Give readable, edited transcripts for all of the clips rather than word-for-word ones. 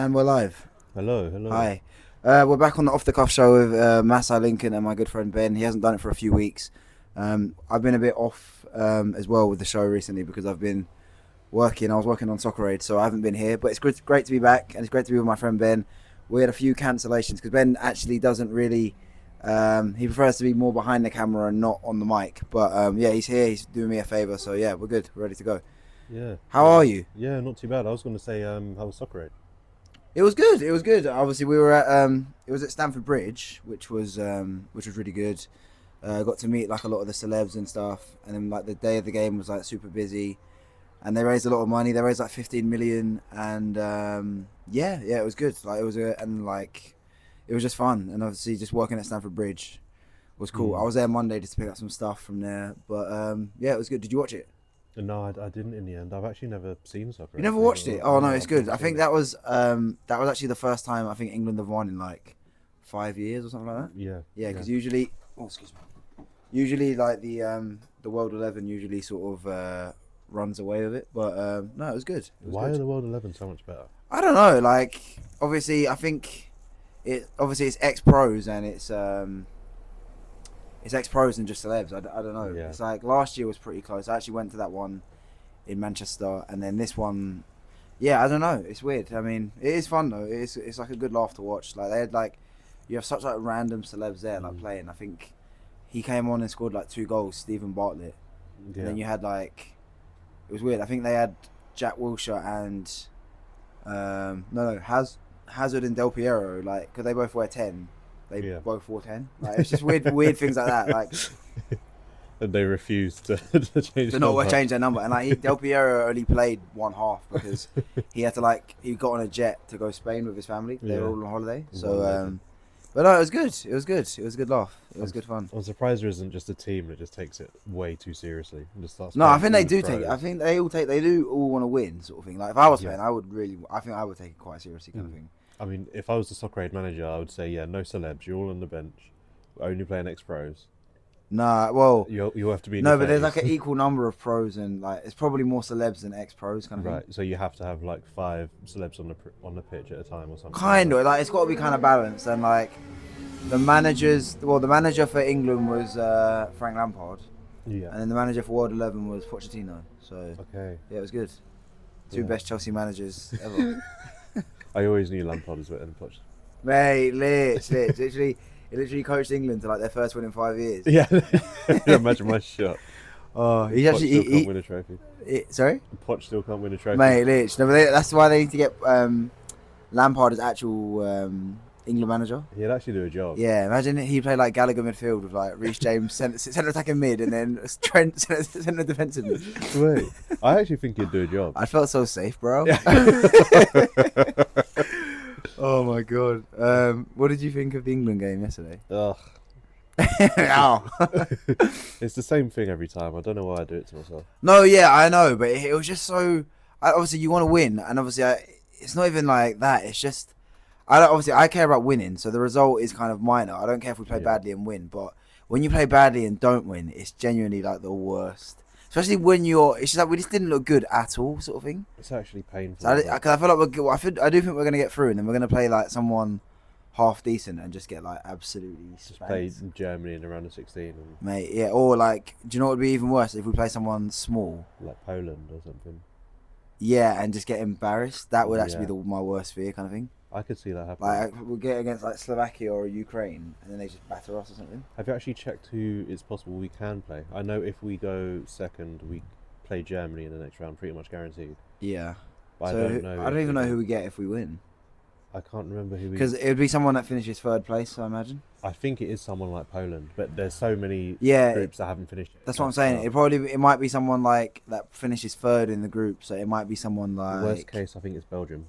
And we're live. Hello, hello. Hi. We're back on the off the cuff show with Masai Lincoln and my good friend Ben. He hasn't done it for a few weeks. I've been a bit off as well with the show recently because I've been working. I was working on Soccer Aid, so I haven't been here. But it's great to be back, and it's great to be with my friend Ben. We had a few cancellations because Ben actually doesn't really. He prefers to be more behind the camera and not on the mic. But yeah, he's here. He's doing me a favor. So yeah, we're good. We're ready to go. Yeah, How yeah, are you? yeah. Not too bad. I was going to say, how was soccer aid? It was good. It was good. Obviously, we were at it was at Stamford Bridge, which was really good. Got to meet like a lot of the celebs and stuff, and then like the day of the game was like super busy, and they raised a lot of money. They raised like 15 million, and yeah, it was good. Like it was just fun, and obviously just working at Stamford Bridge was cool. I Mm. was there Monday just to pick up some stuff from there, but yeah, it was good. Did you watch it? No, I didn't in the end. I've actually never seen soccer You aid, never believe it watched or it? not. Oh no, No, it's I've good. never I seen think it. that was actually the first time I think England have won in like 5 years or something like that. Yeah, Yeah, yeah. because usually, oh excuse me, usually like the World 11 usually sort of runs away with it, but no, it was good. It was Why are good. the World 11 so much better? I don't know. Like obviously, I think it's ex pros and it's ex pros and just celebs. I don't know. Yeah. It's like last year was pretty close. I actually went to that one in Manchester, and then this one, yeah, I don't know. It's weird. I mean, it is fun though. It's like a good laugh to watch. Like they had like you have such like random celebs there like Mm. playing. I think he came on and scored like 2 goals, Stephen Bartlett, and Yeah. then you had like it was weird. I think they had Jack Wilshere and Hazard and Del Piero like because they both wear 10. They Yeah. both wore 10. Like it's just weird things like that. Like And they refused to, to to change not number. change their number. And like Del Piero only played one half because he had to like he got on a jet to go Spain with his family. They were Yeah. all on holiday. What a So legend. but no, it was good. It was good. It was a good laugh. It was I'm, good fun. I'm surprised there isn't just a team that just takes it way too seriously and just starts No, I playing think all they the do take it. I pros. think they do all want to win sort of thing. Like if I was Yeah. playing, I would really. I think I would take it quite seriously kind of Mm. thing. I mean, if I was the soccer aid manager, I would say, yeah, no celebs. You're all on the bench. We're only playing ex pros. Nah, well, You have to be in your no, but there's like thirties, an equal number of pros and like it's probably more celebs than ex pros kind of thing. right? So you have to have like five celebs on the pitch at a time or something like Kind that. of like it's got to be kind of balanced and like the manager for England was Frank Lampard, Yeah. and then the manager for World 11 was Pochettino. So Okay. yeah, it was good. Two Yeah. best Chelsea managers ever. I always knew Lampard was better than Poch. Mate, literally, he literally coached England to like their first win in 5 years. Yeah. Imagine my shot. Oh, he Poch actually, still can't win a trophy. sorry, Poch still can't win a trophy. mate, literally. No, but that's why they need to get Lampard as actual England manager. He'd actually do a job. Yeah, imagine he played like Gallagher midfield with like Reece James centre attacking mid and then Trent centre defensive mid. Wait, I actually think he'd do a job. I felt so safe, bro. Yeah. Oh my god. What did you think of the England game yesterday? Ugh. Ow. It's the same thing every time. I don't know why I do it to myself. No, yeah, I know, but it was just so. Obviously, you want to win, and obviously, it's not even like that. It's just, obviously I care about winning, so the result is kind of minor. I don't care if we play Yeah. badly and win, but when you play badly and don't win, it's genuinely like the worst. Especially when it's just like we just didn't look good at all, sort of thing. It's actually painful. So I feel like I do think we're gonna get through, and then we're gonna play like someone half decent and just get like absolutely Just play spanked. Germany in the round of 16 and Mate, yeah, or like, do you know what would be even worse if we play someone small? like Poland or something. Yeah, and just get embarrassed. That would actually Yeah. be my worst fear, kind of thing. I could see that happening. Like we'll get against like Slovakia or Ukraine, and then they just batter us or something. Have you actually checked who it's possible we can play? I know if we go second, we play Germany in the next round, pretty much guaranteed. Yeah. But I So don't know. I don't if even we know who can. we get if we win, I can't remember who we. because it would be someone that finishes third place. I imagine. I think it is someone like Poland, but there's so many Yeah, groups that haven't finished yet. that's what I'm saying. It might be someone like that finishes third in the group. So it might be someone like Worst case, I think it's Belgium.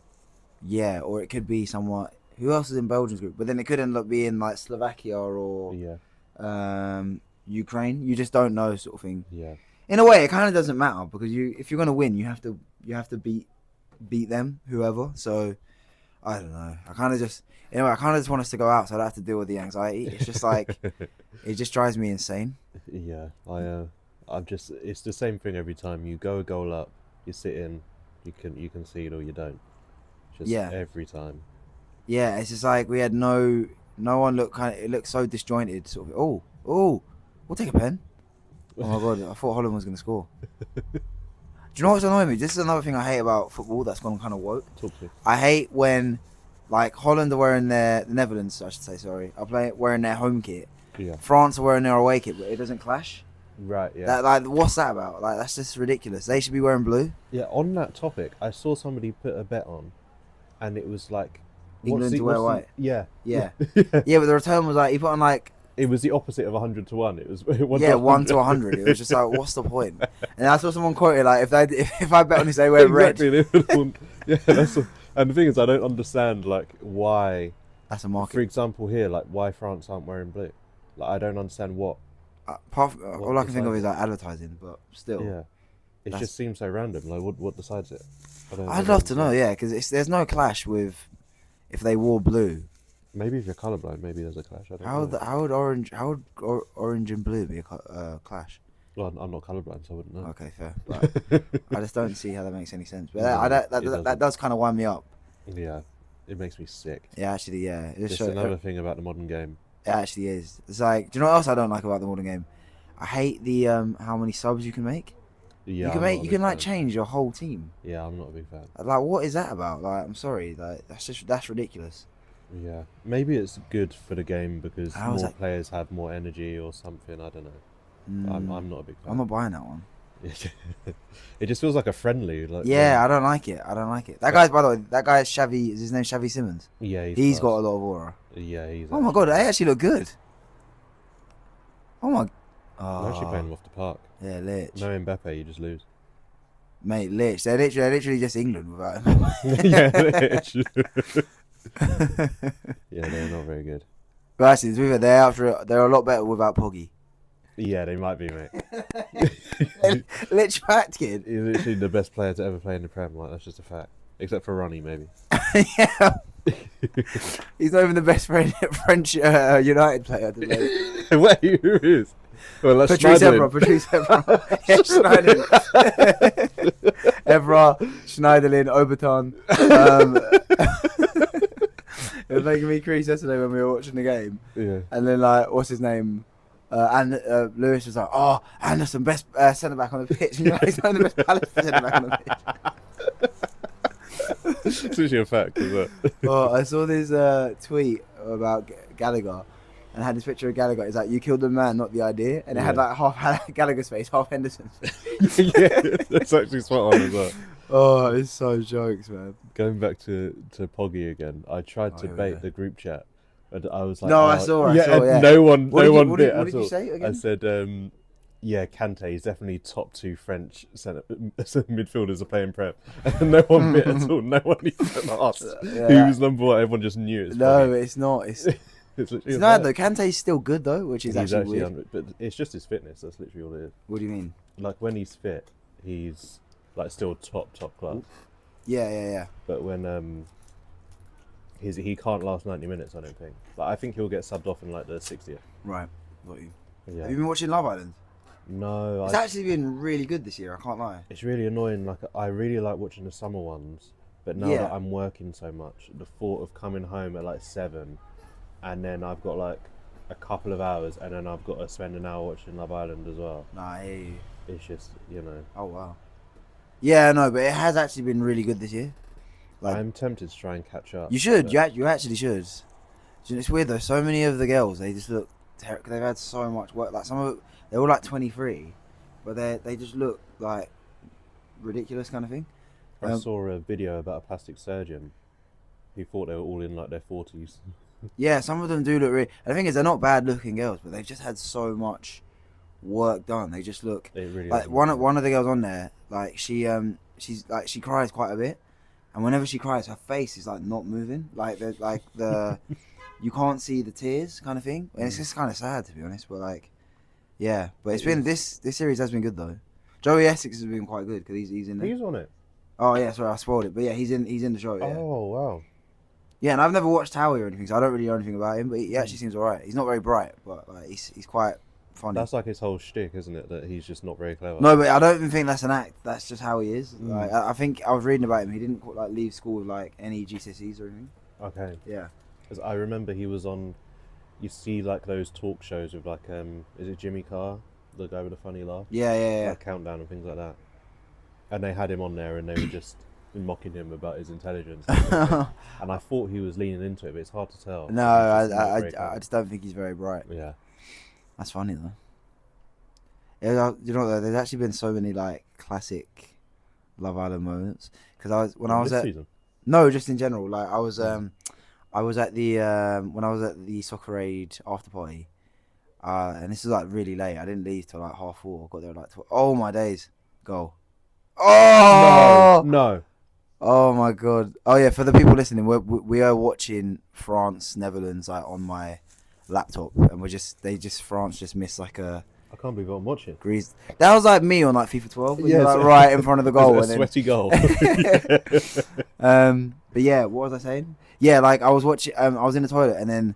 yeah, or it could be someone. Who else is in Belgium's group? But then it could end up being like Slovakia or Yeah, Ukraine. You just don't know, sort of thing. yeah, In a way, it kind of doesn't matter because if you're gonna win, you have to beat them, whoever. So I don't know. I kind of just I kind of just want us to go out so I don't have to deal with the anxiety. It's just like it just drives me insane. yeah. I'm just. It's the same thing every time. You go a goal up, you sit in, you can see it or you don't. Just Yeah. every time. Yeah, it's just like we had no one looked it looked so disjointed. Sort of. We'll take a pen. Oh my god, I thought Holland was gonna score. Do you know what's annoying me? This is another thing I hate about football that's gone kind of woke. Talk to me. I hate when, like, Holland are wearing the Netherlands, I should say, sorry, are wearing their home kit. Yeah. France are wearing their away kit, but it doesn't clash. Right, yeah. That, like, what's that about? Like, that's just ridiculous. They should be wearing blue. Yeah, on that topic, I saw somebody put a bet on, and it was like... England to wear white. Yeah. Yeah. Yeah, but the return was like, he put on like... It was the opposite of 100 to 1. It was 1 Yeah, 1 to 100. It was just like, what's the point? And I saw someone quote it like, if I bet on this, they wear exactly, red. they would want, yeah, and the thing is, I don't understand like why. That's a market. For example, here, like why France aren't wearing blue. Like I don't understand what. All I can think of is like advertising, but still. Yeah, it just seems so random. Like what decides it? I'd love to know, yeah, because there's no clash with if they wore blue. Maybe if you're colourblind, maybe there's a clash. I don't know. How would orange and blue be a clash? Well, I'm not colourblind, so I wouldn't know. Okay, fair. But I just don't see how that makes any sense. But that does kind of wind me up. Yeah, it makes me sick. Yeah, actually, yeah. It's another thing about the modern game. It actually is. It's like, do you know what else I don't like about the modern game? I hate the how many subs you can make. Yeah, you can like change your whole team. Yeah, I'm not a big fan. Like, what is that about? Like, I'm sorry, like that's ridiculous. Yeah, maybe it's good for the game because more players have more energy or something. I don't know. I'm not a big fan. I'm not buying that one. It just feels like a friendly. Like, yeah, I don't like it. That guy's, by the way, that guy is Xavi. Is his name Xavi Simmons? Yeah, he's got a lot of aura. Yeah, he's. Oh my god, they actually look good. Oh my. I'm actually playing them off the park. Yeah, Lich. No Mbappe, you just lose. Mate, Lich. They're literally just England without him. Yeah, Lich. Yeah, they're not very good. But actually, they're a lot better without Poggy. Yeah, they might be, mate. Lich fact kid. He's literally the best player to ever play in the Prem. Like that's just a fact. Except for Ronnie, maybe. Yeah. He's not even the best French United player today. Wait, who is? Well, that's Patrice Evra. Yeah, Schneiderlin. Evra, Schneiderlin, Oberton. It was making me crease yesterday when we were watching the game. Yeah. And then, like, what's his name? And Lewis was like, "Oh, Anderson, best centre back on the pitch." And you're like, "He's not the best Palace centre back on the pitch." It's actually a fact, is it? Oh, I saw this tweet about Gallagher, and had this picture of Gallagher. It's like, "You killed the man, not the idea," and it had like half Gallagher's face, half Henderson's face. Yeah, that's actually spot on as well. Oh, it's so jokes, man. Going back to Poggy again, I tried to bait the group chat. And I was like, no, I saw. No one bit at all. What did you say again? I said, yeah, Kante is definitely top 2 French midfielders are playing Prem. And no one bit at all. No one even asked. Who was number 1? Everyone just knew it. No, it's not. It's literally not though. Kante's still good though, which is actually weird. But it's just his fitness. That's literally all it is. What do you mean? Like when he's fit, he's like still top class. Yeah. But when he can't last 90 minutes, I don't think. But I think he'll get subbed off in like the 60th. Right, got you. Yeah. Have you been watching Love Island? No. It's actually been really good this year, I can't lie. It's really annoying. Like I really like watching the summer ones, but now that I'm working so much, the thought of coming home at like 7, and then I've got like a couple of hours, and then I've got to spend an hour watching Love Island as well. Nah, I hear you. It's just, you know. Oh wow. Yeah, no, but it has actually been really good this year. Like, I'm tempted to try and catch up. You should. You actually should. It's weird though. So many of the girls, they just look. They've had so much work. Like they're all like 23, but they just look like ridiculous kind of thing. I saw a video about a plastic surgeon who thought they were all in like their 40s. Yeah, some of them do look really. And the thing is, they're not bad looking girls, but they've just had so much work done. They just look really like one of the girls on there. Like she cries quite a bit. And whenever she cries, her face is like not moving, you can't see the tears, kind of thing. And it's just kind of sad, to be honest. But like, yeah. But it's been this series has been good though. Joey Essex has been quite good because he's in there. He's on it. Oh yeah, sorry, I spoiled it. But yeah, he's in the show. Yeah. Oh wow. Yeah, and I've never watched Howie or anything, so I don't really know anything about him. But he actually seems alright. He's not very bright, but like he's quite funny. That's like his whole shtick, isn't it? That he's just not very clever. No, but I don't even think that's an act. That's just how he is. Like, I think I was reading about him. He didn't like leave school with like any GCSEs or anything. Okay. Yeah. Because I remember he was on. You see like those talk shows with like is it Jimmy Carr, the guy with the funny laugh? Yeah. Like Countdown and things like that. And they had him on there, and they were just mocking him about his intelligence. And I thought he was leaning into it, but it's hard to tell. No, I just don't think he's very bright. Yeah. That's funny though. Yeah, you know, there's actually been so many like classic Love Island moments. Because when I was at season? No, just in general. Like I was at the when I was at the Soccer Aid after party, and this was like really late. I didn't leave till like 4:30. Got there like oh my days, goal. Oh no. Oh my god. Oh yeah, for the people listening, we are watching France Netherlands like on my laptop, and France just missed like a. I can't believe I'm watching. Greased. That was like me on like FIFA 12. Yeah, like right in front of the goal. A sweaty goal. But yeah, what was I saying? Yeah, like I was watching. I was in the toilet, and then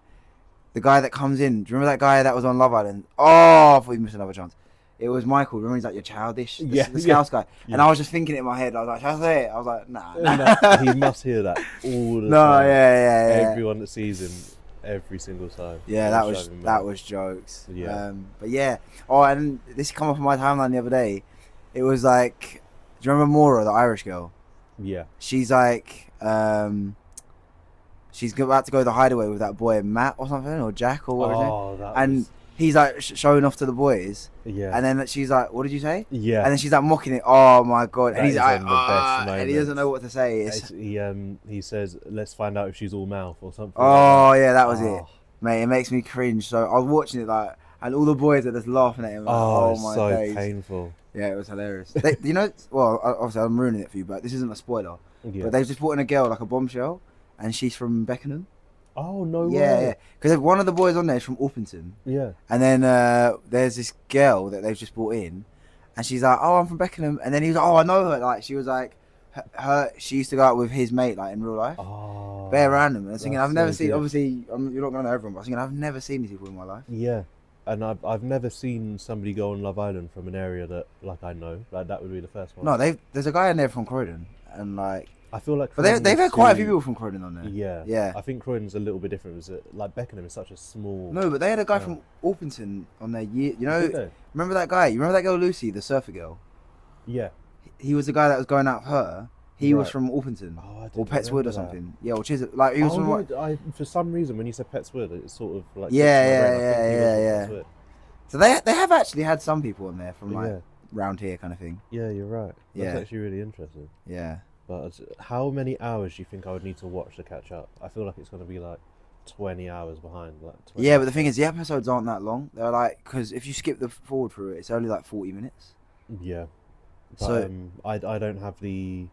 the guy that comes in. Do you remember that guy that was on Love Island? Oh, I thought he missed another chance. It was Michael. Remember, he's like, you're childish. The Scouse guy. Yeah. And I was just thinking it in my head. I was like, should I say it? I was like, nah. No, he must hear that all the time. No, yeah. Everyone that sees him every single time. Yeah, that was jokes. Yeah. But yeah. Oh, and this come up on my timeline the other day. It was like, do you remember Maura, the Irish girl? Yeah. She's like, she's about to go to the hideaway with that boy Matt or something, or Jack or whatever. And he's like showing off to the boys. Yeah. And then she's like, what did you say? Yeah. And then she's like mocking it. Oh my god. That and he's like, and he doesn't know what to say. He says, let's find out if she's all mouth or something. Oh yeah, that was it. Mate, it makes me cringe. So I was watching it like, and all the boys are just laughing at him. Like, oh my so days. Painful. Yeah, it was hilarious. You know, well, obviously I'm ruining it for you, but this isn't a spoiler. Yeah. But they've just brought in a girl, like a bombshell, and she's from Beckenham. Oh, no way. Yeah. Because one of the boys on there is from Orpington. Yeah. And then there's this girl that they've just brought in, and she's like, oh, I'm from Beckenham. And then he was like, oh, I know her. Like, she was like, she used to go out with his mate, like, in real life. Oh. Bare random. And I was thinking, I've never seen, obviously, you're not going to know everyone, but I was thinking, I've never seen these people in my life. Yeah. And I've never seen somebody go on Love Island from an area that, like, I know. Like, that would be the first one. No, there's a guy in there from Croydon, and, like... I feel like... But they've had quite a few people from Croydon on there. Yeah. I think Croydon's a little bit different. Was it, like, Beckenham is such a small... No, but they had a guy from Orpington on their year... You know, remember that guy? You remember that girl Lucy, the surfer girl? Yeah. He was the guy that was going out with her. He was from Orpington. Or Petswood or something. Yeah, or Chiswick. Like, he was from... for some reason, when you said Petswood, it's sort of like... Yeah. So they have actually had some people on there from, like, round here kind of thing. Yeah, you're right. That's actually really interesting. Yeah. But how many hours do you think I would need to watch to catch up? I feel like it's going to be like 20 hours behind. Like 20 but the thing is, the episodes aren't that long. They're like, because if you skip the forward through it, it's only like 40 minutes. Yeah. But, so I don't have the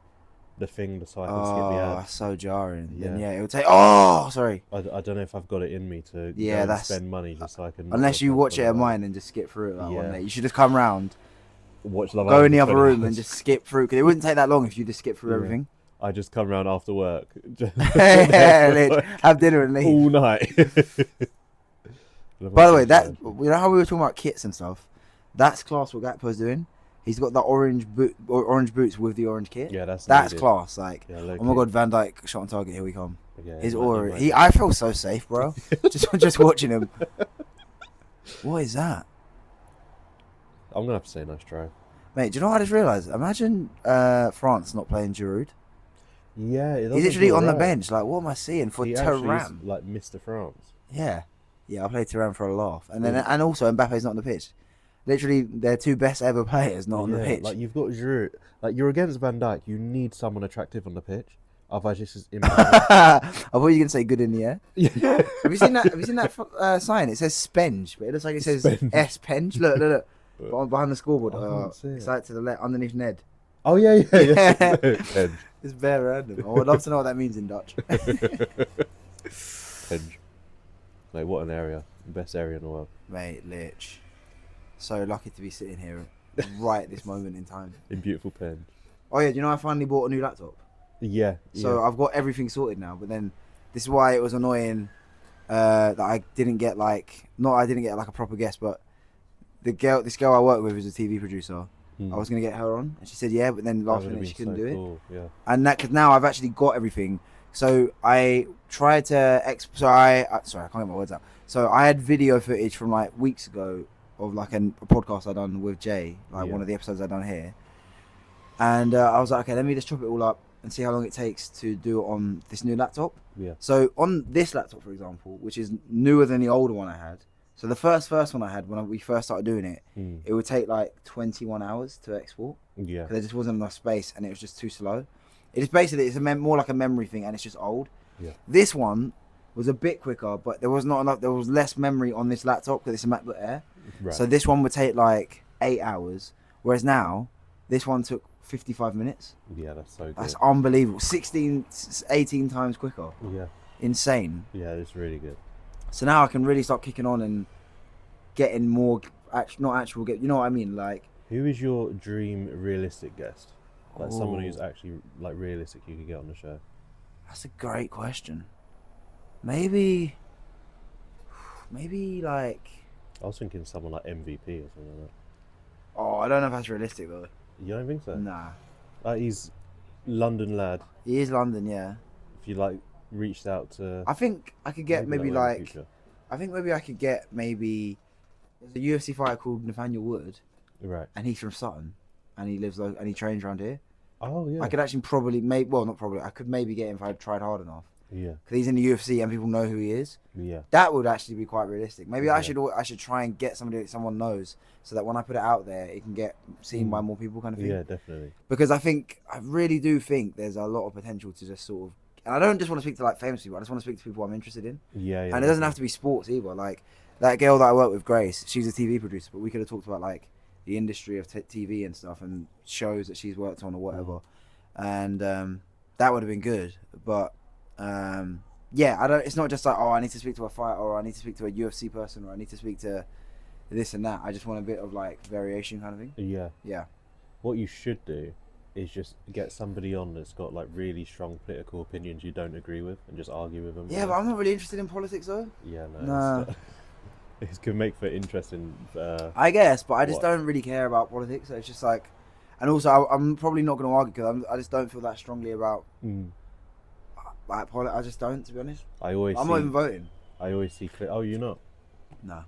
thing so I can skip the ads. Oh, that's so jarring. Yeah. Then it would take... Oh, sorry. I don't know if I've got it in me to go and spend money just so I can... Unless you watch it at mine and just skip through it like one day. You should just come round, watch Love go Island in the other room and just skip through, because it wouldn't take that long if you just skip through everything. I just come round after work. Have dinner and leave. All night. By the way, that, you know how we were talking about kits and stuff? That's class what Gakpo's doing. He's got the orange boots with the orange kit. Yeah, that's class. Like, oh my god, Van Dijk shot on target. Here we come. Yeah, his aura. I feel so safe, bro. just watching him. What is that? I'm gonna have to say nice try, mate. Do you know what I just realised? Imagine France not playing Giroud. Yeah, he's literally on the bench. Like, what am I seeing for Thuram? Like Mr. France. Yeah, I played Thuram for a laugh, and then and also Mbappe's not on the pitch. Literally, their two best ever players not on the pitch. Like, you've got Giroud. Like, you're against Van Dijk. You need someone attractive on the pitch. Otherwise, this is impossible. I thought you were going to say good in the air. Yeah. Have you seen that sign? It says Spenge, but it looks like it says S Penge. Look. Behind the scoreboard. It's like to the left, underneath Ned. Oh, yeah. It's bare random. I would love to know what that means in Dutch. Penge. Like, what an area. The best area in the world. Mate, lich. So lucky to be sitting here right at this moment in time. In beautiful Penge. Oh yeah, do you know I finally bought a new laptop? Yeah. So I've got everything sorted now, but then this is why it was annoying that I didn't get like a proper guest, but this girl I work with is a TV producer. Hmm. I was gonna get her on, and she said yeah, but then last minute she couldn't do it. Cool. Yeah. And that, because now I've actually got everything. So I tried to sorry, I can't get my words out. So I had video footage from like weeks ago of like a podcast I done with Jay, like one of the episodes I done here. And I was like, okay, let me just chop it all up and see how long it takes to do it on this new laptop. Yeah. So on this laptop, for example, which is newer than the older one I had. So the first one I had when we first started doing it, it would take like 21 hours to export. Yeah. Because there just wasn't enough space and it was just too slow. It's basically, more like a memory thing, and it's just old. Yeah. This one was a bit quicker, but there was not enough. There was less memory on this laptop because it's a MacBook Air. Right. So this one would take like 8 hours, whereas now this one took 55 minutes. Yeah, that's so good. That's unbelievable. 18 times quicker. Yeah. Insane. Yeah, it's really good. So now I can really start kicking on and getting more not actual. You know what I mean? Like, who is your dream realistic guest? Like someone who's actually like realistic you could get on the show. That's a great question. Maybe like. I was thinking someone like MVP or something like that. Oh, I don't know if that's realistic though. You don't think so? Nah. He's London lad. He is London, yeah. If you like reached out to. I think I could get maybe like. I think maybe I could get maybe. There's a UFC fighter called Nathaniel Wood. Right. And he's from Sutton, and he lives and he trains around here. Oh yeah. I could actually not probably. I could maybe get him if I tried hard enough. Yeah. Because he's in the UFC and people know who he is. Yeah. That would actually be quite realistic. Maybe I should try and get somebody that someone knows, so that when I put it out there, it can get seen by more people, kind of thing. Yeah, definitely. Because I really do think there's a lot of potential to just sort of, and I don't just want to speak to like famous people. I just want to speak to people I'm interested in. Yeah. And it doesn't have to be sports either. Like that girl that I work with, Grace, she's a TV producer, but we could have talked about like the industry of TV and stuff and shows that she's worked on or whatever. And that would have been good. But yeah, it's not just like, oh, I need to speak to a fighter, or I need to speak to a UFC person, or I need to speak to this and that. I just want a bit of like variation kind of thing. Yeah. What you should do is just get somebody on that's got like really strong political opinions you don't agree with, and just argue with them. Yeah, but I'm not really interested in politics though. Yeah, no. Nah. It could make for interesting. I guess, but I just don't really care about politics. So it's just like, and also I'm probably not going to argue because I just don't feel that strongly about. Like politics. I just don't, to be honest. I'm not even voting. I always see clips. Oh, you're not? No.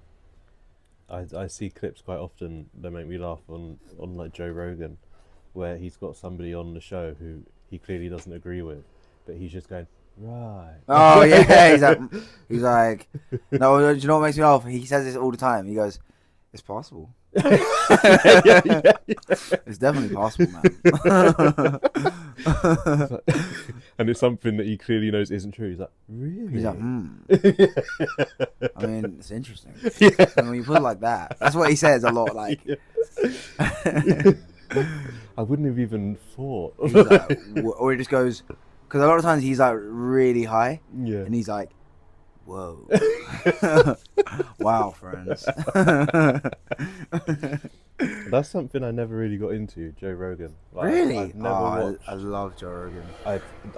I see clips quite often that make me laugh on like Joe Rogan, where he's got somebody on the show who he clearly doesn't agree with, but he's just going, right. Oh yeah, he's like, no, do you know what makes me laugh? He says this all the time. He goes, it's possible. yeah. It's definitely possible, man. And it's something that he clearly knows isn't true. He's like, really? He's like, I mean, it's interesting. And when you put it like that, that's what he says a lot. Like, I wouldn't have even thought. Like, or he just goes, because a lot of times he's like really high, and he's like, whoa, wow, friends. That's something I never really got into, Joe Rogan. Like, really? I've never watched. I love Joe Rogan.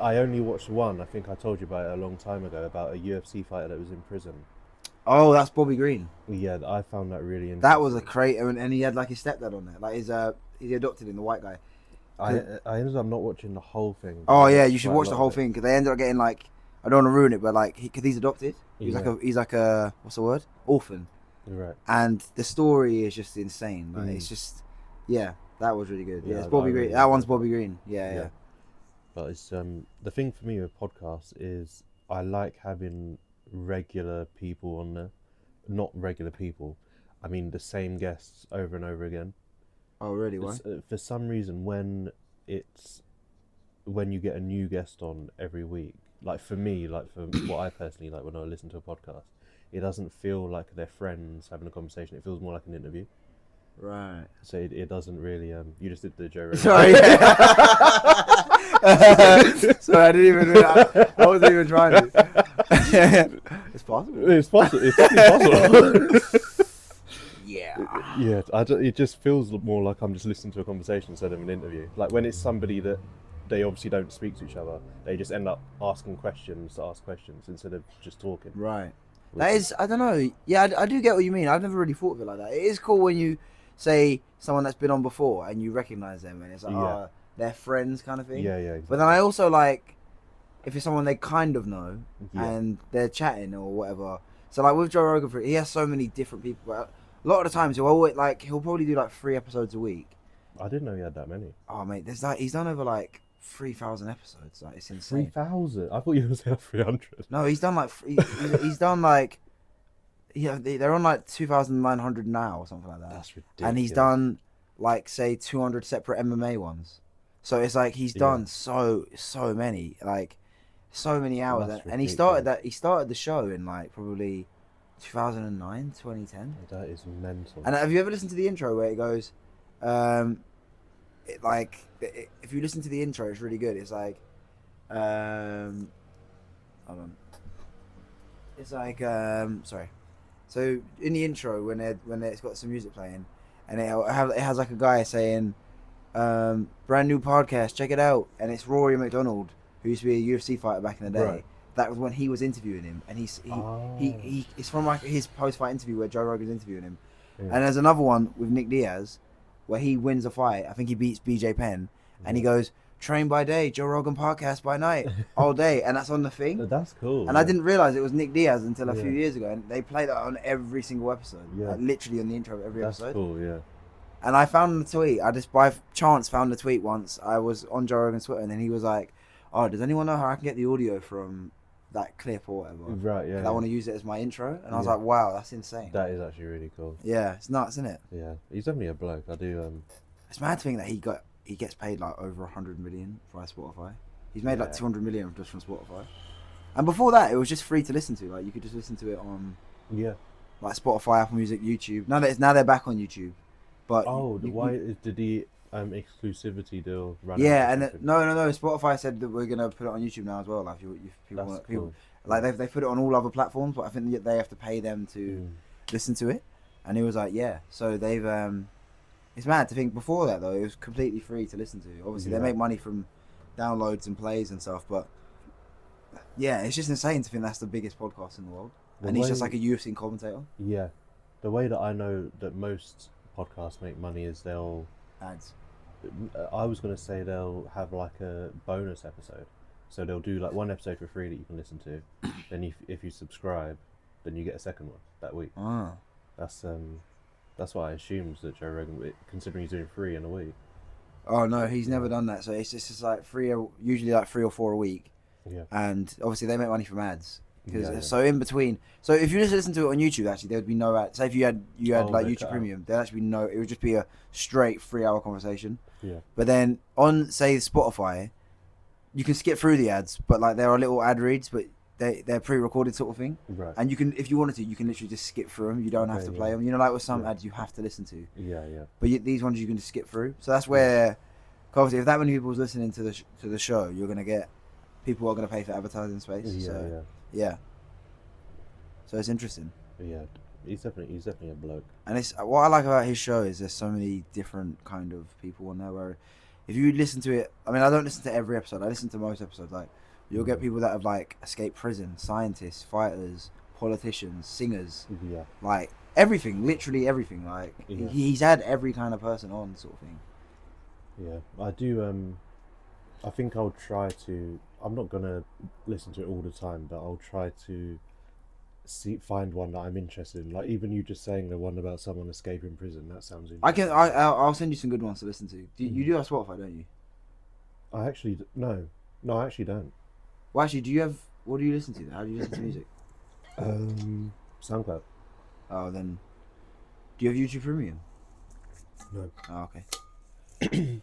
I only watched one. I think I told you about it a long time ago, about a UFC fighter that was in prison. Oh, that's Bobby Green. Yeah, I found that really interesting. That was a creator, and he had like his stepdad on there. Like he's adopted in the white guy. I ended up not watching the whole thing. Oh yeah, you should watch the whole thing, because they ended up getting like, I don't want to ruin it, but like, because he's adopted. He's like a what's the word? Orphan. Right. And the story is just insane. Like, it's just, yeah, that was really good. Yeah, it's Bobby Green. Really that one's Bobby Green. Yeah. But it's the thing for me with podcasts is I like having regular people on there. Not regular people. I mean the same guests over and over again. Oh really? Why? For some reason, when you get a new guest on every week, like for me, like for what I personally like when I listen to a podcast, it doesn't feel like they're friends having a conversation. It feels more like an interview. Right. So it doesn't really. You just did the Joe Rogan. Sorry. Sorry, I didn't even. I wasn't even trying to. It's possible. It's possible. It's definitely possible. Yeah. Yeah. It just feels more like I'm just listening to a conversation instead of an interview. Like when it's somebody that they obviously don't speak to each other, they just end up asking questions to ask questions instead of just talking. Right. That is, I don't know. Yeah, I do get what you mean. I've never really thought of it like that. It is cool when you say someone that's been on before and you recognize them and it's like, oh, they're friends kind of thing. Yeah, exactly. But then I also like if it's someone they kind of know Yeah. and they're chatting or whatever. So like with Joe Rogan, he has so many different people. But a lot of the times he'll probably do like 3 episodes a week. I didn't know he had that many. Oh mate, there's like he's done over like 3,000 episodes. Like it's insane. 3,000? I thought you were saying 300. No, he's done like he's done like they're on like 2,900 now or something like that. That's ridiculous. And he's done like say 200 separate MMA ones. So it's like he's done so many, like so many hours. And he started the show in like probably 2009, 2010. That is mental. And have you ever listened to the intro where it goes, if you listen to the intro, it's really good. It's like, hold on. It's like, sorry. So in the intro, when it's got some music playing, and it has like a guy saying, brand new podcast, check it out, and it's Rory McDonald, who used to be a UFC fighter back in the day. Right. That was when he was interviewing him, and it's from like his post-fight interview where Joe Rogan's interviewing him. Yeah. And there's another one with Nick Diaz, where he wins a fight. I think he beats BJ Penn, and he goes, train by day, Joe Rogan podcast by night, all day, and that's on the thing. That's cool. And I didn't realize it was Nick Diaz until a few years ago, and they play that on every single episode, like literally on the intro of every episode. That's cool, yeah. And I found the tweet. I just by chance found the tweet once. I was on Joe Rogan's Twitter, and then he was like, "Oh, does anyone know how I can get the audio from that clip or whatever?" Right, yeah. I want to use it as my intro, and I was like, "Wow, that's insane." That is actually really cool. Yeah, it's nuts, isn't it? Yeah, he's definitely a bloke. I do. It's mad to think that he gets paid like over 100 million via Spotify. He's made like 200 million just from Spotify. And before that, it was just free to listen to. Like you could just listen to it on like Spotify, Apple Music, YouTube. Now they're back on YouTube. But did the exclusivity deal run? Yeah, and no. Spotify said that we're gonna put it on YouTube now as well. Like people, like they put it on all other platforms, but I think they have to pay them to listen to it. And he was like, yeah. So they've it's mad to think before that though it was completely free to listen to. Obviously they make money from downloads and plays and stuff, but yeah, it's just insane to think that's the biggest podcast in the world. And he's just like a UFC commentator. Yeah, the way that I know that most podcasts make money is ads. I was going to say they'll have like a bonus episode, so they'll do like one episode for free that you can listen to. Then if you subscribe, then you get a second one that week. That's what I assumed that Joe Rogan, considering he's doing 3 in a week. Oh no, he's never done that. So it's just like usually like 3 or 4 a week. Yeah. And obviously they make money from ads. So in between, so if you just listen to it on YouTube, actually there would be no ads. Say if you had like YouTube Premium, there'd actually be it would just be a straight 3-hour conversation. Yeah. But then on say Spotify, you can skip through the ads, but like there are little ad reads, but they're pre-recorded sort of thing. Right. And you can, if you wanted to, you can literally just skip through them. You don't have to play them. You know, like with some ads, you have to listen to. Yeah. But these ones you can just skip through. So that's where, obviously, if that many people was listening to the show, you're gonna get people who are gonna pay for advertising space. Yeah. So it's interesting. Yeah, he's definitely a bloke. And it's what I like about his show is there's so many different kind of people on there. Where if you listen to it, I mean, I don't listen to every episode. I listen to most episodes. Like you'll get people that have like escaped prison, scientists, fighters, politicians, singers. Yeah. Like everything, literally everything. Like he's had every kind of person on, sort of thing. Yeah, I do. I think I'll try to. I'm not gonna listen to it all the time, but I'll try to find one that I'm interested in. Like even you just saying the one about someone escaping prison. That sounds interesting. I'll send you some good ones to listen to. You do have Spotify, don't you? I actually no, I actually don't. Well, actually, do you have? What do you listen to? How do you listen to music? SoundCloud. Oh, then. Do you have YouTube Premium? No. Oh, okay.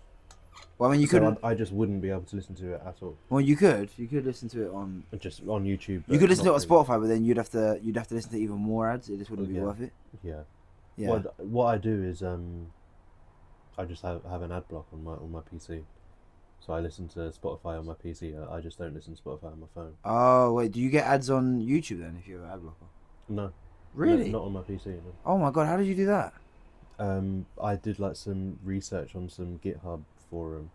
Well, I mean, you could. I just wouldn't be able to listen to it at all. Well, you could. You could listen to it on. Just on YouTube. You could listen to it on Spotify, but then you'd have to listen to even more ads. It just wouldn't be worth it. Yeah. Yeah. What I do is I just have an ad block on my PC. So I listen to Spotify on my PC. I just don't listen to Spotify on my phone. Oh wait, do you get ads on YouTube then if you have an ad blocker? No. Really? No, not on my PC. No. Oh my god, how did you do that? I did like some research on some GitHub forum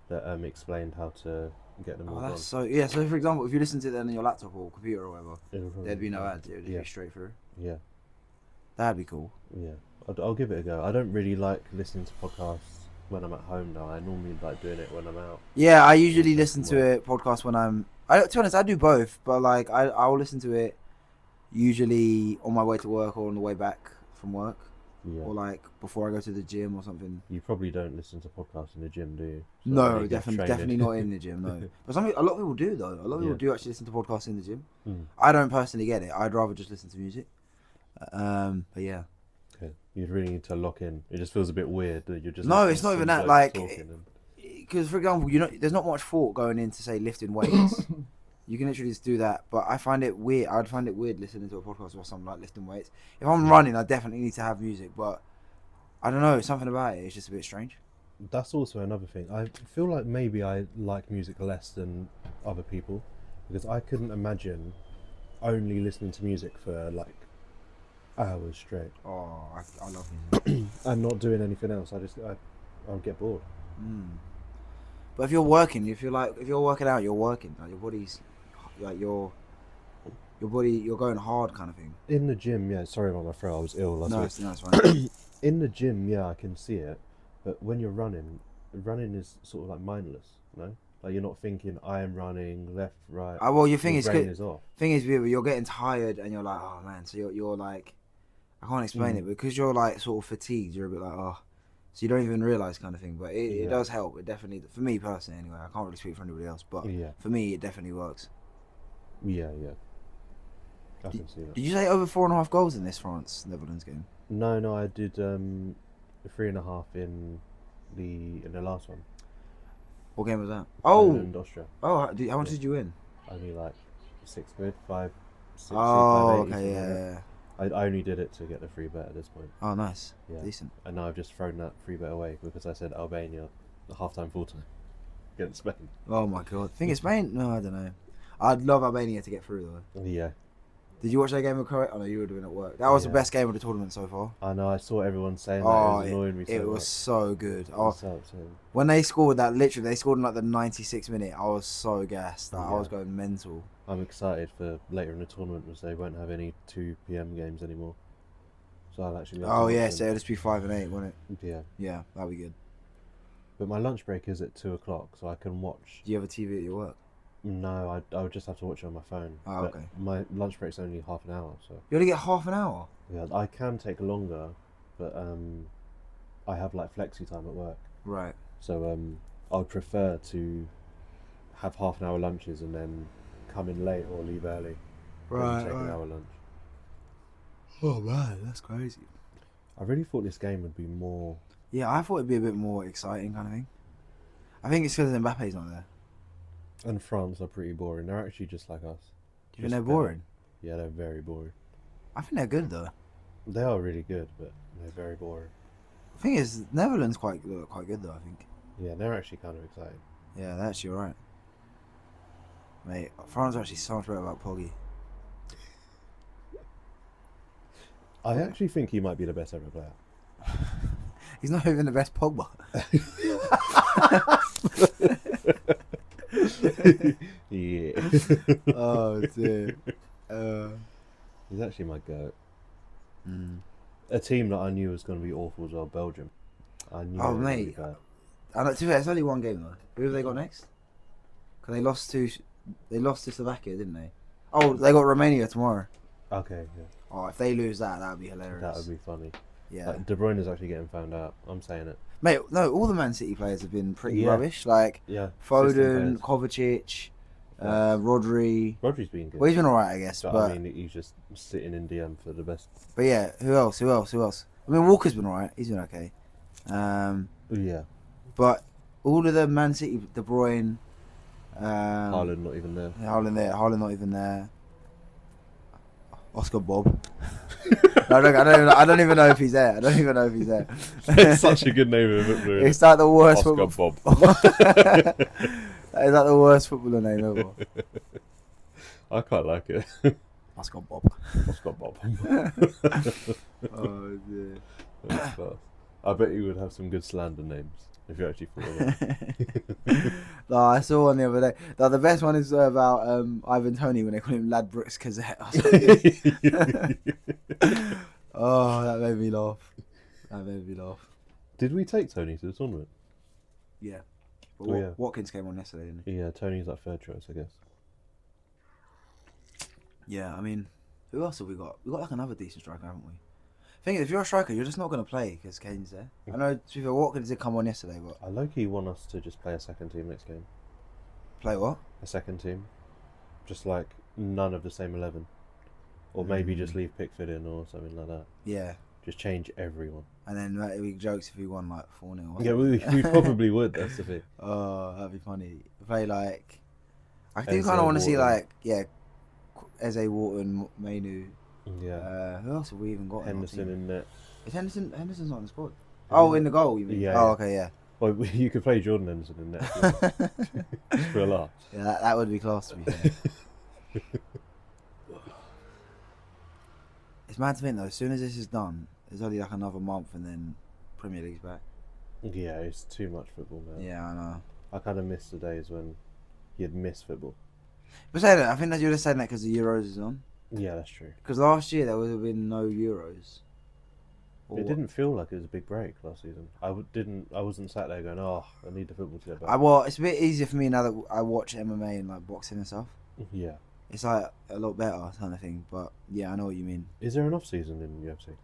that explained how to get them all Oh, gone. that's so yeah. So for example, if you listen to it then on your laptop or computer or whatever, It'll probably there'd be no fine. ads. It would just Yeah. be straight through. Yeah, That'd be cool. yeah. I'll give it a go. I don't really like listening to podcasts when I'm at home now. I normally like doing it when I'm out. Yeah, I usually Walking listen from to it podcast when I'm. To be honest, I do both, but like I'll listen to it usually on my way to work or on the way back from work, Yeah. or like before I go to the gym or something. You probably don't listen to podcasts in the gym, do you? So No, you get definitely training. not in the gym. No, but a lot of people do though. A lot of people Yeah. do actually listen to podcasts in the gym. Mm. I don't personally get it. I'd rather just listen to music. But yeah. Okay. You'd really need to lock in. It just feels a bit weird that you're just. No, listening it's to not some even that. bloke Like, talking and- because for example, there's not much thought going into say lifting weights. You can literally just do that, but I find it weird. I'd find it weird listening to a podcast or something like lifting weights. If I'm running, I definitely need to have music, but I don't know, something about it. It's just a bit strange. That's also another thing. I feel like maybe I like music less than other people because I couldn't imagine only listening to music for like hours straight Oh, I love music. and not doing anything else. I would get bored. But if you're working, if you're working out, you're working. Like your body's, like your body, you're going hard, kind of thing. In the gym, yeah. Sorry about my throat. I was ill last week. No, it's fine. In the gym, yeah, I can see it. But when you're running is sort of like mindless, no? Like you're not thinking, I am running left, right. Well, your thing Your is, brain is off. you're getting tired and you're like, oh man. So you're like, I can't explain it because you're like sort of fatigued. You're a bit like, oh, so you don't even realize kind of thing. But it does help. It definitely, for me personally, anyway. I can't really speak for anybody else, but for me, it definitely works. Yeah. I can see that. Did you say over 4.5 goals in this France-Netherlands game? No, I did 3.5 in the last one. What game was that? Oh, Poland, Austria. how much did you win? Only like 6 quid, 5, 6, Oh, 5, 80, okay, something like yeah. that. I only did it to get the free bet at this point. Oh, nice. Yeah. Decent. And now I've just thrown that free bet away because I said Albania, half-time, full-time against Spain. Oh my god. Think it's Spain? No, I don't know. I'd love Albania to get through though. Yeah. Did you watch that game of Croatia? Oh no, you would have been at work. That was the best game of the tournament so far. I know, I saw everyone saying that. Oh, It was annoying me so much. it was so good. I was so upset. When they scored that, literally, they scored in like the 96th minute. I was so gassed. Like, I Yeah. was going mental. I'm excited for later in the tournament because they won't have any 2 p.m. games anymore. So I'll actually be able to Oh watch yeah, them. so it'll just be 5 and 8, won't it? Yeah. Yeah, that'll be good. But my lunch break is at 2 o'clock, so I can watch. Do you have a TV at your work? No, I would just have to watch it on my phone. Oh, But okay. my lunch break's only half an hour, so You only get half an hour? yeah, I can take longer, but I have like flexi time at work, Right. so I would prefer to have half an hour lunches and then come in late or leave early. Then take an hour lunch. Oh man, that's crazy. I really thought this game would be more. Yeah, I thought it'd be a bit more exciting kind of thing. I think it's because Mbappe's not there. And France are pretty boring. They're actually just like us. Do you think they're Just better. boring? Yeah, they're very boring. I think they're good though. They are really good, but they're very boring. The thing is, Netherlands quite good though. I think. Yeah, they're actually kind of exciting. Yeah, they're actually alright. Mate, France are actually so much better about Poggy. I actually think he might be the best ever player. He's not even the best Pogba. Yeah. Oh dear. He's actually my goat. Mm. A team that I knew was going to be awful as well, Belgium. I knew. Oh, they were gonna be mate. bad. And to be fair, it's only one game though. Who have they got next? Because they lost to Slovakia, didn't they? Oh, they got Romania tomorrow. Okay, yeah. Oh, if they lose that would be hilarious. That would be funny. Yeah. Like, De Bruyne is actually getting found out. I'm saying it. Mate, no, all the Man City players have been pretty Yeah. rubbish. Like Yeah. Foden, system Kovacic, Yeah. Rodri. players. Rodri's been good. Well, he's been alright, I guess. but I mean, he's just sitting in DM for the best. But yeah, who else? I mean, Walker's been alright. He's been okay. Yeah. But all of the Man City, De Bruyne, Haaland not even there. Haaland not even there. Oscar Bob. No, I don't even know if he's there. It's such a good name of a footballer. It's like the worst Oscar football. Bob. That is like the worst footballer name ever. I quite like it. Oscar Bob. Oscar Bob. Oh dear. That's class. I bet you would have some good slander names. if you actually thought about it. No, I saw one the other day. The best one is about Ivan Toney when they call him Ladbrokes Gazette. Oh, that made me laugh. That made me laugh. Did we take Tony to the tournament? Yeah. But Oh, yeah. Watkins came on yesterday, didn't he? Yeah, Tony's like third choice, I guess. Yeah, I mean, who else have we got? We've got like another decent striker, haven't we? Thing is, if you're a striker, you're just not going to play because Kane's there. I know Watkins did come on yesterday, but... I low-key want us to just play a second team next game. Play what? A second team. Just like none of the same 11. Or maybe just leave Pickford in or something like that. Yeah. Just change everyone. And then it'd be jokes if we won like 4-0. Yeah, we probably would, that's the thing. Oh, that'd be funny. Play like... I do Eze, kind of want to see Wharton. like, yeah, Eze, Wharton, Mainu. Yeah. Who else have we even got? Henderson in net. Is Henderson's not in the squad? Oh, in the goal, you mean? Yeah. Oh, okay, yeah. Well, you could play Jordan Henderson in net. Just for a laugh. Yeah, that would be class to be fair. It's mad to think though, as soon as this is done, there's only like another month and then Premier League's back. Yeah, it's too much football now. Yeah, I know. I kind of miss the days when you'd miss football. But say that, I think that you're just saying that because the Euros is on. Yeah, that's true. Because last year there would have been no Euros. It didn't feel like it was a big break last season. I wasn't sat there going, "Oh, I need the football to get back." Well, it's a bit easier for me now that I watch MMA and like boxing and stuff. Yeah. It's like a lot better kind of thing. But yeah, I know what you mean. Is there an off season in UFC?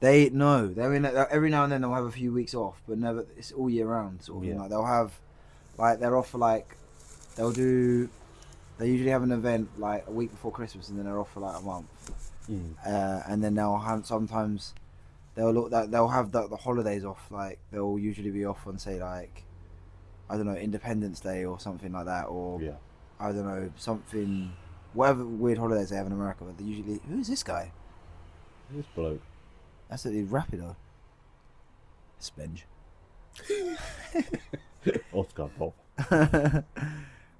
They're in every now and then they'll have a few weeks off, but never. It's all year round sort of thing. Yeah. Like they'll have, like they're off for like, they usually have an event like a week before Christmas and then they're off for like a month. And then they'll have sometimes they'll have the holidays off. Like they'll usually be off on say like, I don't know, Independence Day or something like that, or Yeah. I don't know, something, whatever weird holidays they have in America. But they usually, who's this guy? This bloke. That's a Rapido. Spenge. Oscar Pop.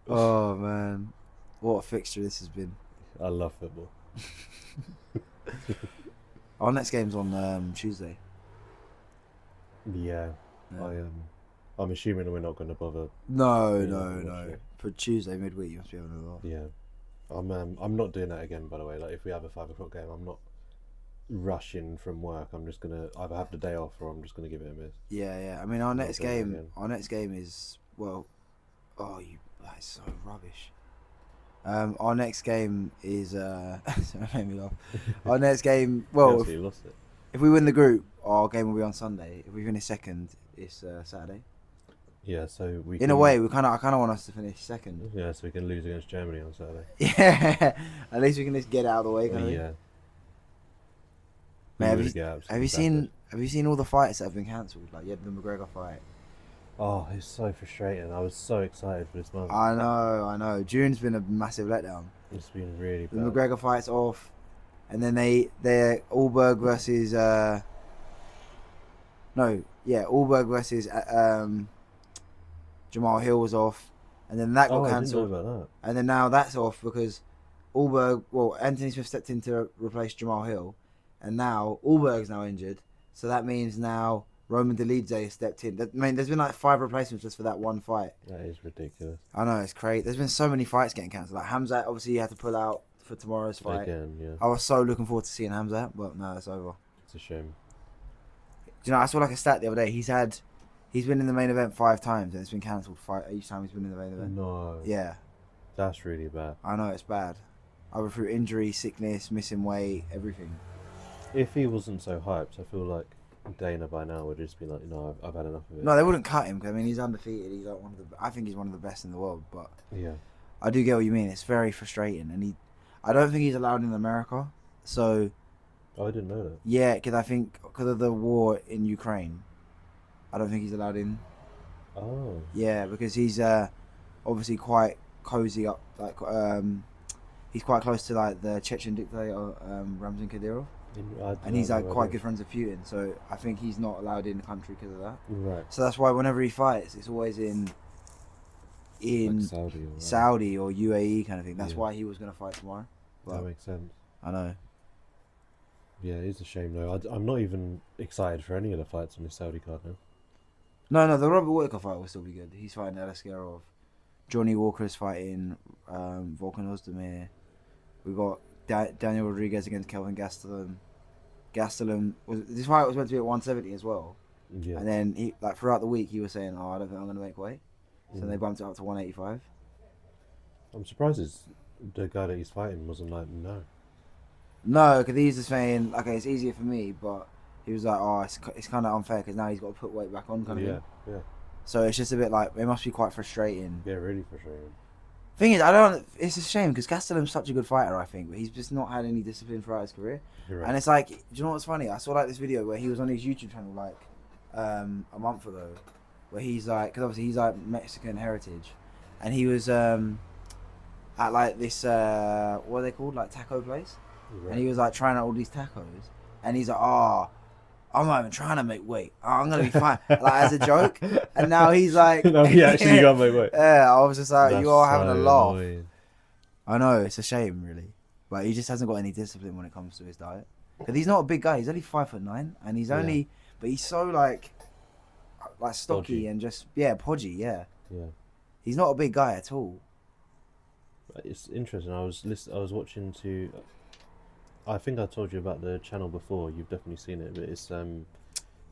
Oh man, what a fixture this has been. I love football. Our next game's on Tuesday. Yeah. Yeah. I'm assuming we're not going to bother. No. watch it. For Tuesday midweek, you must be having a lot. Yeah. I'm not doing that again, by the way. Like, if we have a 5 o'clock game, I'm not rushing from work. I'm just going to either have the day off or I'm just going to give it a miss. Yeah. I mean, our next doing it game. again. Our next game is that's so rubbish. Our next game is sorry, that made me laugh. Our next game. Well, You lost it. if we win the group, our game will be on Sunday. If we finish second, it's Saturday. Yeah, so we In a way, I kind of want us to finish second. Yeah, so we can lose against Germany on Saturday. Yeah, at least we can just get it out of the way. Kind of. Yeah. Man, We would get have absolutely you seen? battered. Have you seen all the fights that have been cancelled? Like you had the McGregor fight. Oh, it's so frustrating. I was so excited for this month. I know. June's been a massive letdown. It's been really The bad. McGregor fight's off, and then they're Allberg versus Allberg versus Jamal Hill was off, and then that got I didn't know cancelled, about that. and then now that's off because Anthony Smith stepped in to replace Jamal Hill, and now Allberg's now injured, so that means now Roman Dolidze has stepped in. I mean, there's been like 5 replacements just for that one fight. That is ridiculous. I know, it's crazy. There's been so many fights getting cancelled. Like Hamzat, obviously, he had to pull out for tomorrow's fight. Again, yeah. I was so looking forward to seeing Hamzat, but no, it's over. It's a shame. Do you know, I saw like a stat the other day. He's been in the main event 5 times, and it's been cancelled each time he's been in the main event. No. Yeah, That's really bad. I know, it's bad. Either through injury, sickness, missing weight, everything. If he wasn't so hyped, I feel like Dana by now would just be like, no, I've had enough of it. No, they wouldn't cut him. 'Cause, I mean, he's undefeated. He's like I think he's one of the best in the world. But Yeah. I do get what you mean. It's very frustrating, and I don't think he's allowed in America. So Oh, I didn't know that. yeah, because I think because of the war in Ukraine, I don't think he's allowed in. Oh. Yeah, because he's obviously quite cozy up, like he's quite close to like the Chechen dictator Ramzan Kadyrov, and he's like quite good friends with Putin. So I think he's not allowed in the country because of that. Right. So that's why whenever he fights, it's always in Like Saudi or Saudi or UAE kind of thing. That's Yeah. why he was gonna fight tomorrow. That But makes sense. I know. Yeah, it's a shame though. I'm not even excited for any of the fights on this Saudi card now. No, the Robert Whittaker fight will still be good. He's fighting Alaskarov. Johnny Walker's fighting Volkan Ozdemir. We got Daniel Rodriguez against Kelvin Gastelum. This fight was meant to be at 170 as well. Yeah. And then he, like, throughout the week he was saying, "Oh, I don't think I'm going to make weight." So they bumped it up to 185. I'm surprised the guy that he's fighting wasn't like, no. No, because he's just saying, okay, it's easier for me, but he was like, "Oh, it's kind of unfair because now he's got to put weight back on." Kind of thing. Yeah. So it's just a bit like, it must be quite frustrating. Yeah, really frustrating. Thing is, it's a shame because Gastelum's such a good fighter, I think, but he's just not had any discipline throughout his career. You're right. And it's like, do you know what's funny? I saw like this video where he was on his YouTube channel like a month ago, where he's like, because obviously he's like Mexican heritage, and he was at like this what are they called, like taco place, Right. and he was like trying out all these tacos, and he's like, "Oh, I'm not even trying to make weight. Oh, I'm gonna be fine," like as a joke. And now he's like, no, he actually got my weight. Yeah, I was just like, That's you are having a laugh. annoying. I know, it's a shame, really. But he just hasn't got any discipline when it comes to his diet. Because he's not a big guy. He's only 5'9", and he's only, but he's so like stocky Podgy. and just podgy. Yeah, Yeah. he's not a big guy at all. It's interesting. I was watching I think I told you about the channel before. You've definitely seen it, but it's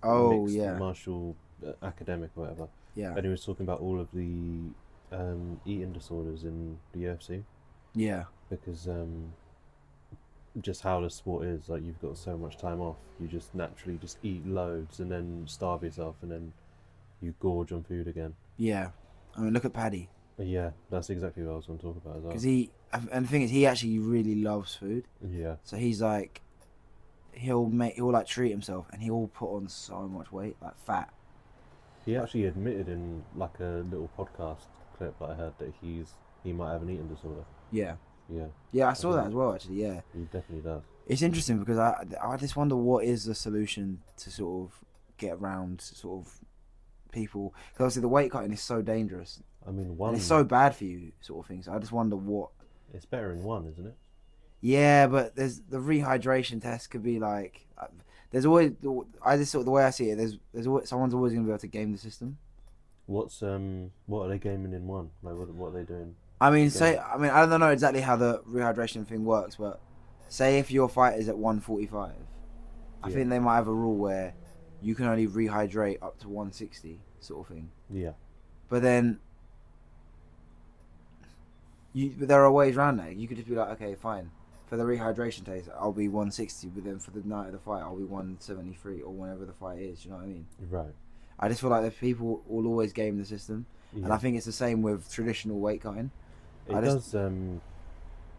mixed martial academic or whatever. Yeah. And he was talking about all of the eating disorders in the UFC. Yeah. Because just how the sport is, like, you've got so much time off, you just naturally just eat loads and then starve yourself and then you gorge on food again. Yeah. I mean, look at Paddy. Yeah, that's exactly what I was going to talk about as well. Because and the thing is, he actually really loves food. Yeah. So he's like, he'll like treat himself, and he'll put on so much weight, like fat. He actually admitted in like a little podcast clip that I heard that he might have an eating disorder. Yeah. Yeah. Yeah, I saw that as well, actually. Yeah. He definitely does. It's interesting because I just wonder what is the solution to sort of get around sort of people, because obviously the weight cutting is so dangerous. I mean, and it's so bad for you, sort of thing. So I just wonder what. It's better in one, isn't it? Yeah, but there's the rehydration test could be like, there's always, I just sort of, the way I see it, there's always, someone's always going to be able to game the system. What are they gaming in one? Like what are they doing? I mean, I don't know exactly how the rehydration thing works, but say if your fight is at 145, I think they might have a rule where you can only rehydrate up to 160, sort of thing. Yeah. But then, but there are ways around that. You could just be like, okay, fine. For the rehydration test, I'll be 160, but then for the night of the fight, I'll be 173 or whenever the fight is. You know what I mean? Right. I just feel like the people will always game the system, and I think it's the same with traditional weight cutting. It does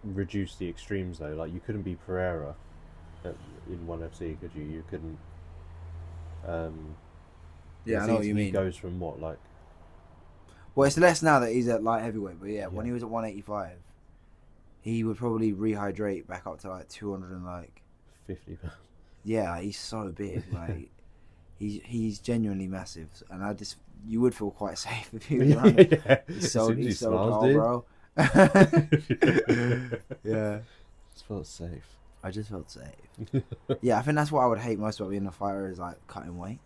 reduce the extremes though. Like, you couldn't be Pereira in ONE FC, could you? You couldn't. Yeah, I know what you mean. He goes from what, like. Well, it's less now that he's at light heavyweight, but when he was at 185, he would probably rehydrate back up to like 200 and like 50 pounds. Yeah, he's so big, like he's genuinely massive, and you would feel quite safe if he was around. Yeah. He's so tall, bro. Yeah. Just felt safe. I just felt safe. Yeah, I think that's what I would hate most about being a fighter is like cutting weight.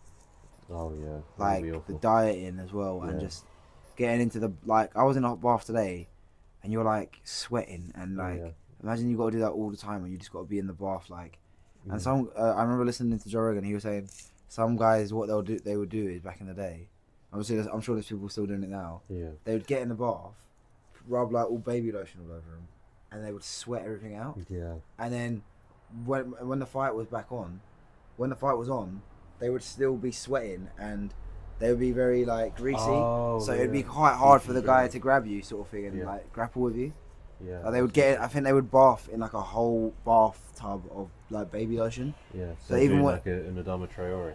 Oh yeah. Like the dieting as well, and just getting into the, like, I was in a hot bath today, and you're like sweating, and like imagine you got to do that all the time, and you just got to be in the bath, like. And some I remember listening to Joe Rogan. He was saying some guys, what they would do is, back in the day, obviously I'm sure there's people still doing it now. Yeah. They would get in the bath, rub like all baby lotion all over them, and they would sweat everything out. Yeah. And then when the fight was on, they would still be sweating, and they would be very like greasy. So it'd be quite hard for the guy to grab you, sort of thing, and like grapple with you. Yeah. Like they would I think they would bath in like a whole bathtub of like baby lotion. Yeah. So even like an Adama Traore.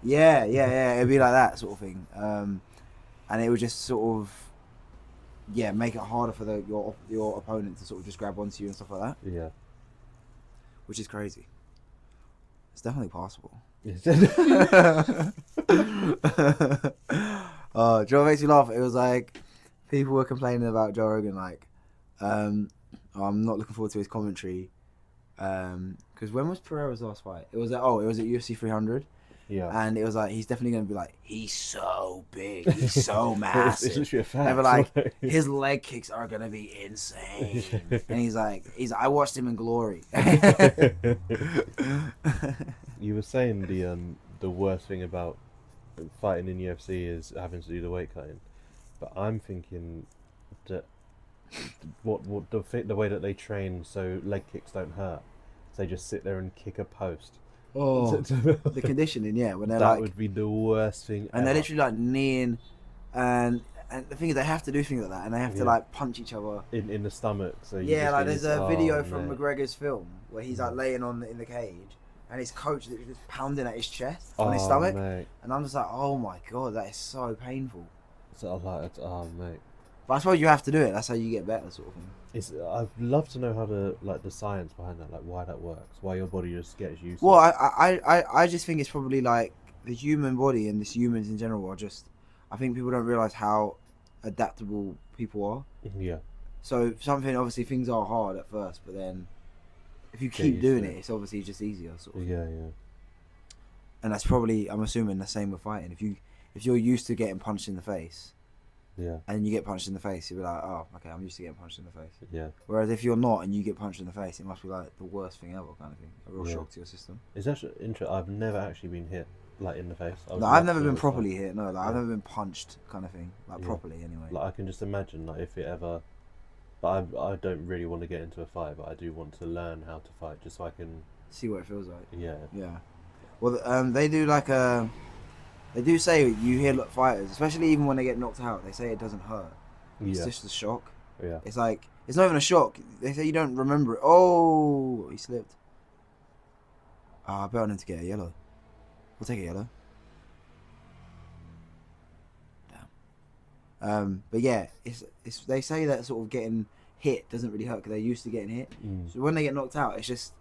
Yeah. It'd be like that sort of thing. And it would just sort of make it harder for your opponent to sort of just grab onto you and stuff like that. Yeah. Which is crazy. It's definitely possible. Do you know what makes me laugh? It was like people were complaining about Joe Rogan, like, I'm not looking forward to his commentary, because when was Pereira's last fight? It was at UFC 300, Yeah. And it was like, he's definitely going to be like, he's so big, he's so massive. It's literally a fact. And like, his leg kicks are going to be insane. And he's like, I watched him in Glory. You were saying the worst thing about fighting in UFC is having to do the weight cutting, but I'm thinking that what the way that they train so leg kicks don't hurt, so they just sit there and kick a post. Oh, the conditioning, yeah. When they're that like, would be the worst thing. And ever. they're literally like kneeing, and the thing is, they have to do things like that, and they have to like punch each other in the stomach. So like there's a video from McGregor's film where he's like laying in the cage, and his coach is just pounding at his chest on his stomach, mate. and I'm just like, oh my god, that is so painful. So like, mate. But I suppose you have to do it. That's how you get better, sort of thing. I'd love to know how the science behind that, like why that works, why your body just gets used to Well, it. I just think it's probably like the human body and just humans in general are just. I think people don't realize how adaptable people are. Yeah. So obviously things are hard at first, but then if you keep doing it, it's obviously just easier. Sort of. Yeah. And that's probably, I'm assuming, the same with fighting. If you're used to getting punched in the face. Yeah. And you get punched in the face, you'll be like, oh, okay, I'm used to getting punched in the face. Yeah. Whereas if you're not and you get punched in the face, it must be like the worst thing ever, kind of thing. A real shock to your system. It's actually interesting. I've never actually been hit like in the face. No, I've never been properly hit. No, like I've never been punched, kind of thing, like properly anyway. Like I can just imagine, like if it ever. But I don't really want to get into a fight, but I do want to learn how to fight, just so I can see what it feels like. Yeah. Yeah. Well, they do like a. They do say you hear fighters, especially even when they get knocked out, they say it doesn't hurt. It's just a shock. Yeah. It's like, it's not even a shock. They say you don't remember it. Oh, he slipped. I bet on him to get a yellow. We'll take a yellow. Damn. But yeah, it's they say that sort of getting hit doesn't really hurt because they're used to getting hit. So when they get knocked out, it's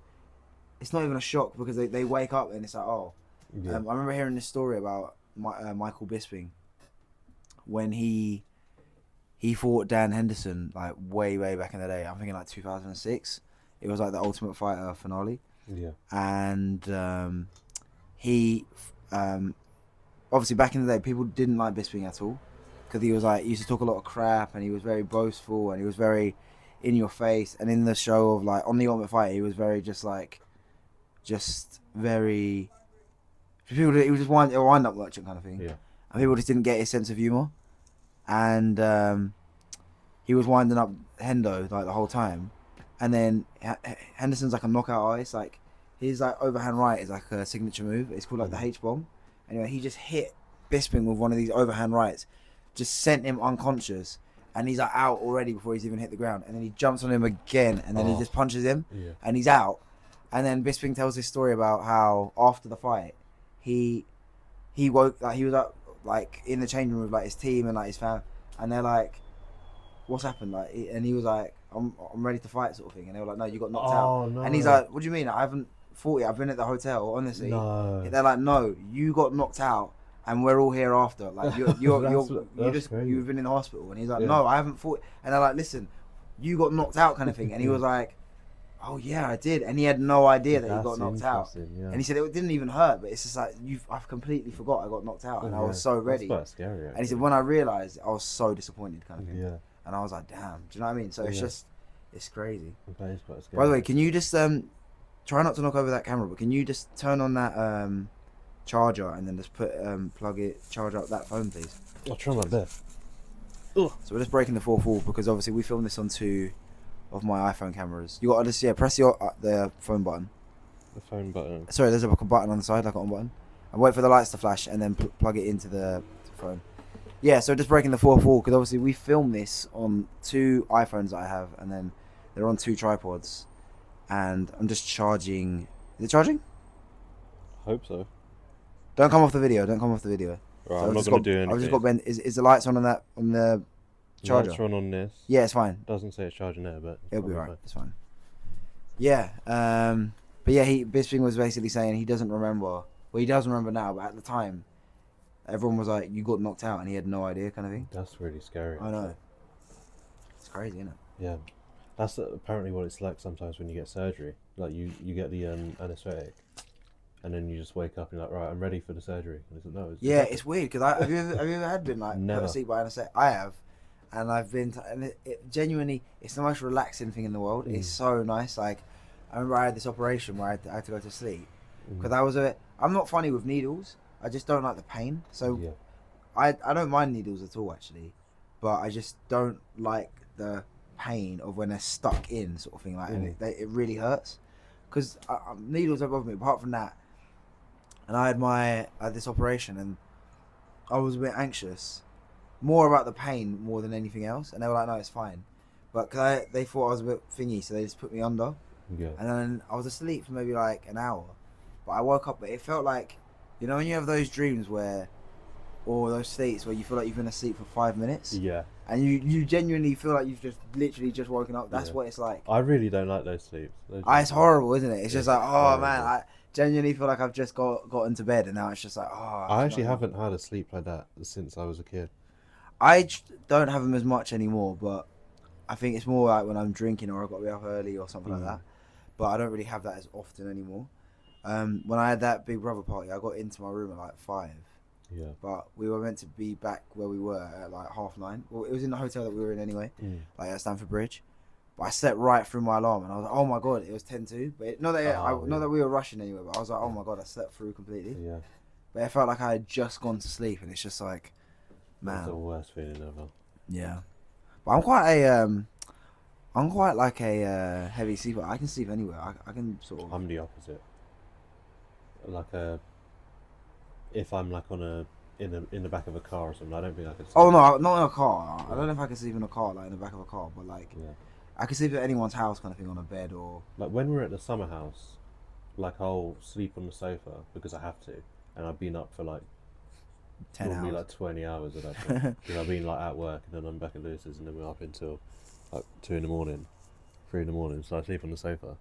not even a shock because they wake up and it's like, oh. I remember hearing this story about Michael Bisping when he fought Dan Henderson like way back in the day. I'm thinking like 2006. It was like the Ultimate Fighter finale. Yeah. And he obviously back in the day people didn't like Bisping at all because he used to talk a lot of crap and he was very boastful and he was very in your face. And in the show of like on the Ultimate Fighter, he was very very. People, he was just a wind-up merchant kind of thing. Yeah. And people just didn't get his sense of humour. And he was winding up Hendo like the whole time. And then Henderson's like a knockout artist. Like his like overhand right is like a signature move. It's called like the H-bomb. Anyway, he just hit Bisping with one of these overhand rights. Just sent him unconscious. And he's like out already before he's even hit the ground. And then he jumps on him again. And then he just punches him. Yeah. And he's out. And then Bisping tells this story about how after the fight, he woke, like he was up like in the changing room with like his team and like his fam, and they're like, what's happened? Like, and he was like, I'm ready to fight, sort of thing. And they were like, no, you got knocked out. No. And he's like, what do you mean? I haven't fought yet. I've been at the hotel, honestly. No. They're like, no, you got knocked out and we're all here after. Like you've been in the hospital. And he's like, no, I haven't fought. And they're like, listen, you got knocked out, kind of thing. And he was like, oh yeah, I did. And he had no idea that he got knocked out. Yeah. And he said it didn't even hurt, but it's just like I've completely forgot I got knocked out, and I was so ready. That's quite scary. Actually. And he said when I realised, I was so disappointed, kind of thing. Yeah. And I was like, damn. Do you know what I mean? So it's crazy. That is quite scary. By the way, can you just try not to knock over that camera, but can you just turn on that charger and then just charge up that phone, please? I'll try my best. So we're just breaking the fourth wall because obviously we filmed this on two of my iPhone cameras. You gotta just press the phone button. The phone button. Sorry, there's a button on the side, like an on button, and wait for the lights to flash, and then plug it into the phone. Yeah, so just breaking the fourth wall because obviously we filmed this on two iPhones that I have, and then they're on two tripods, and I'm just charging. Is it charging? Hope so. Don't come off the video. Don't come off the video. Right, So I'm not gonna do anything. I've just got Ben. Is the lights on the charger? Lights on this. Yeah, it's fine. Doesn't say it's charging there, but It'll be right. It's fine. Yeah. But yeah, Bisping was basically saying he doesn't remember. Well, he does remember now, but at the time, everyone was like, "You got knocked out," and he had no idea, kind of thing. That's really scary. I know. It's crazy, isn't it? Yeah. That's apparently what it's like sometimes when you get surgery. Like you get the anesthetic, and then you just wake up and you're like, right, I'm ready for the surgery. And it's like, no, it's Yeah, nothing. it's weird because have you ever had been like put Never. asleep by anesthesia? I have, and I've been and it genuinely it's the most relaxing thing in the world. It's so nice. Like I remember I had this operation where I had to go to sleep because I'm not funny with needles. I just don't like the pain. So Yeah. I don't mind needles at all actually, but I just don't like the pain of when they're stuck in sort of thing. Like and it really hurts because needles don't bother me. Apart from that, and I had this operation and I was a bit anxious, more about the pain more than anything else. And they were like, "No, it's fine," but they thought I was a bit thingy, so they just put me under. Yeah. And then I was asleep for maybe like an hour, but I woke up. But it felt like, you know, when you have those dreams where, or those states where you feel like you've been asleep for 5 minutes. Yeah. And you genuinely feel like you've just literally just woken up. That's what it's like. I really don't like those sleeps. It's horrible, isn't it? It's just like, oh horrible. man, I genuinely feel like I've just got into bed and now it's just like, oh. I actually haven't had a sleep like that since I was a kid. I don't have them as much anymore, but I think it's more like when I'm drinking or I've got to be up early or something like that. But I don't really have that as often anymore. When I had that Big Brother party, I got into my room at like 5. Yeah. But we were meant to be back where we were at like 9:30. Well, it was in the hotel that we were in anyway, like at Stamford Bridge. But I slept right through my alarm, and I was like, "Oh my god, it was 10:02." But not that we were rushing anywhere, but I was like, "Oh my god, I slept through completely." Yeah. But it felt like I had just gone to sleep, and it's just like, man, it's the worst feeling ever. Yeah. But I'm quite like a heavy sleeper. I can sleep anywhere. I can sort of. I'm the opposite. Like if I'm like in the back of a car or something, I don't think I could sleep. Oh no, not in a car. I don't know if I can sleep in a car, like in the back of a car, but like, I can sleep at anyone's house, kind of thing, on a bed or. Like when we're at the summer house, like I'll sleep on the sofa because I have to, and I've been up for like 10 hours. Like 20 hours at that point because I've been like at work and then I'm back at Lewis's and then we're up until like 2 in the morning, 3 in the morning. So I sleep on the sofa,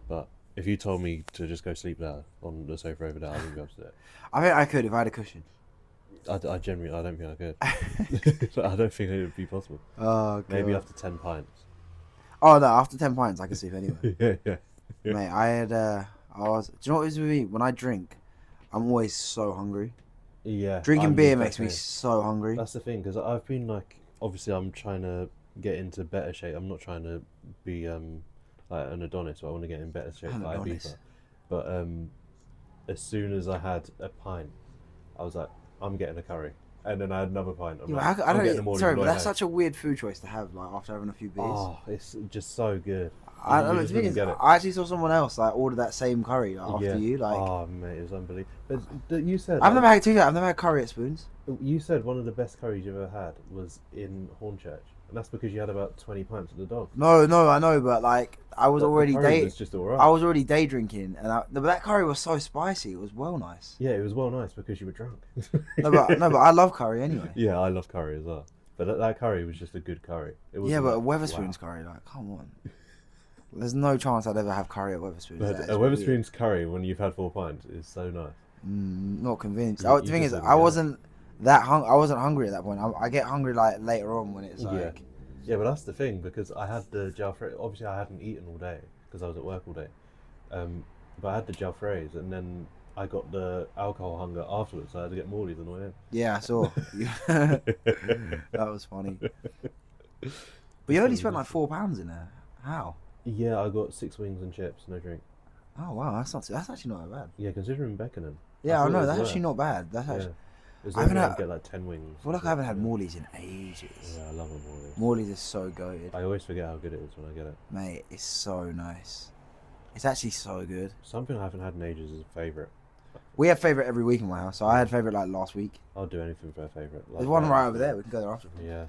but. If you told me to just go sleep there on the sofa over there, I wouldn't be able to do it. I think I could if I had a cushion. I genuinely, I don't think I could. I don't think it would be possible. Oh, God. Maybe after 10 pints. Oh no, after 10 pints I can sleep anywhere. yeah. Mate, do you know what it is with me? When I drink, I'm always so hungry. Yeah. Drinking beer makes me so hungry. That's the thing, because I've been like, obviously I'm trying to get into better shape. I'm not trying to be like an Adonis, but I want to get in better shape like Ibiza. But as soon as I had a pint, I was like, I'm getting a curry. And then I had another pint. Sorry, but that's such a weird food choice to have, like after having a few beers. Oh, it's just so good. I actually saw someone else like order that same curry after you. Like, oh mate, it was unbelievable. But you said I've never had curry at Spoons. You said one of the best curries you ever had was in Hornchurch. And that's because you had about 20 pints of the dog. No, I know, but like I was already just all right. I was already day drinking, and but that curry was so spicy. It was well nice. Yeah, it was well nice because you were drunk. no, but I love curry anyway. Yeah, I love curry as well. But that curry was just a good curry. It was but Weatherspoon's curry, like, come on. There's no chance I'd ever have curry at Weatherspoon's. But a Weatherspoon's curry when you've had 4 pints is so nice. Not convinced. The thing is, I wasn't hungry at that point. I get hungry like later on when it's like. Yeah, but that's the thing because I had the jalfrezi. Obviously, I hadn't eaten all day because I was at work all day. But I had the jalfrezi, and then I got the alcohol hunger afterwards. So I had to get Morley's on the way in. Yeah, I saw. That was funny. But you only spent like £4 in there. How? Yeah, I got 6 wings and chips, no drink. Oh wow, that's actually not that bad. Yeah, considering Beckenham. Yeah, I know that's actually not bad. That's actually. I haven't get like 10 wings. I feel like I haven't had Morley's in ages. Yeah, I love Morley's. Morley's is so good. I always forget how good it is when I get it. Mate, it's so nice. It's actually so good. Something I haven't had in ages is a favourite. We have favourite every week in my house, so I had favourite like last week. I'll do anything for a favourite. There's one right over there. We can go there after. Yeah.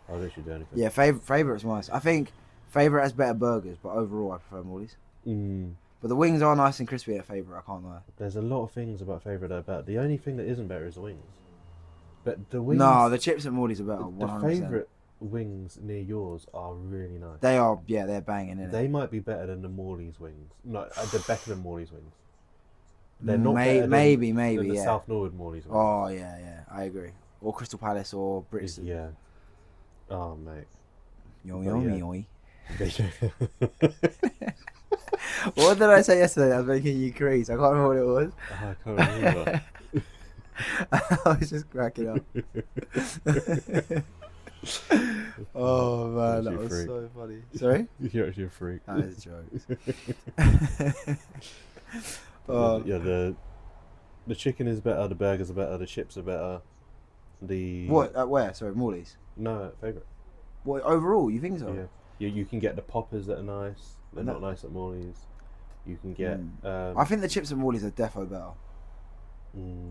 I'll literally do anything. Yeah, favourite's nice. I think favourite has better burgers, but overall I prefer Morley's. But the wings are nice and crispy at favourite. I can't lie. There's a lot of things about favourite that are better. The only thing that isn't better is the wings. But the wings. No, the chips at Morley's are better. 100%. The favourite wings near yours are really nice. They are. Yeah, they're banging. They might be better than the Morley's wings. No, the Beckenham Morley's wings. They're not better maybe than the yeah. South Norwood Morley's wings. Oh yeah, I agree. Or Crystal Palace or Brixton. Yeah. Oh mate. Yoy. What did I say yesterday that was making you crazy? I can't remember what it was. I can't remember. I was just cracking up. Oh man, You're that actually a was freak. so funny. Sorry? You're actually a freak. That is jokes. Yeah, the chicken is better, the burgers are better, the chips are better. What? Where? Sorry, Morley's. No, favourite. What overall? You think so? Yeah. You can get the poppers that are nice. They're not nice at Morley's. You can get. I think the chips at Morley's are defo better.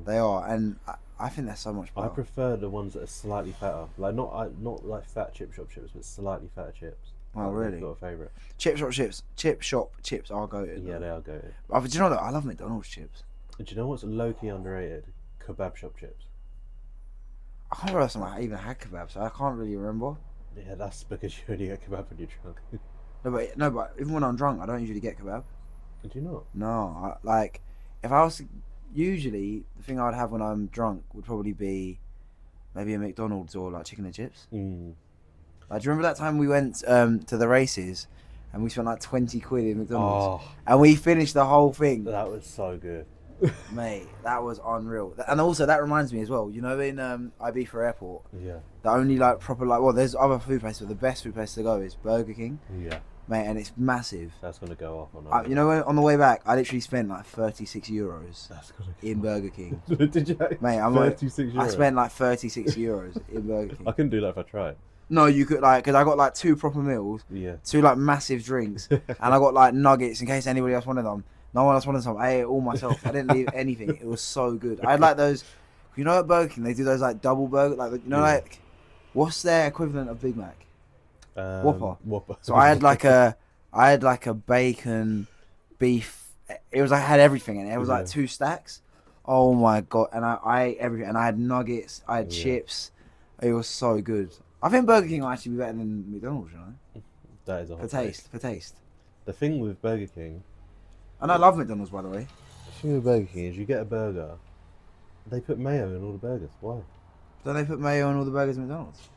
They are, and I think they're so much better. I prefer the ones that are slightly fatter, like not like fat chip shop chips, but slightly fatter chips. Oh really? I've got a favourite. Chip shop chips are goated. Yeah, they are goated. Do you know that I love McDonald's chips? Do you know what's low key underrated? Kebab shop chips. I can't remember if I even had kebabs, so I can't really remember. Yeah, that's because you only get kebab when you're drunk. No, but even when I'm drunk, I don't usually get kebab. Do you not? No, like if I was usually the thing I'd have when I'm drunk would probably be maybe a McDonald's or like chicken and chips. Like, do you remember that time we went to the races and we spent like 20 quid in McDonald's and we finished the whole thing? That was so good. Mate, that was unreal. And also that reminds me as well, you know, in Ibiza Airport, Yeah. the only like proper like, well, there's other food places, but the best food place to go is Burger King. Yeah. Mate, and it's massive. That's gonna go off on. You know, on the way back, I literally spent like 36 euros That's gonna go in Burger King. Did you? Mate, I'm 36 euros. I spent like 36 euros in Burger King. I couldn't do that if I tried. No, you could like, because I got like 2 proper meals, Yeah. 2 like massive drinks, and I got like nuggets in case anybody else wanted them. No one else wanted some. I ate it all myself. I didn't leave anything. It was so good. I had like those, you know, at Burger King they do those like double burger, like you know, like what's their equivalent of Big Mac? Whopper. So I had like a bacon, beef. It was like had everything in it. It was like 2 stacks. Oh my god! And I ate everything. And I had nuggets. I had chips. It was so good. I think Burger King will actually be better than McDonald's. You know. That is a hot For taste. The thing with Burger King. And I love McDonald's, by the way. The thing with Burger King is you get a burger, they put mayo in all the burgers. Why? Don't they put mayo on all the burgers at McDonald's?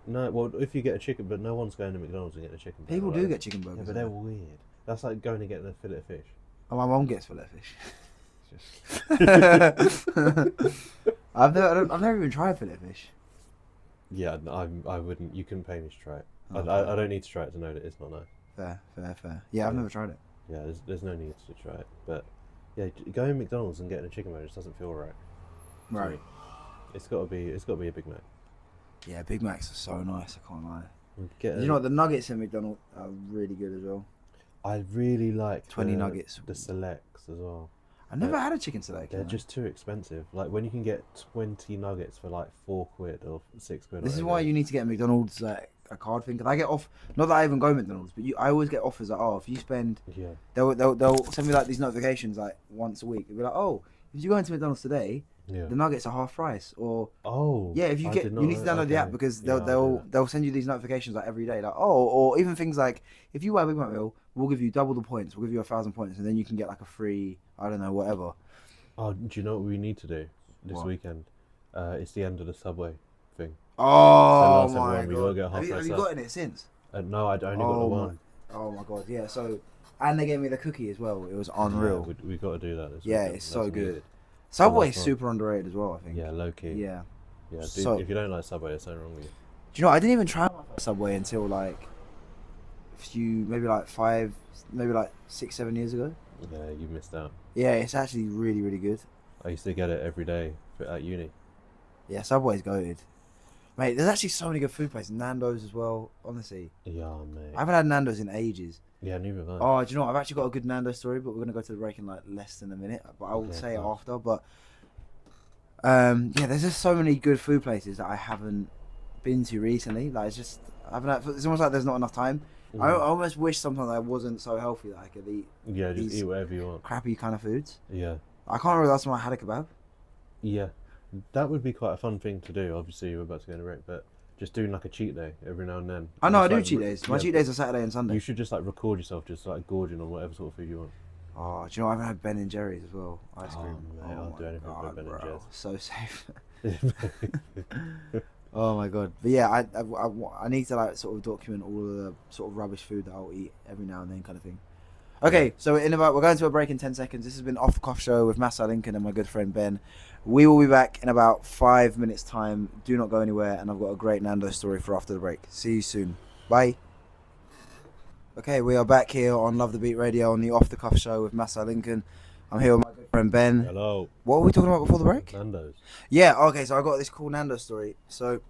No, well, if you get a chicken, but no one's going to McDonald's and getting a chicken burger. People do get chicken burgers. Yeah, but they're weird. That's like going to get a fillet of fish. Oh, my mum gets fillet fish. I've never even tried fillet fish. Yeah, I wouldn't. You couldn't pay me to try it. Oh, I don't need to try it to know that it's not nice. Fair. Yeah, I've never tried it. Yeah, there's no need to try it. But yeah, going to McDonald's and getting a chicken burger just doesn't feel right. Right. It's got to be a Big Mac. Yeah, Big Macs are so nice. I can't lie. You know what? The nuggets in McDonald's are really good as well. I really like 20 nuggets. The selects as well. I've never had a chicken select. They're just too expensive. Like when you can get 20 nuggets for like 4 quid or 6 quid. This is why you need to get a McDonald's a card thing. Cause I get off. Not that I even go McDonald's, but I always get offers like, oh, if you spend, they'll send me like these notifications like once a week. They'll be like, oh, if you go into McDonald's today, the nuggets are half price. Or if you get, you need to download the app because they'll send you these notifications like every day. Like or even things like if you buy a Big Mac meal, we'll give you double the points. We'll give you 1,000 points, and then you can get like a free, I don't know, whatever. Oh, do you know what we need to do this weekend? It's the end of the Subway thing. Oh my god! Have you gotten it since? No, I only got the one. Oh my god! Yeah. So, and they gave me the cookie as well. It was unreal. Yeah, we got to do that. Yeah, it's so good. Subway's super underrated as well, I think. Yeah, low key. Yeah. Yeah. So, if you don't like Subway, there's something wrong with you. Do you know? I didn't even try Subway until like maybe like 6, 7 years ago. Yeah, you missed out. Yeah, it's actually really, really good. I used to get it every day at uni. Yeah, Subway's goated. Mate, there's actually so many good food places. Nando's as well, honestly. Yeah, mate. I haven't had Nando's in ages. Yeah, neither have I. Oh, do you know what? I've actually got a good Nando's story, but we're going to go to the break in like less than a minute. But I will say it after. But there's just so many good food places that I haven't been to recently. Like it's almost like there's not enough time. I almost wish sometimes I wasn't so healthy that I could eat. Yeah, just eat whatever you want. Crappy kind of foods. Yeah. I can't remember the last time I had a kebab. Yeah, that would be quite a fun thing to do. Obviously, you're about to go on a break, but just doing like a cheat day every now and then. I know, I do cheat days. My cheat days are Saturday and Sunday. You should just like record yourself just like gorging on whatever sort of food you want. Oh, do you know I haven't had Ben and Jerry's as well? Ice cream. Mate, I'll do anything for Ben and Jerry's. So safe. Oh my god! But yeah, I need to like sort of document all of the sort of rubbish food that I'll eat every now and then, kind of thing. Okay, so we're going to a break in 10 seconds. This has been Off the Cuff Show with Masai Lincoln and my good friend Ben. We will be back in about 5 minutes' time. Do not go anywhere, and I've got a great Nando's story for after the break. See you soon. Bye. Okay, we are back here on Love the Beat Radio on the Off the Cuff Show with Masai Lincoln. I'm here with my good friend Ben. Hello. What were we talking about before the break? Nando's. Yeah, okay, so I got this cool Nando's story. So,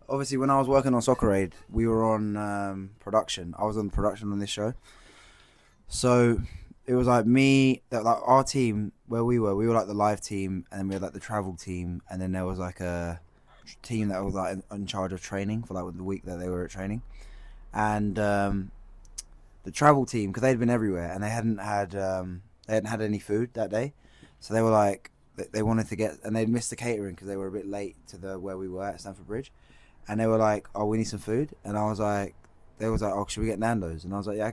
obviously, when I was working on Soccer Aid, we were on production. I was on production on this show. So, it was like me, like our team, where we were like the live team, and then we had like the travel team, and then there was like a team that was like in charge of training for like the week that they were at training. And the travel team, because they'd been everywhere and they hadn't had any food that day, so they were like they wanted to get, and they'd missed the catering because they were a bit late to the where we were at Stamford Bridge, and they were like, oh, we need some food, and I was like, they was like, oh, should we get Nando's? And I was like, yeah,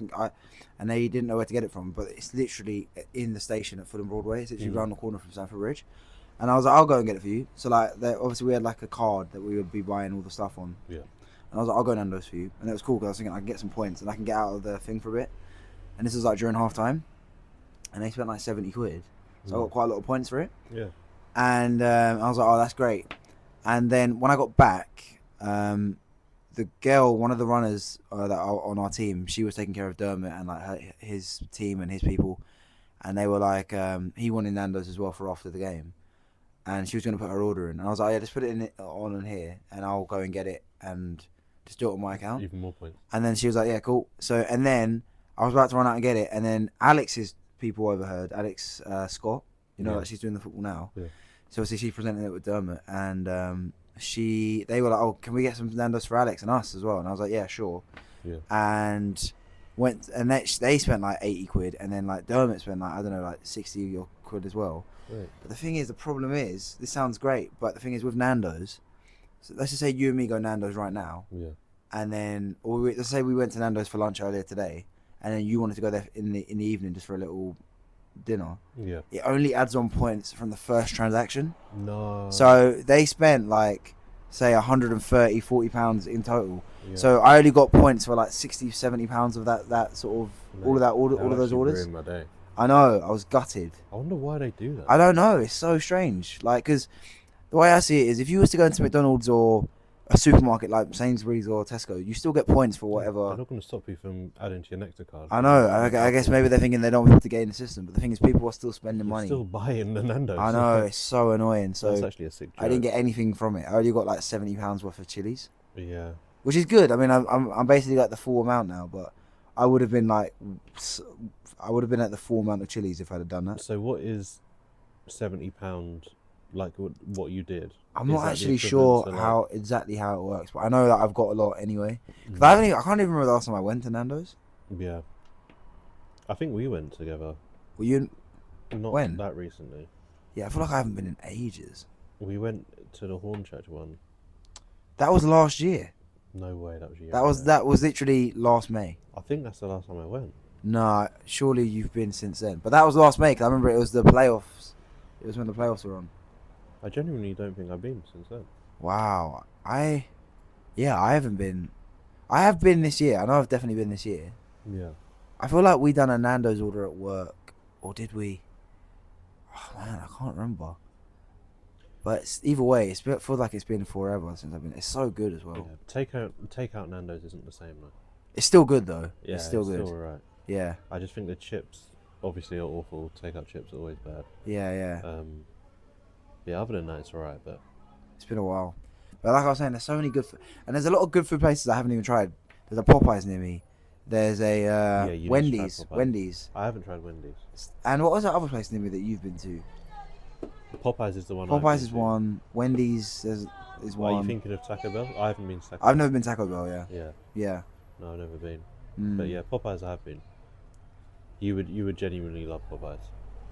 and they didn't know where to get it from, but it's literally in the station at Fulham Broadway. It's literally around the corner from Stamford Bridge. And I was like, I'll go and get it for you. So like, obviously we had like a card that we would be buying all the stuff on. Yeah. And I was like, I'll go Nando's for you. And it was cool because I was thinking I can get some points and I can get out of the thing for a bit. And this was like during half time. And they spent like 70 quid. So I got quite a lot of points for it. Yeah. And I was like, oh, that's great. And then when I got back, the girl, one of the runners that are on our team, she was taking care of Dermot and like his team and his people. And they were like, he wanted Nando's as well for after the game. And she was going to put her order in. And I was like, yeah, just put it on here and I'll go and get it and just do it on my account. Even more points. And then she was like, yeah, cool. So, and then I was about to run out and get it. And then Alex's people overheard, Alex Scott, like she's doing the football now. Yeah. So obviously she presented it with Dermot. And they were like, oh, can we get some Nando's for Alex and us as well? And I was like, yeah, sure. Yeah. And they spent like 80 quid. And then like Dermot spent like, I don't know, like 60 or quid as well. Right. But the thing is, the problem is, this sounds great, but the thing is with Nando's, so let's just say you and me go Nando's right now. Yeah. And then, let's say we went to Nando's for lunch earlier today, and then you wanted to go there in the evening just for a little dinner. Yeah. It only adds on points from the first transaction. No. So they spent like, say, 130, 40 pounds in total. Yeah. So I only got points for like 60, 70 pounds of that sort of, Mate, all of those orders. ruined my day. I know, I was gutted. I wonder why they do that. I don't know, it's so strange. Like, because the way I see it is, if you was to go into McDonald's or a supermarket like Sainsbury's or Tesco, you still get points for whatever. They're not going to stop you from adding to your Nectar card. I know, I guess maybe they're thinking they don't want people to get in the system, but the thing is, people are still spending money. Still buying the Nando's. I know, it's so annoying. So that's actually a sick joke. I didn't get anything from it. I only got like £70 worth of chilies. Yeah. Which is good. I mean, I'm basically like the full amount now, but I would have been at the full amount of chilies if I'd have done that. So what is £70 like? What you did? I'm not actually sure exactly how it works, but I know that I've got a lot anyway. Cause I can't even remember the last time I went to Nando's. Yeah, I think we went together. Were you? Not when? That recently. Yeah, I feel like I haven't been in ages. We went to the Hornchurch one. That was last year. No way, that was you. That was literally last May. I think that's the last time I went. No, surely you've been since then. But that was last May, 'cause I remember it was the playoffs. It was when the playoffs were on. I genuinely don't think I've been since then. Wow. I haven't been. I have been this year. I know I've definitely been this year. Yeah. I feel like we done a Nando's order at work. Or did we? Oh man, I can't remember. But either way, it feels like it's been forever since I've been. It's so good as well. Yeah. Takeout Nando's isn't the same though. It's still good though. Yeah, it's still good. Still alright. Yeah. I just think the chips obviously are awful. Takeout chips are always bad. Yeah. Yeah. Other than that, it's alright. But it's been a while. But like I was saying, there's so many good food, and there's a lot of good food places I haven't even tried. There's a Popeyes near me. There's a Wendy's. Wendy's. I haven't tried Wendy's. And what was that other place near me that you've been to? Popeyes is the one. Popeyes is one. Wendy's is one. Are you thinking of Taco Bell? I haven't been to Taco Bell. I've never been to Taco Bell, Yeah. Yeah. No, I've never been. But yeah, Popeyes I have been. You would genuinely love Popeyes.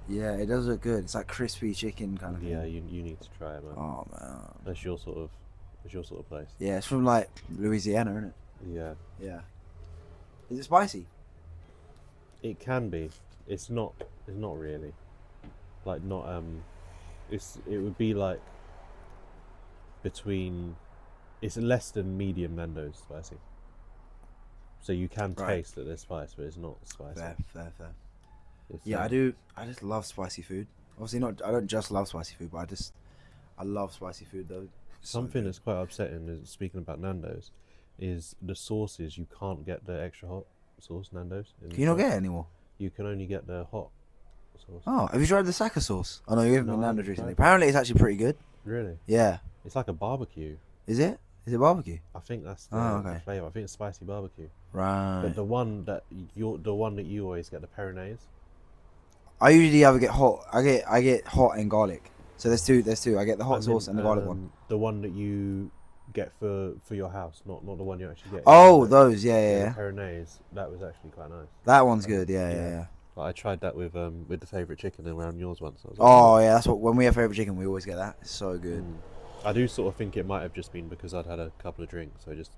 Yeah, it does look good. It's like crispy chicken kind of thing. Yeah, you need to try it, man. Oh man. That's your sort of place. Yeah, it's from like Louisiana, isn't it? Yeah. Yeah. Is it spicy? It can be. It's not really. Like not it would be like between. It's less than medium Nando's spicy. So you can Right. taste that there's spice, but it's not spicy. Fair. It's, Yeah, I do. I just love spicy food. Obviously, not. I don't just love spicy food, but I love spicy food though. Something that's quite upsetting is, speaking about Nando's, is the sauces. You can't get the extra hot sauce Nando's. Can you not get it anymore? You can only get the hot sauce. Oh, have you tried the Saka sauce? I know you haven't No, been I Nando's haven't recently. tried Apparently, it's actually pretty good. Really? Yeah. It's like a barbecue. Is it? Is it barbecue? I think that's Oh, the okay. flavour. I think it's spicy barbecue. Right. But the one that you always get, the Peronaise. I usually either get hot. I get hot and garlic. So there's two. I get the hot sauce and the garlic one. The one that you get for your house, not the one you actually get. Oh, those. Yeah. The Peronaise, that was actually quite nice. That one's good. Yeah. Like, I tried that with the favourite chicken around yours once. I was like, Oh yeah, that's what when we have favourite chicken, we always get that. It's so good. I do sort of think it might have just been because I'd had a couple of drinks, so it just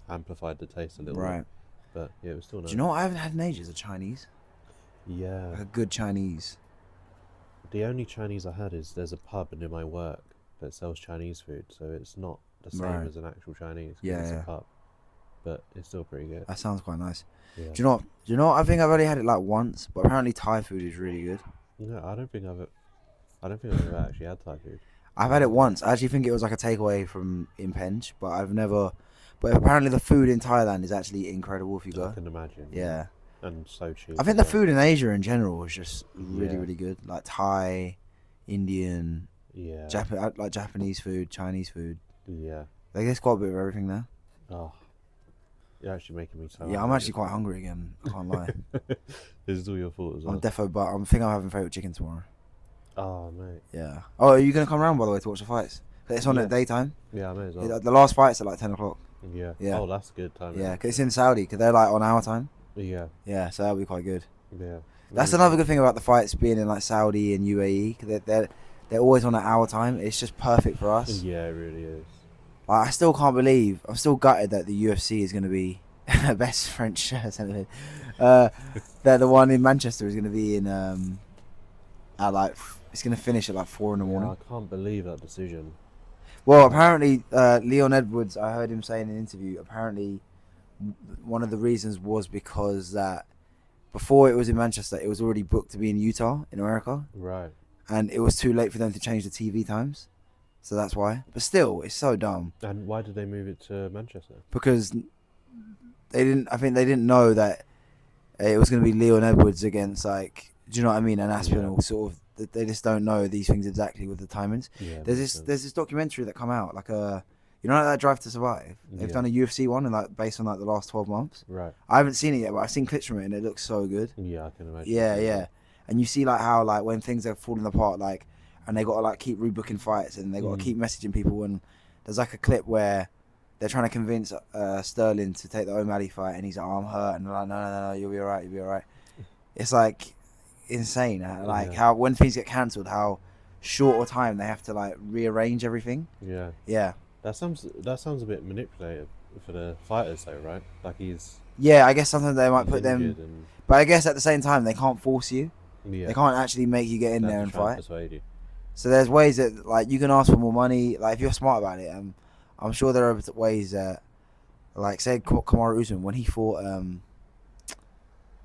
amplified the taste a little bit. But yeah, it was still nice. Do you know what I haven't had in ages? A Chinese. Yeah. Like a good Chinese. The only Chinese I had is there's a pub near my work that sells Chinese food, so it's not the same as an actual Chinese. It's a pub, but it's still pretty good. That sounds quite nice. Yeah. Do you know? I think I've only had it like once, but apparently Thai food is really good. No, I don't think I've ever actually had Thai food. I've had it once. I actually think it was like a takeaway from Impenge, but I've never. But apparently the food in Thailand is actually incredible if you go. I can imagine. Yeah. And so cheap. I think the food in Asia in general is just really good. Like Thai, Indian, like Japanese food, Chinese food. Yeah. Like there's quite a bit of everything there. Oh. You're actually making me so Yeah, I'm actually quite hungry again. I can't lie. This is all your fault as well. I'm defo, but I'm having favourite chicken tomorrow. Oh, mate. Yeah. Oh, are you going to come around, by the way, to watch the fights? It's on at daytime. Yeah, I may as well. The last fight's at like 10 o'clock. Yeah. Oh, that's a good time. Yeah, because it's in Saudi, because they're like on our time. Yeah. Yeah, so that'll be quite good. Yeah. That's another good thing about the fights being in like Saudi and UAE, because they're always on at our time. It's just perfect for us. Yeah, it really is. Like, I still can't believe, I'm still gutted that the UFC is going to be best French centre. That the one in Manchester is going to be in at like it's going to finish at like 4 in the morning. I can't believe that decision. Well, apparently Leon Edwards, I heard him say in an interview, apparently one of the reasons was because that before it was in Manchester, it was already booked to be in Utah in America. Right. And it was too late for them to change the TV times. So that's why. But still, it's so dumb. And why did they move it to Manchester? Because I think they didn't know that it was going to be Leon Edwards against, like, do you know what I mean? An Aspinall sort of. They just don't know these things exactly with the timings. Yeah, there's this documentary that come out, like that Drive to Survive. They've done a UFC one, and like based on like the last 12 months. Right. I haven't seen it yet, but I've seen clips from it, and it looks so good. Yeah, I can imagine. Yeah. And you see like how like when things are falling apart, like, and they got to like keep rebooking fights, and they got to keep messaging people. And there's like a clip where they're trying to convince Sterling to take the O'Malley fight, and he's like, oh, I'm hurt, and they're like, no, you'll be alright. It's like insane, like how when things get cancelled, how short a time they have to like rearrange everything. Yeah. That sounds a bit manipulative for the fighters, though, right? Like I guess sometimes they might put them, but I guess at the same time they can't force you. Yeah. They can't actually make you get in there and fight. You. So there's ways that like you can ask for more money. Like if you're smart about it, I'm sure there are ways that, like say Kamaru Usman when he fought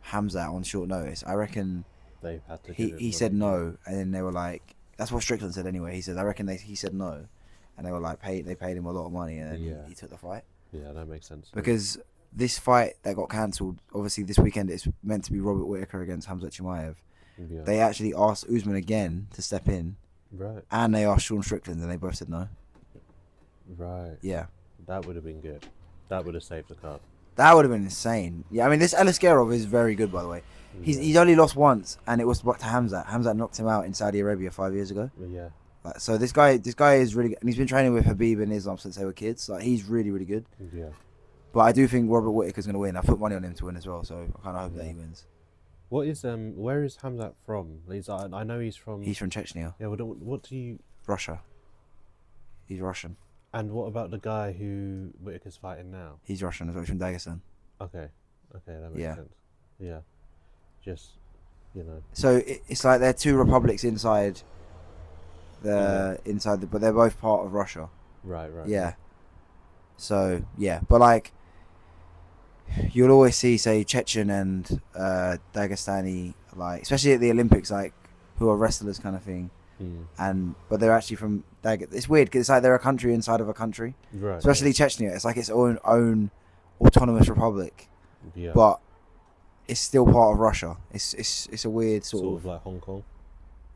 Hamza on short notice, I reckon they had to. He said no, and then they were like, that's what Strickland said anyway. He said, I reckon he said no, and they were like they paid him a lot of money, and then he took the fight. Yeah, that makes sense. Because this fight that got cancelled, obviously this weekend, it's meant to be Robert Whittaker against Hamza Chimaev. Yeah. They actually asked Usman again to step in, right? And they asked Sean Strickland, and they both said no. Right. Yeah. That would have been good. That would have saved the card. That would have been insane. Yeah, I mean, this Eliskerov is very good, by the way. He's only lost once, and it was to Hamza. Hamza knocked him out in Saudi Arabia 5 years ago. Yeah. Like, so this guy is really good, and he's been training with Habib and Islam since they were kids. Like, he's really, really good. Yeah. But I do think Robert Whittaker's going to win. I put money on him to win as well, so I kind of hope that he wins. What is where is Hamzat from? I know he's from. He's from Chechnya. Yeah. What do you? Russia. He's Russian. And what about the guy who Whittaker's fighting now? He's Russian as well. He's from Dagestan. Okay, that makes sense. Yeah. Just, So it's like they're two republics inside but they're both part of Russia. Right. Yeah. So yeah, but like, you'll always see, say, Chechen and Dagestani, like especially at the Olympics, like who are wrestlers kind of thing, but they're actually from It's weird because it's like they're a country inside of a country, Right. especially Chechnya. It's like its own autonomous republic, but it's still part of Russia. It's a weird sort of like Hong Kong.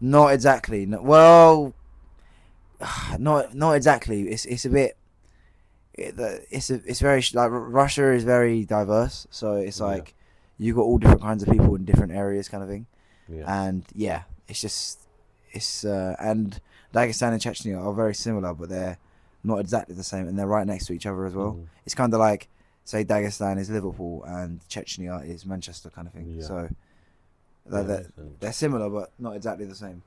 Not exactly. No, well, not exactly. It's a bit. It's very like Russia is very diverse, so it's like you got all different kinds of people in different areas, kind of thing. And it's just and Dagestan and Chechnya are very similar, but they're not exactly the same, and they're right next to each other as well. It's kind of like, say, Dagestan is Liverpool and Chechnya is Manchester, kind of thing. So they're similar, but not exactly the same.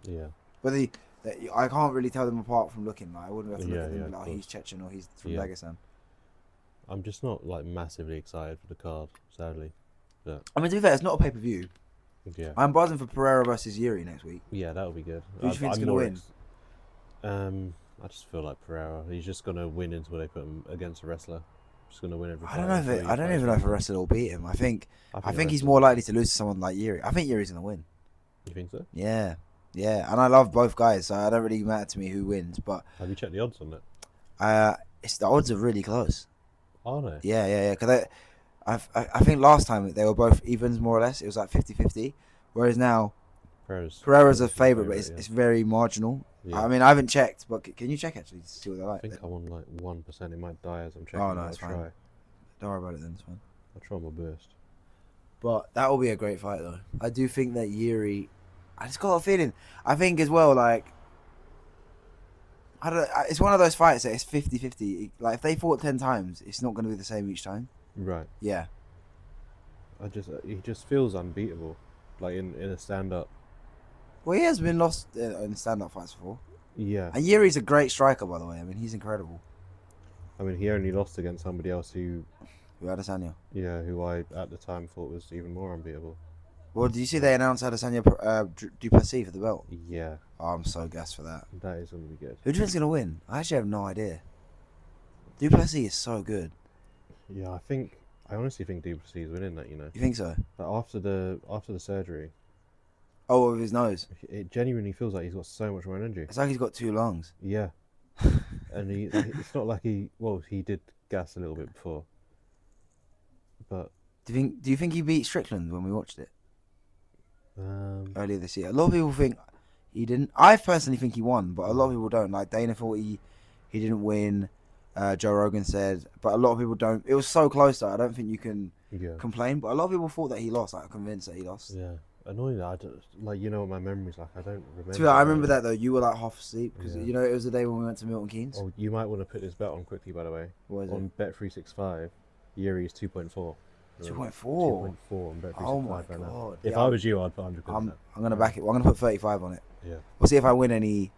But I can't really tell them apart from looking. Like I wouldn't have to look at them like, he's Chechen or he's from Dagestan. I'm just not like massively excited for the card, sadly. But I mean, to be fair, it's not a pay-per-view. I'm buzzing for Pereira versus Yuri next week. Yeah, that'll be good. Who do you think's gonna win? I just feel like Pereira. He's just gonna win until they put him against a wrestler. Just gonna win every fight. I don't even know if a wrestler will beat him. I think he's more likely to lose to someone like Yuri. I think Yuri's gonna win. You think so? Yeah, and I love both guys, so it don't really matter to me who wins. But have you checked the odds on it? The odds are really close. Are they? Yeah. Because I think last time they were both evens more or less. It was like 50-50, whereas now Pereira's a favourite, but it's very marginal. I mean, I haven't checked, but can you check actually to see what they're like? I think I'm on like 1%. It might die as I'm checking. Oh no, it's fine. Don't worry about it then. It's fine. I'll try my best. But that will be a great fight, though. I do think that Yuri. I just got a feeling. I think as well, like. It's one of those fights that it's 50-50. Like, if they fought 10 times, it's not going to be the same each time. Right. Yeah. He just feels unbeatable. Like, in a stand-up. Well, he has been lost in stand-up fights before. Yeah. And Yuri's a great striker, by the way. I mean, he's incredible. I mean, he only lost against somebody else who Adesanya. Yeah, who I, at the time, thought was even more unbeatable. Well, did you see they announced Adesanya Duplessis for the belt? Yeah. Oh, I'm so gassed for that. That is going to be good. Who do you think's going to win? I actually have no idea. Duplessis is so good. Yeah, I honestly think Duplessis is winning that, you know. You think so? But after the surgery. Oh, with his nose. It genuinely feels like he's got so much more energy. It's like he's got 2 lungs. Yeah. And it's not like he did gas a little bit before. But do you think he beat Strickland when we watched it? Earlier this year. A lot of people think he didn't. I personally think he won, but a lot of people don't. Like Dana thought he didn't win. Joe Rogan said, but a lot of people don't. It was so close though. I don't think you can complain. But a lot of people thought that he lost. Like, I'm convinced that he lost. Yeah. Annoying. I don't, like, you know what my memory's like. I don't remember. So, I remember that though. You were like half asleep because you know it was the day when we went to Milton Keynes. Oh, you might want to put this bet on quickly, by the way. What is it? On Bet365, Yuri is 2.4. 2.4. 2.4 on Bet365. Oh my right god! now. If I was you, I'd put 100%. I'm gonna back it. Well, I'm gonna put 35 on it. Yeah. We'll see if I win any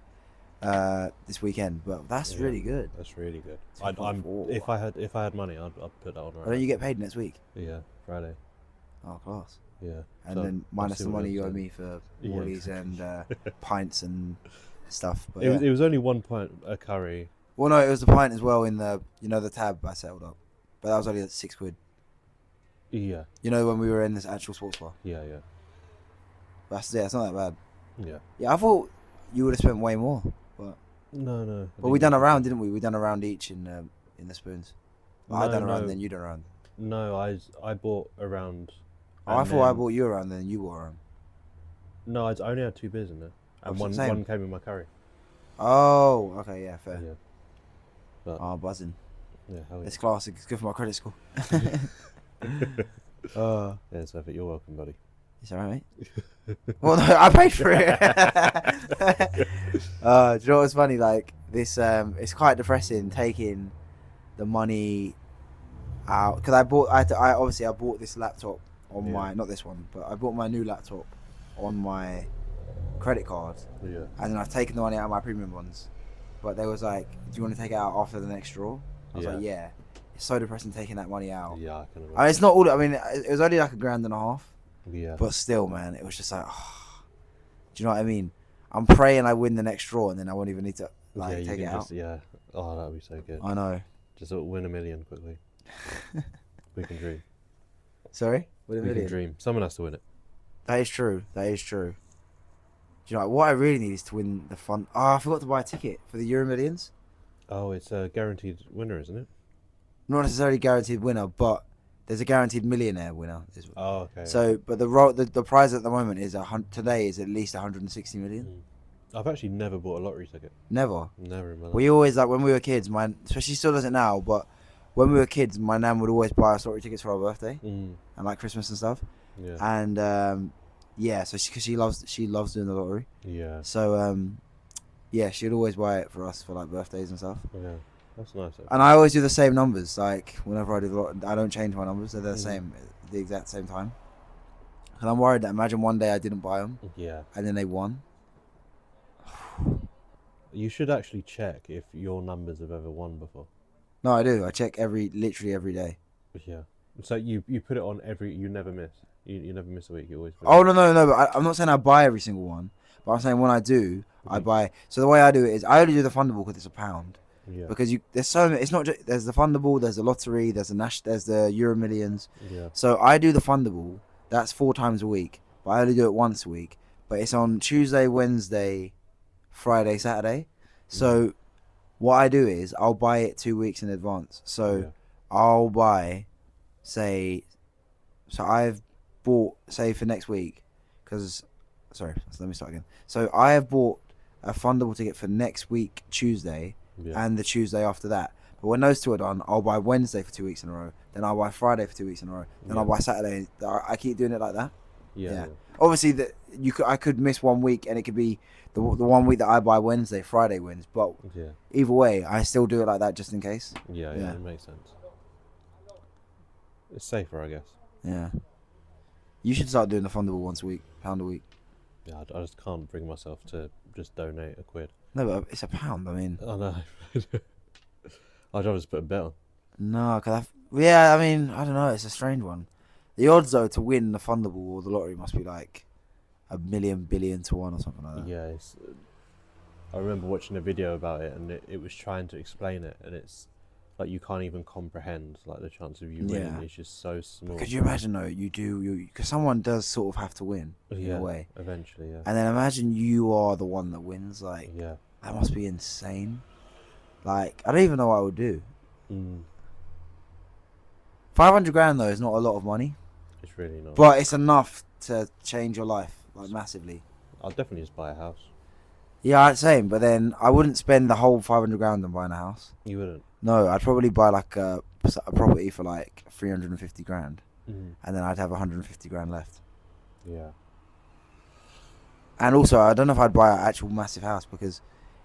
this weekend. But that's really good. That's really good. If I had money, I'd put that on. Right. Don't you get paid next week? Yeah, Friday. Oh, class. Yeah. And then minus the money you owe me for Wallies and pints and stuff. But it was only 1 pint a curry. Well, no, it was the pint as well in the the tab I settled up, but that was only £6. Yeah. You know when we were in this actual sports bar. Yeah. That's it's not that bad. Yeah. Yeah, I thought you would have spent way more, but no. But we done a round, didn't we? We done a round each in the spoons. Well, I done a round, then you done a round. No, I bought a round. Oh, I thought I bought you around, then you bought around. No, I only had 2 beers in there, and one came in my curry. Oh, okay, yeah, fair. Yeah. But, buzzing. Yeah, it's classic. It's good for my credit score. Yeah, it's worth it. You're welcome, buddy. It's alright, mate. Well, no, I paid for it. Do you know what's funny? Like this, it's quite depressing taking the money out because I bought this laptop on my, not this one, but I bought my new laptop on my credit card. Yeah. And then I've taken the money out of my premium ones. But they was like, do you want to take it out after the next draw? I was like, yeah. It's so depressing taking that money out. Yeah, I can imagine. I mean, it's not all, I mean, it was only like £1.5 grand. Yeah. But still, man, it was just like, do you know what I mean? I'm praying I win the next draw and then I won't even need to take it out. Oh, that would be so good. I know. Just win $1 million quickly. We can dream. Sorry, with a We can million. dream. Someone has to win it. That is true. That is true. Do you know what I really need is to win the fun? Oh, I forgot to buy a ticket for the Euro Millions. Oh, it's a guaranteed winner, isn't it? Not necessarily guaranteed winner, but there's a guaranteed millionaire winner. Oh, okay. So, but the prize at the moment is today is at least 160 million. I've actually never bought a lottery ticket. Never. Never in my life. We always like when we were kids. Especially she still does it now, but when we were kids, my nan would always buy us lottery tickets for our birthday and like Christmas and stuff. Yeah. And yeah, so because she loves doing the lottery. Yeah. So yeah, she'd always buy it for us for like birthdays and stuff. Yeah. That's nice. Actually. And I always do the same numbers. Like whenever I do the lottery, I don't change my numbers. They're the same, the exact same time. And I'm worried that imagine one day I didn't buy them. Yeah. And then they won. You should actually check if your numbers have ever won before. No, I do. I check literally every day. Yeah. So you put it on you never miss. You never miss a week. You always. Oh no! But I'm not saying I buy every single one. But I'm saying when I do, I buy. So the way I do it is I only do the Fundable because it's £1. Yeah. Because there's so many. It's not just there's the Fundable, there's the lottery, there's the Euro Millions. Yeah. So I do the Fundable. That's 4 times a week, but I only do it once a week. But it's on Tuesday, Wednesday, Friday, Saturday. So what I do is I'll buy it 2 weeks in advance. So I'll buy, say, so I've bought, say, for next week, sorry, let me start again. So I have bought a Fundable ticket for next week, Tuesday, and the Tuesday after that. But when those two are done, I'll buy Wednesday for 2 weeks in a row. Then I'll buy Friday for 2 weeks in a row. Then I'll buy Saturday. I keep doing it like that. Yeah. Obviously, I could miss 1 week, and it could be the 1 week that I buy Wednesday, Friday wins. But either way, I still do it like that just in case. Yeah, it makes sense. It's safer, I guess. Yeah. You should start doing the Fundable once a week, £1 a week. Yeah, I just can't bring myself to just donate £1. No, but it's £1. I mean. I know. I'd rather just put a bet on. No, I mean, I don't know. It's a strange one. The odds though to win the Fundable or the lottery must be like 1,000,000,000 billion to 1 or something like that. Yeah, I remember watching a video about it, and it was trying to explain it, and it's like you can't even comprehend like the chance of you winning. It's just so small. Could you imagine though? Because someone does sort of have to win in a way. Eventually, yeah. And then imagine you are the one that wins. Like, yeah, that must be insane. Like, I don't even know what I would do. 500 grand though is not a lot of money. It's really not. But it's enough to change your life, like, massively. I'll definitely just buy a house. Yeah, same. But then I wouldn't spend the whole 500 grand on buying a house. You wouldn't? No, I'd probably buy like a property for like 350 grand. And then I'd have 150 grand left. Yeah. And also, I don't know if I'd buy an actual massive house, because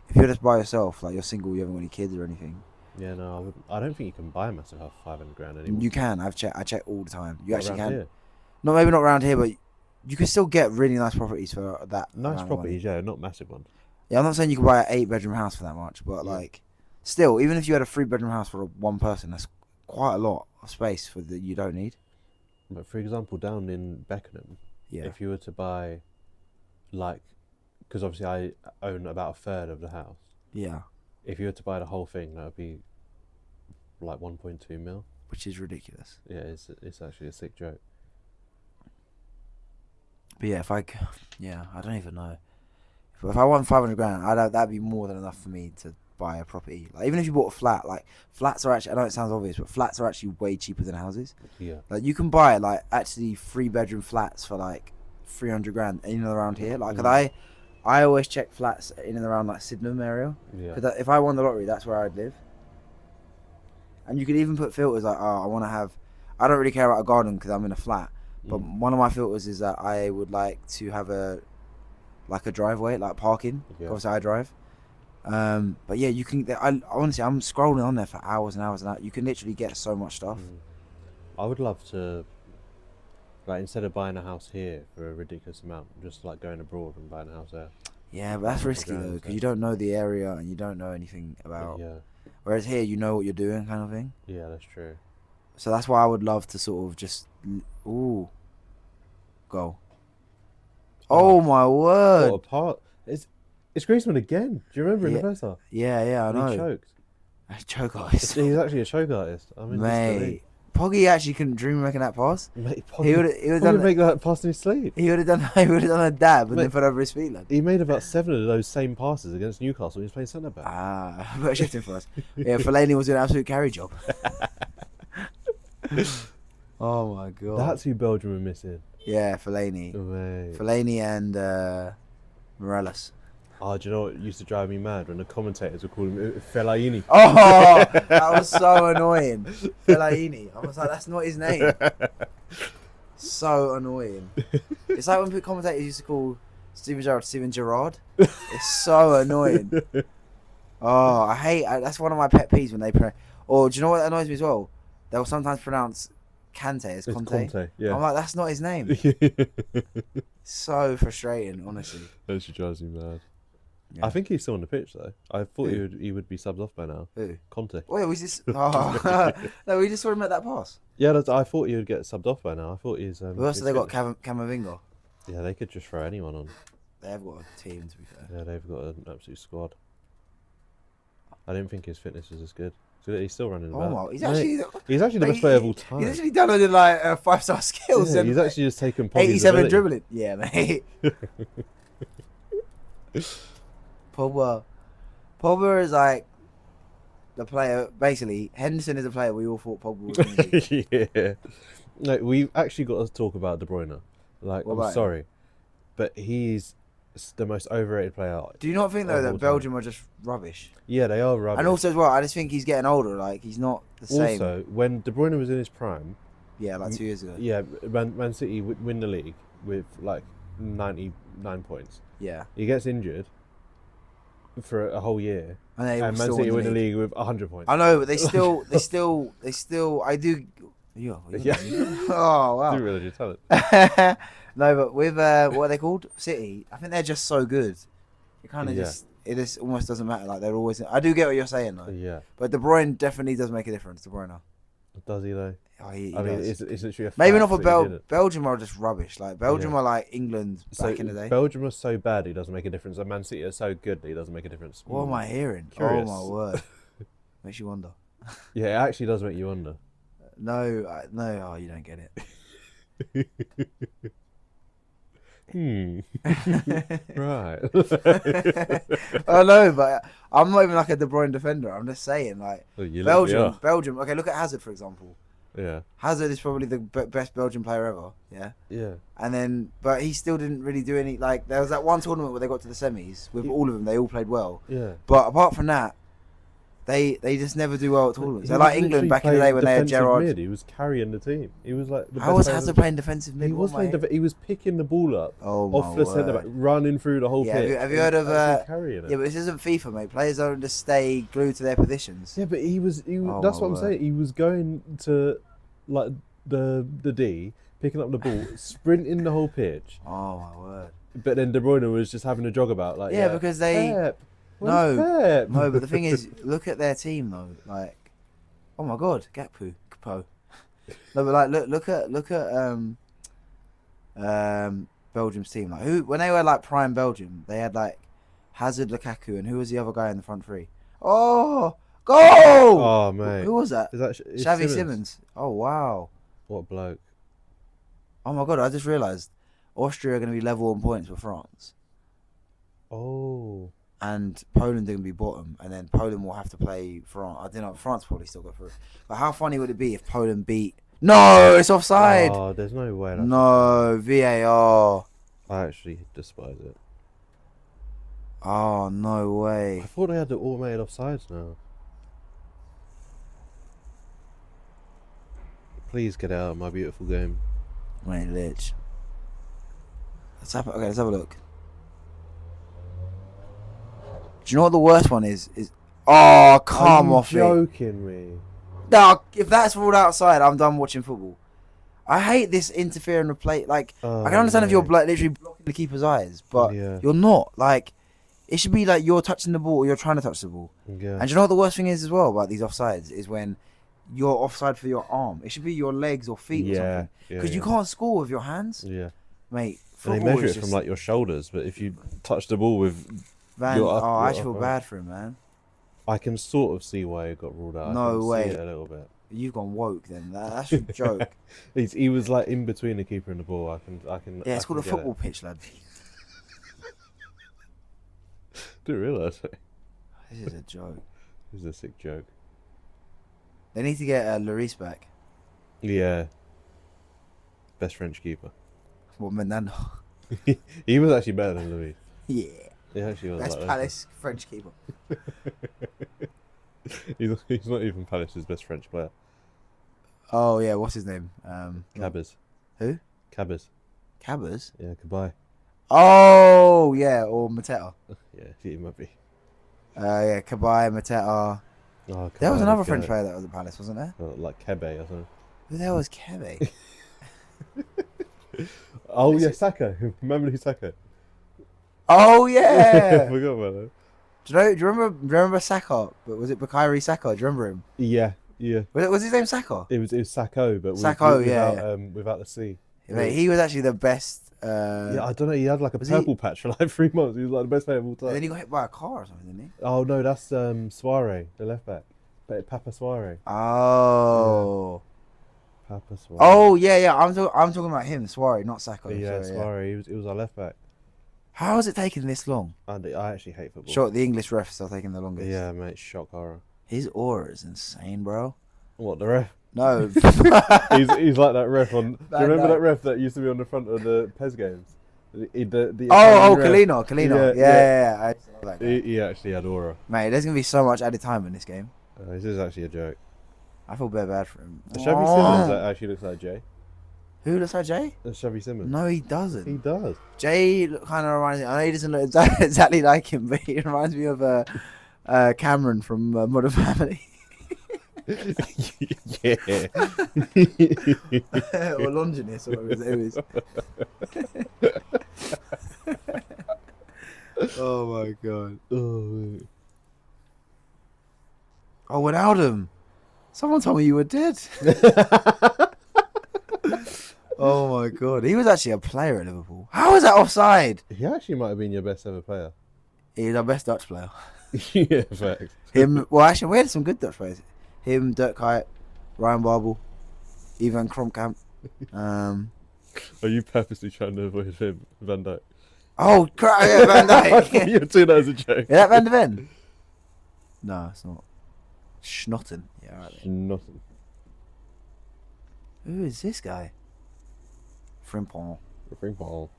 if you're just by yourself, like you're single, you haven't got any kids or anything. Yeah, no, I wouldn't. I don't think you can buy a massive house for 500 grand anymore. You can. I check all the time. You actually can. Here. No, maybe not around here, but you can still get really nice properties for that. Nice properties, yeah, not massive ones. Yeah, I'm not saying you can buy an 8-bedroom house for that much, but like, still, even if you had a 3-bedroom house for one person, that's quite a lot of space for that you don't need. But for example, down in Beckenham, if you were to buy, like, because obviously I own about a third of the house. Yeah. If you were to buy the whole thing, that would be like 1.2 mil. Which is ridiculous. Yeah, it's actually a sick joke. But yeah, I don't even know. If I won 500 grand, that'd be more than enough for me to buy a property. Like, even if you bought a flat, like, flats are actually, I know it sounds obvious, but flats are actually way cheaper than houses. Yeah. Like, you can buy, like, actually 3-bedroom flats for like 300 grand in and around here. Like, I always check flats in and around like Sydenham area. Yeah. Because if I won the lottery, that's where I'd live. And you could even put filters like, I don't really care about a garden because I'm in a flat. But one of my filters is that I would like to have a driveway, like parking. Yeah. Obviously, I drive. But yeah, you can. Honestly, I'm scrolling on there for hours and hours and hours. You can literally get so much stuff. I would love to, like, instead of buying a house here for a ridiculous amount, just like going abroad and buying a house there. Yeah, but that's risky though, because you don't know the area and you don't know anything about. Yeah. Whereas here, you know what you're doing, kind of thing. Yeah, that's true. So that's why I would love to sort of just, go. Oh my word! What a part! It's Griezmann again. Do you remember in the first half? Yeah, I know. He choked. A choke artist. He's actually a choke artist. I mean, mate, Poggy actually couldn't dream of making that pass. Mate, He would have make that pass in his sleep. He would have done. He would have done a dab and Mate, then put over his feet. Like. He made about 7 of those same passes against Newcastle when he was playing centre back. But shifting for us. Yeah, Fellaini was doing an absolute carry job. Oh my god. That's who Belgium were missing. Yeah, Fellaini. Fellaini and Morales. Oh, do you know what used to drive me mad when the commentators would call him Fellaini? Oh, that was so annoying. Fellaini. I was like, that's not his name. So annoying. It's like when commentators used to call Steven Gerrard. It's so annoying. Oh, I hate. That's one of my pet peeves when they pray. Or do you know what annoys me as well? They'll sometimes pronounce Kante as Conte. Conte, yeah. I'm like, that's not his name. So frustrating, honestly. That actually drives me mad. Yeah. I think he's still on the pitch though. I thought he would be subbed off by now. Who? Conte. Wait, was this? Oh, no, we just saw him at that pass. Yeah, I thought he would get subbed off by now. I thought he's. Who else have they got? Camavinga. Yeah, they could just throw anyone on. They have got a team, to be fair. Yeah, they've got an absolute squad. I didn't think his fitness was as good. So he's still running about. Oh, he's actually the best player of all time. He's actually done it in like 5-star skills. Yeah, he's actually just taken 87 dribbling. Yeah, mate. Pogba is like the player. Basically, Henderson is a player we all thought Pogba was going to be. Yeah. No, we've actually got to talk about De Bruyne. Like, I'm sorry, but he's the most overrated player. Do you not think though that Belgium are just rubbish? Yeah, they are rubbish. And also as well, I just think he's getting older. Like he's not the same. Also, when De Bruyne was in his prime, yeah, like 2 years ago. Yeah, Man City win the league with like 99 points. Yeah, he gets injured for a whole year, and Man City win the league with 100 points. I know, but they still. I do. Yeah. Oh wow! Do really tell it. No, but with what are they called? City. I think they're just so good. It kind of it just almost doesn't matter. Like they're always. I do get what you're saying though. Yeah. But De Bruyne definitely does make a difference. De Bruyne. Does he though? Oh, he I mean, does. it's literally a maybe not for Belgium are just rubbish. Like Belgium are like England back so in the day. Belgium are so bad, he doesn't make a difference. And Man City are so good, that he doesn't make a difference. What am I hearing? Curious. Oh my word! Makes you wonder. Yeah, it actually does make you wonder. No. Oh, you don't get it. Right. I know, but I'm not even like a De Bruyne defender. I'm just saying, like Belgium. Okay, look at Hazard for example. Yeah. Hazard is probably the best Belgian player ever. Yeah. Yeah. And then, but he still didn't really do any. Like there was that one tournament where they got to the semis with all of them. They all played well. Yeah. But apart from that, they just never do well at tournaments. They're like England back in the day when they had Gerrard. Mid. He was carrying the team. He was like. How was Hazard playing defensive mid? He was playing. He was picking the ball up off the centre back, running through the whole pitch. Have you heard of? Carrying it. Yeah, but this isn't FIFA, mate. Players don't just stay glued to their positions. Yeah, but he was. That's what I'm saying. He was going to, like the D, picking up the ball, sprinting the whole pitch. Oh my word! But then De Bruyne was just having a jog about, like because they. Pep. No, but the thing is, look at their team though. Like, oh my God, Gakpo. No, but like, look at Belgium's team. Like, when they were like prime Belgium, they had like Hazard, Lukaku, and who was the other guy in the front three? Oh, goal! Oh mate, who was that? Is that Xavi Simons? Oh wow, what a bloke! Oh my God, I just realised Austria are going to be level on points with France. Oh. And Poland are going to be bottom, and then Poland will have to play France. I don't know. France probably still go through. But how funny would it be if Poland beat? No, it's offside. Oh, there's no way. No, VAR. I actually despise it. Oh no way. I thought they had the automated offsides now. Please get out of my beautiful game. Wait, Lich. Let's have a look. Do you know what the worst one is? Oh, come off it. Are you joking me? No, if that's ruled outside, I'm done watching football. I hate this interfering with play. Like, I can understand if you're literally blocking the keeper's eyes, but you're not. Like, it should be like you're touching the ball or you're trying to touch the ball. Yeah. And do you know what the worst thing is as well about these offsides is when you're offside for your arm. It should be your legs or feet or something. Because you can't score with your hands. Yeah. Mate, they measure it from like your shoulders, but if you touch the ball with I actually feel bad for him, man. I can sort of see why it got ruled out. No way. See it a little bit. You've gone woke then. That's a joke. He was like in between the keeper and the ball. I can. Yeah, it's called a get football it. pitch, lad. Didn't realise it. This is a joke. This is a sick joke. They need to get Lloris back. Yeah. Best French keeper. What, Menando? He was actually better than Louis. Yeah. He actually was. Best like Palace French keeper. He's not even Palace's best French player. Oh yeah, what's his name? Cabas. Who? Cabas. Cabas? Yeah, goodbye. Oh yeah, or Mateta. Yeah, he might be. Yeah, Kabay, Mateta. Oh, There was another Cabas, French yeah. player that was at Palace, wasn't there? Like Kebe or something. Who the hell was Kebe? Oh yeah, Saka. Remember Saka? Oh I yeah. forgot about that. Do you remember Saka? But was it Bakary Saka? Do you remember him? Yeah, yeah. Was his name Saka? It was Sacco, but Sacco, without, yeah. without the C. Mate, he was actually the best. Yeah, I don't know. He had like a was purple patch for like 3 months. He was like the best player of all time. And then he got hit by a car or something, didn't he? Oh no, that's Soare, the left back. Papa Soare. Oh. Papa Soare. Oh yeah. I'm talking about him, Suarez, not Saka. Yeah, Sorry, Soare. He was our left back. How has it taken this long? And I actually hate football. Sure, the English refs are taking the longest. Yeah, mate, shock horror. His aura is insane, bro. What, the ref? No. he's like that ref on. Do you remember that ref that used to be on the front of the PES games? The Italian ref. Kalino. Yeah. I used to love that guy. He actually had aura. Mate, there's gonna be so much added time in this game. This is actually a joke. I feel bad for him. Shabby Simmons that actually looks like Jay. Who looks like Jay? Shabby Simmons. No, he doesn't. He does. Jay kind of reminds me. I know he doesn't look exactly like him, but he reminds me of Cameron from Modern Family. Yeah. Or Longinus, or whatever his name is. Oh my god. Oh, Wijnaldum. Someone told me you were dead. Oh my god. He was actually a player at Liverpool. How is that offside? He actually might have been your best ever player. He's our best Dutch player. Yeah, facts. Him. Well, actually, we had some good Dutch players. Him, Dirk Kuyt, Ryan Babel, Ivan Kromkamp. Are you purposely trying to avoid him, Van Dijk? Oh, crap. Yeah, Van Dijk. You're doing that as a joke. Is that Van de Ven? No, it's not. Schnotten. Yeah, right then. Nothing. Who is this guy? Frimpong. Ring ball.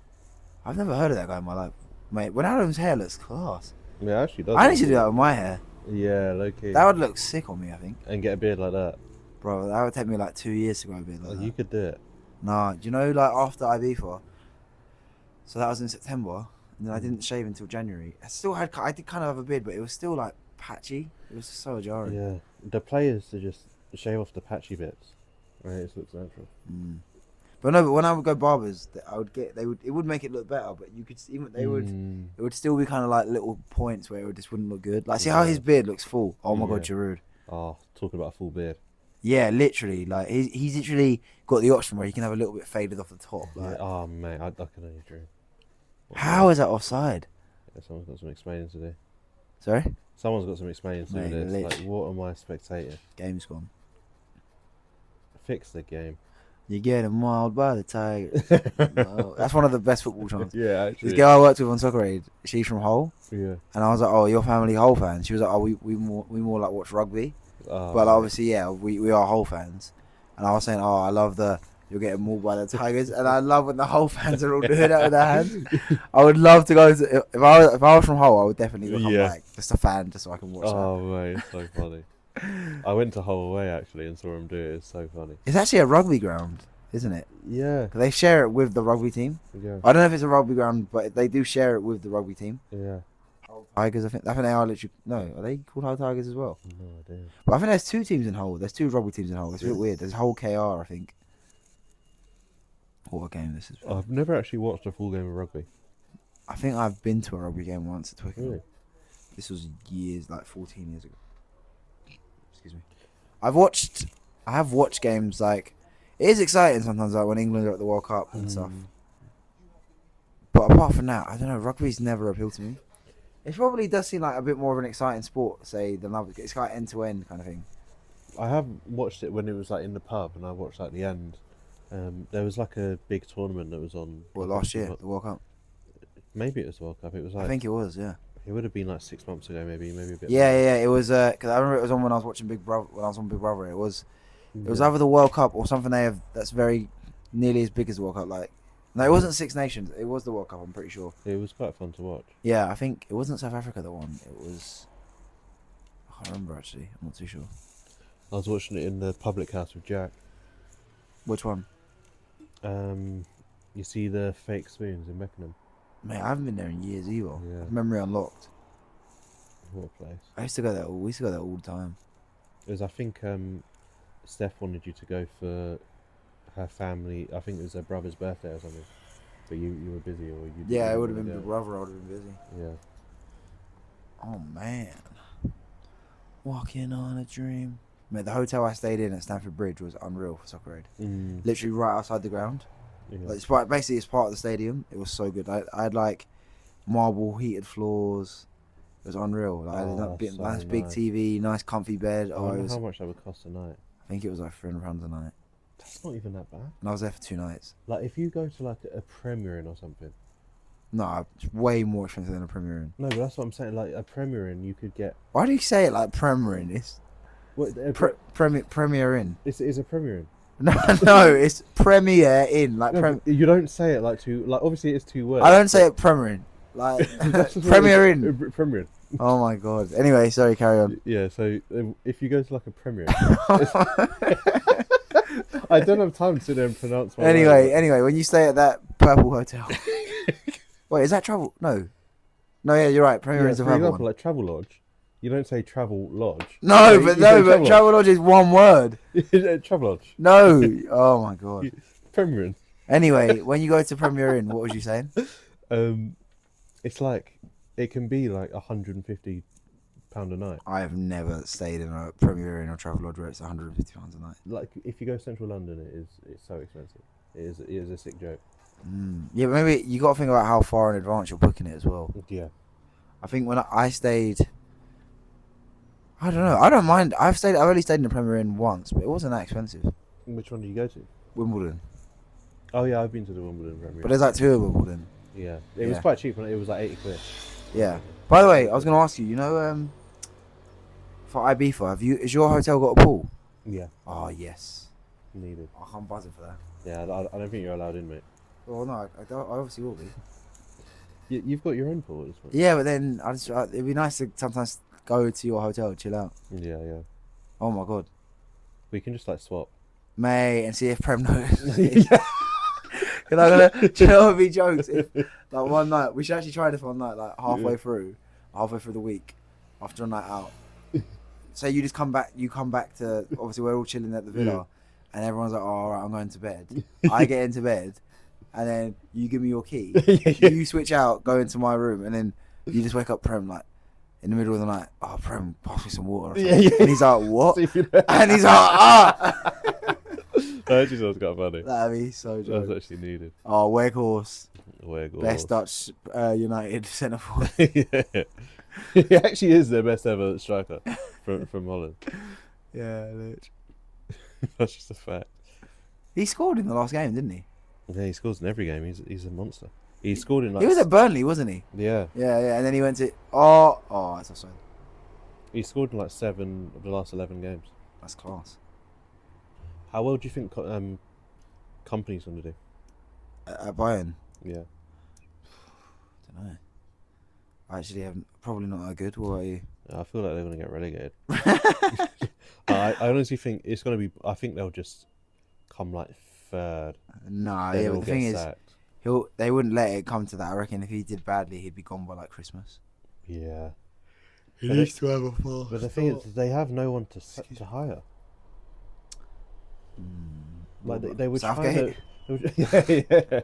I've never heard of that guy in my life. Mate, Wijnaldum's hair looks class. Yeah, actually does. I need to do that with my hair. Yeah, low key. That would look sick on me, I think. And get a beard like that. Bro, that would take me like 2 years to grow a beard like that. You could do it. Nah, do you know, like after Ibiza, so that was in September, and then I didn't shave until January. I did kind of have a beard, but it was still like patchy. It was so jarring. Yeah, the players to just shave off the patchy bits. Right, it looks natural. But no, but when I would go barbers, it would make it look better, but you could even it would still be kind of like little points where it just wouldn't look good. Like, see how his beard looks full? Oh my god, Giroud. Oh, talking about a full beard. Yeah, literally. Like he's literally got the option where he can have a little bit faded off the top. Like, Yeah. Oh mate, I can only dream. how is that offside? Yeah, someone's got some explaining to do. Sorry, Someone's got some explaining to do. Mate, This. literally. Like, what am I spectating? game's gone. Fix the game. You get mauled by the tiger. No, that's one of the best football chants. Yeah, actually. This girl I worked with on Soccer Aid, she's from Hull, Yeah. and I was like, "Oh, your family Hull fans?" She was like, "Oh, we more like watch rugby." Oh, But obviously, yeah, we are Hull fans. And I was saying, oh, I love you're getting mauled by the Tigers, and I love when the Hull fans are all doing that with their hands. I would love to go to, if I was from Hull, I would definitely become like just a fan, just so I can watch that. Oh mate, it's so funny. I went to Hull away actually and saw him do it. It's so funny. It's actually a rugby ground, isn't it? Yeah. They share it with the rugby team. Yeah. I don't know if it's a rugby ground, but they do share it with the rugby team. Yeah. Hull Tigers, I think they are literally. No, are they called Hull Tigers as well? No idea. But I think there's 2 teams in Hull. There's 2 rugby teams in Hull. It's a bit weird. There's Hull KR, I think. What a game this is. I've never actually watched a full game of rugby. I think I've been to a rugby game once at Twickenham. Really? This was years, like 14 years ago. Excuse me. I have watched games, like, it is exciting sometimes, like when England are at the World Cup and stuff. But apart from that, I don't know, rugby's never appealed to me. It probably does seem like a bit more of an exciting sport, say, than other. It's like end-to-end kind of thing. I have watched it when it was like in the pub, and I watched like the end. There was like a big tournament that was on. Well, last year, the World Cup. Maybe it was the World Cup. It was like. I think it was, yeah. It would have been like 6 months ago, maybe a bit. Yeah, more. yeah. It was because I remember it was on when I was watching Big Brother. When I was on Big Brother, it was Yeah. either the World Cup or something they have that's very nearly as big as the World Cup. Like, no, it wasn't Six Nations. It was the World Cup. I'm pretty sure. It was quite fun to watch. Yeah, I think it wasn't South Africa that won. It was. I can't remember actually. I'm not too sure. I was watching it in the public house with Jack. Which one? You see the fake spoons in Beckenham? Mate, I haven't been there in years either. Yeah. Memory unlocked. What a place. I used to go there. We used to go there all the time. It was, I think, Steph wanted you to go for her family. I think it was her brother's birthday or something. But you were busy, or you. Yeah, it would have didn't been wanna Big Brother. I would have been busy. go. Yeah. Oh man, walking on a dream. Mate, the hotel I stayed in at Stamford Bridge was unreal for soccer aid. Literally right outside the ground. Yeah. Like, basically, it's part of the stadium. It was so good. I had like marble heated floors. It was unreal. Like, I had a so nice big nice. TV, nice comfy bed. I Oh, wonder it was, how much that would cost a night. I think it was like £300 a night. That's not even that bad. And I was there for 2 nights. Like, if you go to like a Premier Inn or something. No, it's way more expensive than a Premier Inn. No, but that's what I'm saying. Like a Premier Inn, you could get. Why do you say it like Premier Inn? It's What? Premier Inn. It's a Premier Inn. No, it's Premier Inn. Like No, you don't say it like two. Like obviously it's 2 words. I don't say it Premier Inn. Like Premier Inn. Premier Inn. Oh my god. Anyway, sorry, carry on. Yeah. So if you go to like a Premier Inn, I don't have time to sit there and pronounce. Anyway, when you stay at that purple hotel. Wait, is that travel? No, yeah, you're right. Premier Inn's a for purple example, one. like Travel Lodge, you don't say Travel Lodge. No, You but say Travel Lodge is one word. Travel Lodge. No. Oh my god. Premier Inn. Anyway, when you go to Premier Inn, what was you saying? It's like it can be like £150 a night. I have never stayed in a Premier Inn or Travel Lodge where it's £150 a night. Like if you go central London, it's so expensive. It is a sick joke. Yeah, but maybe you got to think about how far in advance you're booking it as well. Yeah. I think when I stayed, I don't know. I don't mind. I've only stayed in the Premier Inn once, but it wasn't that expensive. Which one do you go to? Wimbledon. Oh yeah, I've been to the Wimbledon Premier. But there's like 2 at Wimbledon. Yeah, it was quite cheap. It was like 80 quid. Yeah. By the way, I was going to ask you. You know, for Ibiza, is your hotel got a pool? Yeah. Oh yes. Needed. Oh, I'm buzzing for that. Yeah, I don't think you're allowed in, mate. Well, no, I obviously will be. You've got your own pool as well. Yeah, but then it'd be nice to sometimes go to your hotel, chill out. Yeah. Oh my god, We can just like swap. May and see if Prem knows. Because I'm gonna, do you know what would be jokes? If, like one night, we should actually try this one night, like halfway through the week, after a night out. Say you come back to, obviously we're all chilling at the villa, and everyone's like, oh, all right, I'm going to bed. I get into bed. And then you give me your key. You switch out, go into my room, and then you just wake up Prem like in the middle of the night. Oh, Prem, pass me some water. Or something. And he's like, what? And he's like, ah. That actually sounds quite funny. That'd be so joke. That's actually needed. Oh, Weghorst. Best Weghorst. Dutch United centre forward. Yeah. He actually is their best ever striker from Holland. Yeah, literally. That's just a fact. He scored in the last game, didn't he? Yeah, he scores in every game. He's a monster. He scored in like. He was at Burnley, wasn't he? Yeah. Yeah, and then he went to that's offside. He scored in like 7 of the last 11 games. That's class. How well do you think Company's going to do? At Bayern, Yeah. don't know. I actually haven't. Probably not that good. What about you? I feel like they're going to get relegated. I honestly think it's going to be. I think they'll just come like 3rd. Nah, Then yeah, they'll but the thing get is, sacked. they wouldn't let it come to that. I reckon if he did badly, he'd be gone by like Christmas. Yeah. He But needs to have a full. But the thing is, they have no one to hire. Like they were trying to. Yeah.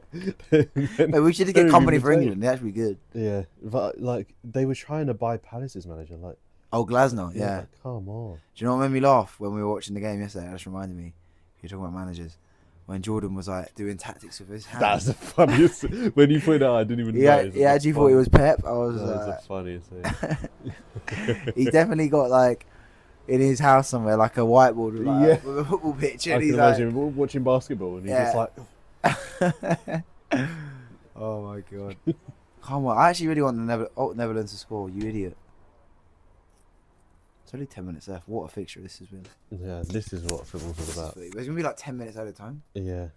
Mate, we should just get Company for England. They're actually good. Yeah, but like they were trying to buy Palace's manager. Like, Oh, Glasner, yeah. like, come on. Do you know what made me laugh when we were watching the game yesterday? That just reminded me. You're talking about managers. When Jordan was like doing tactics with his hands. That's the funniest. When you pointed out, I didn't even. Yeah, he actually thought it was Pep. I was That was like, the funniest thing. he definitely got like in his house somewhere, like a whiteboard with, like, Yeah. with a football pitch. And I can he's imagine watching basketball and he's just like, like, oh my god. Come on, I actually really want the Netherlands to score, you idiot. It's only 10 minutes left. What a fixture this has been. yeah, this is what football's all about. There's going to be like 10 minutes at a time. Yeah,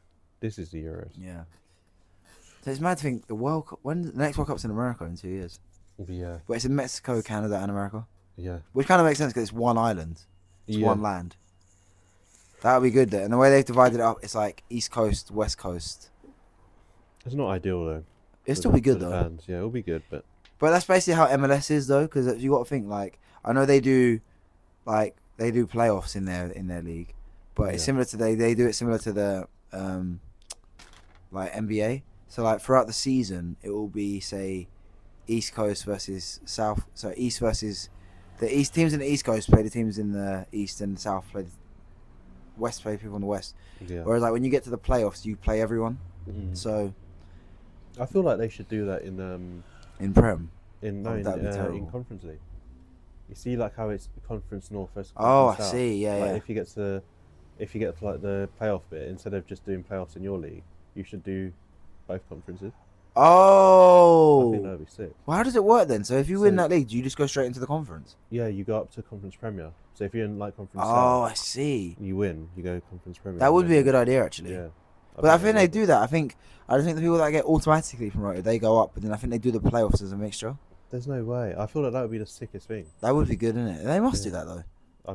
this is the Euros. Yeah. So it's mad to think when the next World Cup's in America in 2 years. Yeah, But it's in Mexico, Canada, and America. yeah. Which kind of makes sense because it's one island. It's Yeah. one land. That would be good there. And the way they've divided it up, it's like East Coast, West Coast. It's not ideal though. It'll still be good for the though. fans. Yeah, it'll be good, but But that's basically how MLS is though, because you got to think like I know they do playoffs in their league, but it's Yeah. similar to they do it similar to the like NBA. So like throughout the season, it will be say East Coast versus South. So East versus the East teams in the East Coast play the teams in the East, and the South play the West play people in the West. yeah. Whereas like when you get to the playoffs, you play everyone. Mm. So I feel like they should do that in in Prem. in terrible. Conference League. You see, like how it's Conference North versus Oh, I Conference South. see. Yeah, Like yeah. if you get to like the playoff bit, instead of just doing playoffs in your league, you should do both conferences. I think Oh, that'd be sick. well, how does it work then? So if you win So- that league, do you just go straight into the conference? Yeah, you go up to Conference Premier. So if you're in like Conference Oh, South, I see. you win. You go Conference Premier. That would be a good idea actually. Yeah. But I think they do that. I think the people that get automatically promoted, they go up, but then I think they do the playoffs as a mixture. There's no way. I feel like that would be the sickest thing. That would be good, isn't it? They must do Yeah. that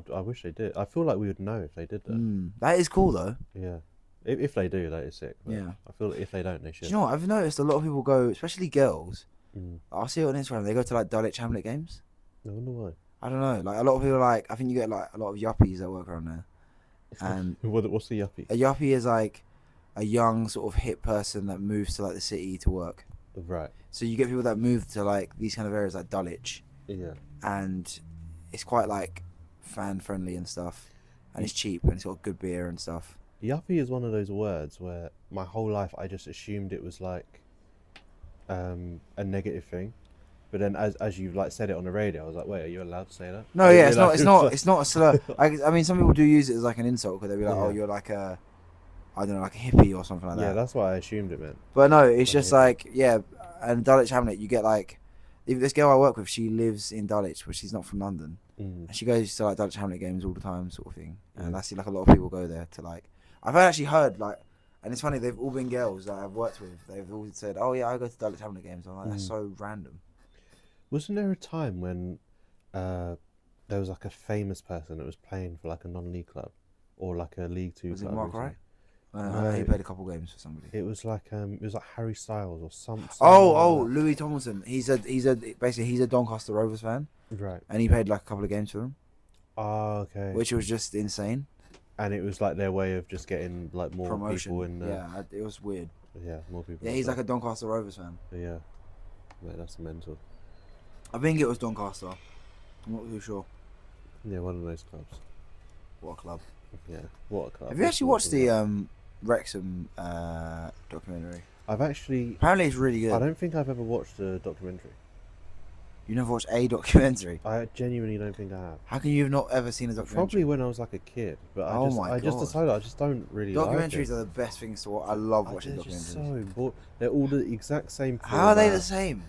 though. I wish they did. I feel like we would know if they did that. That is cool though. Yeah. If they do, that is sick. But Yeah. I feel like if they don't, they Do should. you know what? I've noticed a lot of people go, especially girls. Mm. I'll see it on Instagram. They go to like Dulwich Hamlet games. I wonder why. I don't know. Like a lot of people, like I think you get like a lot of yuppies that work around there. And What's the yuppie? a yuppie is like a young sort of hip person that moves to like the city to work. Right. So you get people that move to like these kind of areas like Dulwich, Yeah. and it's quite like fan friendly and stuff, and it's cheap and it's got good beer and stuff. Yuppie is one of those words where my whole life I just assumed it was like a negative thing, but then as you like said it on the radio, I was like, wait, are you allowed to say that? No, I didn't yeah, it's not. realise It's it not. was It's not a slur. I mean, some people do use it as like an insult because they'll be like, "Oh, Yeah. you're like a, I don't know, like a hippie or something like yeah, that." that's what I assumed it meant. But no, it's just Yeah. like and Dulwich Hamlet, you get like, if this girl I work with, she lives in Dulwich, but she's not from London, Mm. and she goes to like Dulwich Hamlet games all the time, sort of thing. And Yeah. I see like a lot of people go there to like. I've actually heard like, and it's funny, they've all been girls that I've worked with. They've all said, "Oh yeah, I go to Dulwich Hamlet games." I'm like, that's so random. Wasn't there a time when there was like a famous person that was playing for like a non-league club or like a League Two Was it club? Mark recently? Wright? No. He played a couple games for somebody. It was like Harry Styles or something. Oh, Louis Tomlinson. He's a Doncaster Rovers fan, right. and he played like a couple of games for them, Oh, okay. which was just insane. And it was like their way of just getting like more Promotion. people in. It was weird. Yeah, more people. Yeah, he's like a Doncaster Rovers fan. Yeah, mate, that's mental. I think it was Doncaster. I'm not too sure. Yeah, one of those clubs. What a club. Yeah, what a club. Have you actually watched the Wrexham documentary? I've actually. Apparently, it's really good. I don't think I've ever watched a documentary. You never watched a documentary? I genuinely don't think I have. How can you have not ever seen a documentary? Probably when I was like a kid, but Oh my I just God. decided I just don't really Documentaries like it. are the best things to watch. I love watching They're just documentaries. so boring. They're all the exact same. How are they the format. same?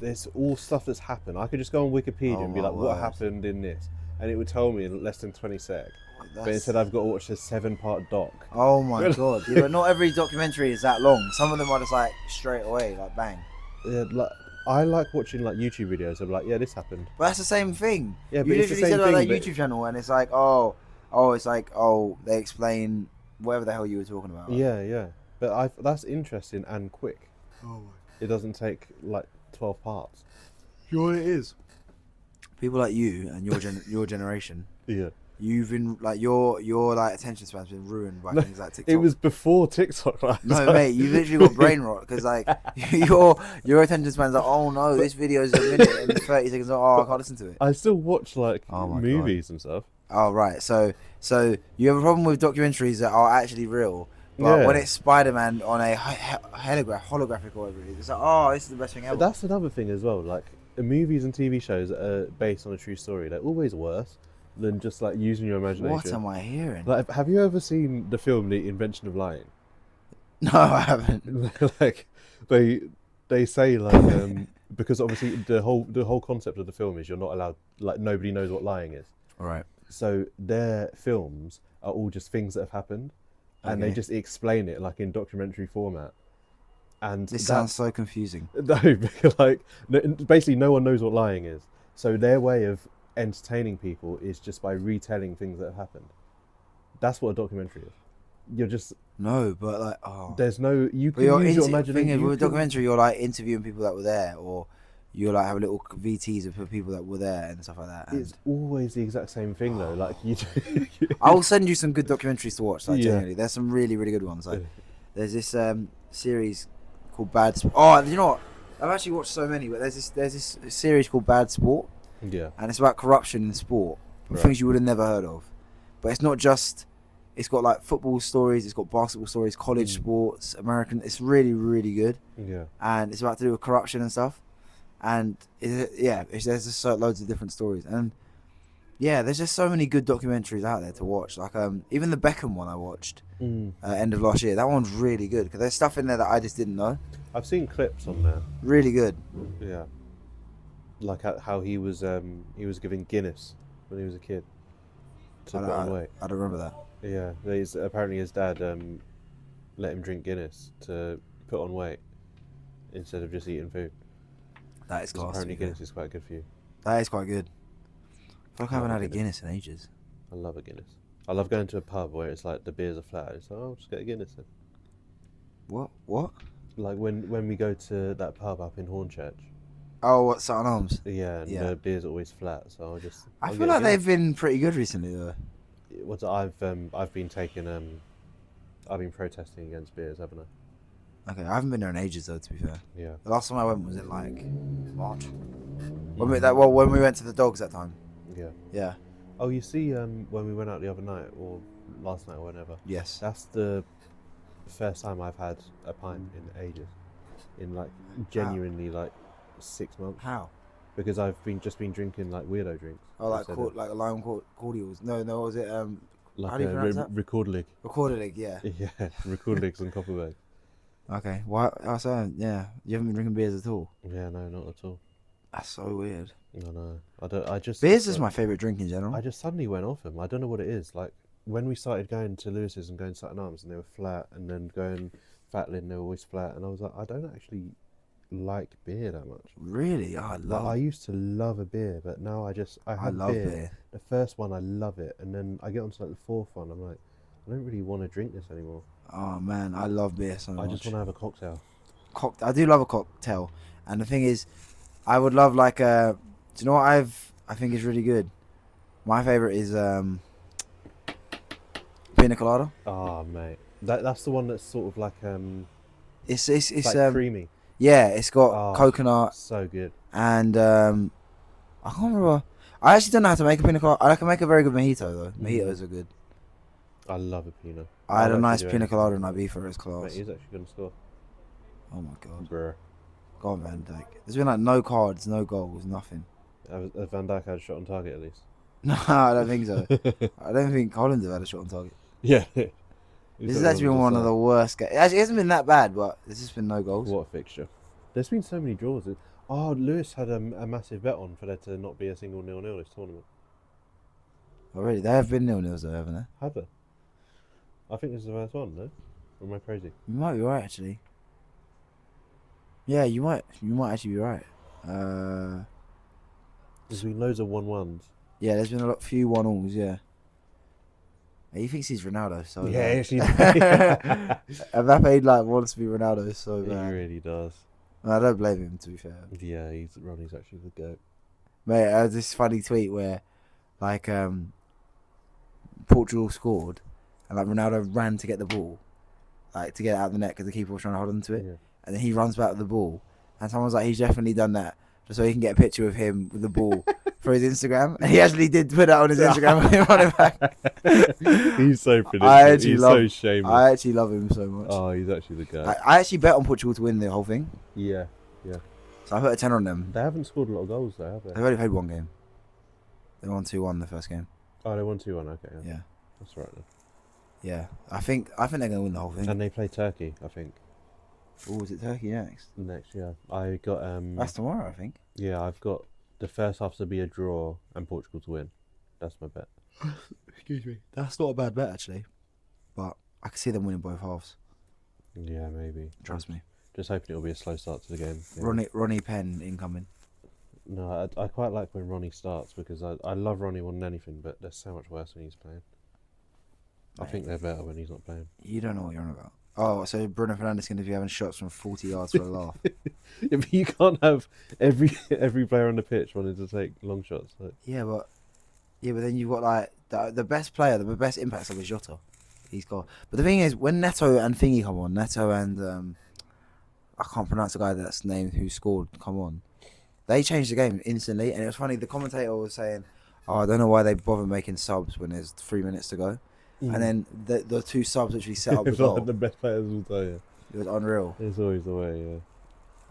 There's all stuff that's happened. I could just go on Wikipedia Oh and be my like, what word. happened in this? And it would tell me in less than 20 sec. But That's- instead I've got to watch a 7-part doc. Oh my god! Yeah, but not every documentary is that long. Some of them are just like straight away, like bang. Yeah, like, I like watching like YouTube videos of like, yeah, this happened. But that's the same thing. Yeah, You but it's the literally same said about that thing, but- YouTube channel, and it's like, they explain whatever the hell you were talking about. Yeah. But that's interesting and quick. Oh my. It doesn't take like 12 parts. You know what it is? People like you and your generation, Yeah. you've been like your like attention span's been ruined by No, things like TikTok. It was before TikTok. Like, No, mate, you literally got brain rot because like your attention span's like, oh no, this video is a minute and 30 seconds. Oh, I can't listen to it. I still watch like Oh my movies and stuff. Oh right, so you have a problem with documentaries that are actually real, but Yeah. when it's Spider-Man on a holographic or whatever it is, it's like, oh, this is the best thing ever. But that's another thing as well. Like movies and TV shows that are based on a true story, they're always worse than just like using your imagination. What am I hearing? Like, have you ever seen the film The Invention of Lying? No, I haven't. Like they say like because obviously the whole concept of the film is you're not allowed, like, nobody knows what lying is. All right. So their films are all just things that have happened, and they just explain it like in documentary format. And this sounds so confusing. No, because like basically no one knows what lying is. So their way of entertaining people is just by retelling things that have happened. That's what a documentary is. You're just no, but like there's no you can use your imagination. With a documentary, you're like interviewing people that were there, or you like have little VTs of people that were there and stuff like that. It's always the exact same thing though. Like you. I'll send you some good documentaries to watch. Like genuinely, there's some really really good ones. Like there's this series called Bad Sport. Oh, you know what? I've actually watched so many, but there's this series called Bad Sport. Yeah. And it's about corruption in sport, things you would have never heard of. But it's not just. It's got like football stories, it's got basketball stories, college sports, American. It's really, really good. Yeah. And it's about to do with corruption and stuff. And there's just loads of different stories. And yeah, there's just so many good documentaries out there to watch. Like even the Beckham one I watched end of last year. That one's really good because there's stuff in there that I just didn't know. I've seen clips on there. Really good. Yeah. Like how he was giving Guinness when he was a kid to put on weight. I don't remember that. Yeah, apparently his dad let him drink Guinness to put on weight instead of just eating food. That is class. Apparently Guinness is quite good for you. That is quite good. I feel like I haven't had a Guinness in ages. I love a Guinness. I love going to a pub where it's like the beers are flat. It's like, I'll just get a Guinness then. What? Like when we go to that pub up in Hornchurch. Oh, what, Sutton Arms? Yeah, and the beer's always flat, so I feel like they've been pretty good recently though. What I've been taking I've been protesting against beers, haven't I? Okay, I haven't been there in ages though, to be fair. Yeah. The last time I went was in like March. When we went to the dogs that time. Yeah. Yeah. Oh, you see, when we went out the other night or last night or whenever. Yes. That's the first time I've had a pint in ages. In like genuinely like 6 months. How? Because I've just been drinking like weirdo drinks. Oh, like lime cordials. No, was it like how do you pronounce that? Recorderlig. Recorderlig, yeah. Yeah, Recorderligs and Copperberg. Okay, why? Yeah, you haven't been drinking beers at all. Yeah, no, not at all. That's so weird. I know. Beers is my favourite drink in general. I just suddenly went off them. I don't know what it is. Like when we started going to Lewis's and going to Sutton Arms and they were flat, and then going Fatlin, they were always flat, and I was like, I don't actually like beer that much. Really? I used to love a beer, but now I love beer. The first one I love it, and then I get onto like the fourth one, I'm like, I don't really want to drink this anymore. Oh man, I love beer so much. I just want to have a cocktail. I do love a cocktail, and the thing is, I would love like do you know what I think is really good? My favourite is pina colada. Oh mate, that's the one that's sort of like it's like creamy. Yeah, it's got coconut. So good. And I can't remember. I actually don't know how to make a pina colada. I can make a very good mojito though. Mojitos are good. I love a pina. I had a nice pina colada in Ibiza. It's class. Mate, he's actually going to score. Oh my god. Bruh. Go on, Van Dijk. There's been like no cards, no goals, nothing. Van Dijk had a shot on target at least. No, I don't think so. I don't think Collins have had a shot on target. Yeah. This has actually been one of the worst games. Actually, it hasn't been that bad, but there's just been no goals. What a fixture. There's been so many draws. Oh, Lewis had a massive bet on for there to not be a single 0-0 this tournament. Already? There have been 0-0s though, haven't there? Have there? I think this is the first one, no? Or am I crazy? You might be right, actually. Yeah, you might actually be right. There's been loads of 1-1s. Yeah, there's been few 1-alls, yeah. He thinks he's Ronaldo, so yeah, actually. Mbappe wants to be Ronaldo, so he really does. No, I don't blame him, to be fair. Yeah, Ronnie's actually the goat. Mate, I had this funny tweet where, like, Portugal scored, and like Ronaldo ran to get the ball, like to get it out of the net because the keeper was trying to hold on to it, and then he runs back with the ball, and someone's like, he's definitely done that just so he can get a picture of him with the ball for his Instagram, and he actually did put that on his Instagram when he running back. He's so predictable. He's so shameless. I actually love him so much. Oh, he's actually the guy. I actually bet on Portugal to win the whole thing. Yeah. So I put a 10 on them. They haven't scored a lot of goals though, have they? They've only played one game. They won 2-1 the first game. Oh, they won 2-1. Okay. Yeah. That's right then. Yeah. I think they're gonna win the whole thing. And they play Turkey, I think. Oh, is it Turkey next? Next, yeah. I got That's tomorrow, I think. Yeah, I've got the first half to be a draw and Portugal to win. That's my bet. Excuse me. That's not a bad bet actually, but I can see them winning both halves. Yeah, maybe. Trust me. Just hoping it'll be a slow start to the game. Ronnie Penn incoming. No, I quite like when Ronnie starts because I love Ronnie more than anything, but they're so much worse when he's playing. I think they're better when he's not playing. You don't know what you're on about. Oh, so Bruno Fernandes going to be having shots from 40 yards for a laugh. Yeah, but you can't have every player on the pitch wanting to take long shots. Like. Yeah, but then you've got like the best player, the best impact sub is Jota. He's got. But the thing is, when Neto and Thingy come on, Neto and I can't pronounce the guy that's named who scored. Come on, they changed the game instantly, and it was funny. The commentator was saying, "Oh, I don't know why they bother making subs when there's 3 minutes to go." Mm. And then the two subs which we set up the goal. Like the best players will tell you. It was unreal. It's always the way, yeah.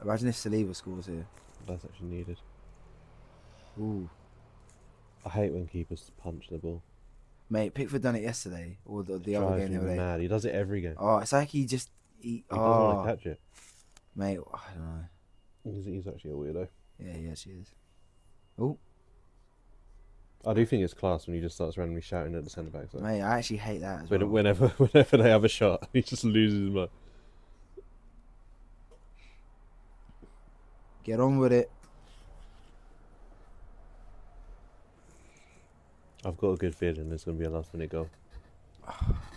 Imagine if Saliba scores here. That's actually needed. Ooh. I hate when keepers punch the ball. Mate, Pickford done it yesterday, or the other game the other day. Mad. He does it every game. Oh, it's like he doesn't want to catch it. Mate, I don't know. He's actually a weirdo. Yeah, he actually is. Oh. I do think it's class when he just starts randomly shouting at the centre backs. Like. Mate, I actually hate that as well. Whenever they have a shot, he just loses his mind. Get on with it. I've got a good feeling there's going to be a last minute goal.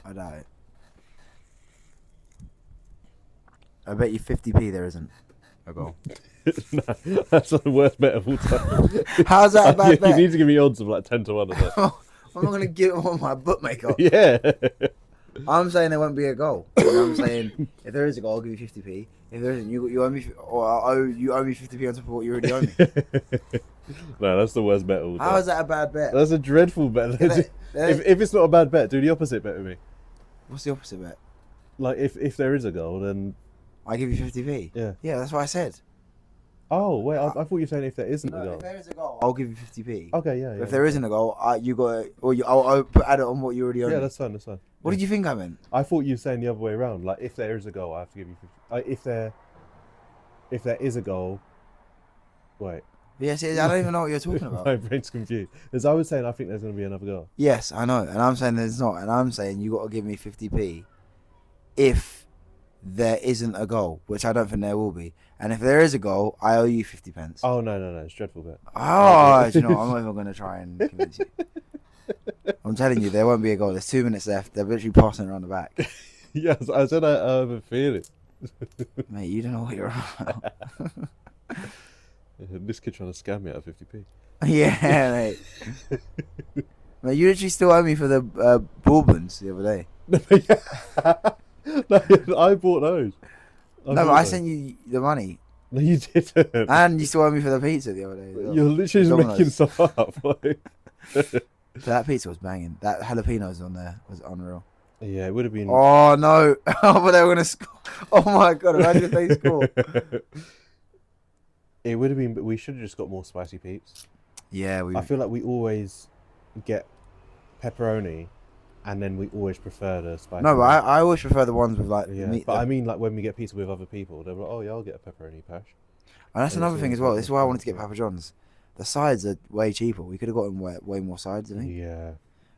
I doubt it. I bet you 50p there isn't a goal. No, that's the worst bet of all time. How's that a bad bet? You need to give me odds of like 10 to 1 or something. I'm not going to give it on my bookmaker. Yeah. I'm saying there won't be a goal. And I'm saying if there is a goal, I'll give you 50p. If there isn't, you owe me, or you owe me 50p on top of what you already owe me. No, that's the worst bet of all time. How is that a bad bet? That's a dreadful bet. If it's not a bad bet, do the opposite bet with me. What's the opposite bet? Like if there is a goal, then I give you 50p. Yeah. Yeah, that's what I said. Oh wait, I thought you were saying if there isn't a goal. If there is a goal, I'll give you 50p. Okay, yeah. If there isn't a goal, you got it, or I'll add it on what you already owe. Yeah, me. that's fine. What did you think I meant? I thought you were saying the other way around. Like if there is a goal, I have to give you 50. If there is a goal, wait. Yes, I don't even know what you're talking about. My brain's confused. As I was saying, I think there's going to be another goal. Yes, I know, and I'm saying there's not, and I'm saying you got to give me 50p if there isn't a goal, which I don't think there will be. And if there is a goal, I owe you 50 pence. Oh no, it's a dreadful bet. Oh, do you know what? I'm not even going to try and convince you. I'm telling you, there won't be a goal. There's 2 minutes left. They're literally passing around the back. Yes, I said I have a feeling. Mate, you don't know what you're on about. This kid trying to scam me out of 50p. Yeah, mate. Mate, you literally still owe me for the Bourbons the other day. No, I bought those. I sent you the money. No, you didn't. And you still owe me for the pizza the other day. You're literally just making stuff up. That pizza was banging. That jalapenos on there was unreal. Yeah, it would have been. Oh no! Oh, but they were gonna score. Oh my god! Imagine if they score. It would have been, but we should have just got more spicy peeps. Yeah, I feel like we always get pepperoni, and then we always prefer the spicy. No, but I always prefer the ones with like meat. But I mean, like when we get pizza with other people, they're like, "Oh yeah, I'll get a pepperoni pash." And that's another thing as well. This is why I wanted to get Papa John's. The sides are way cheaper. We could have gotten way more sides, I think. Yeah.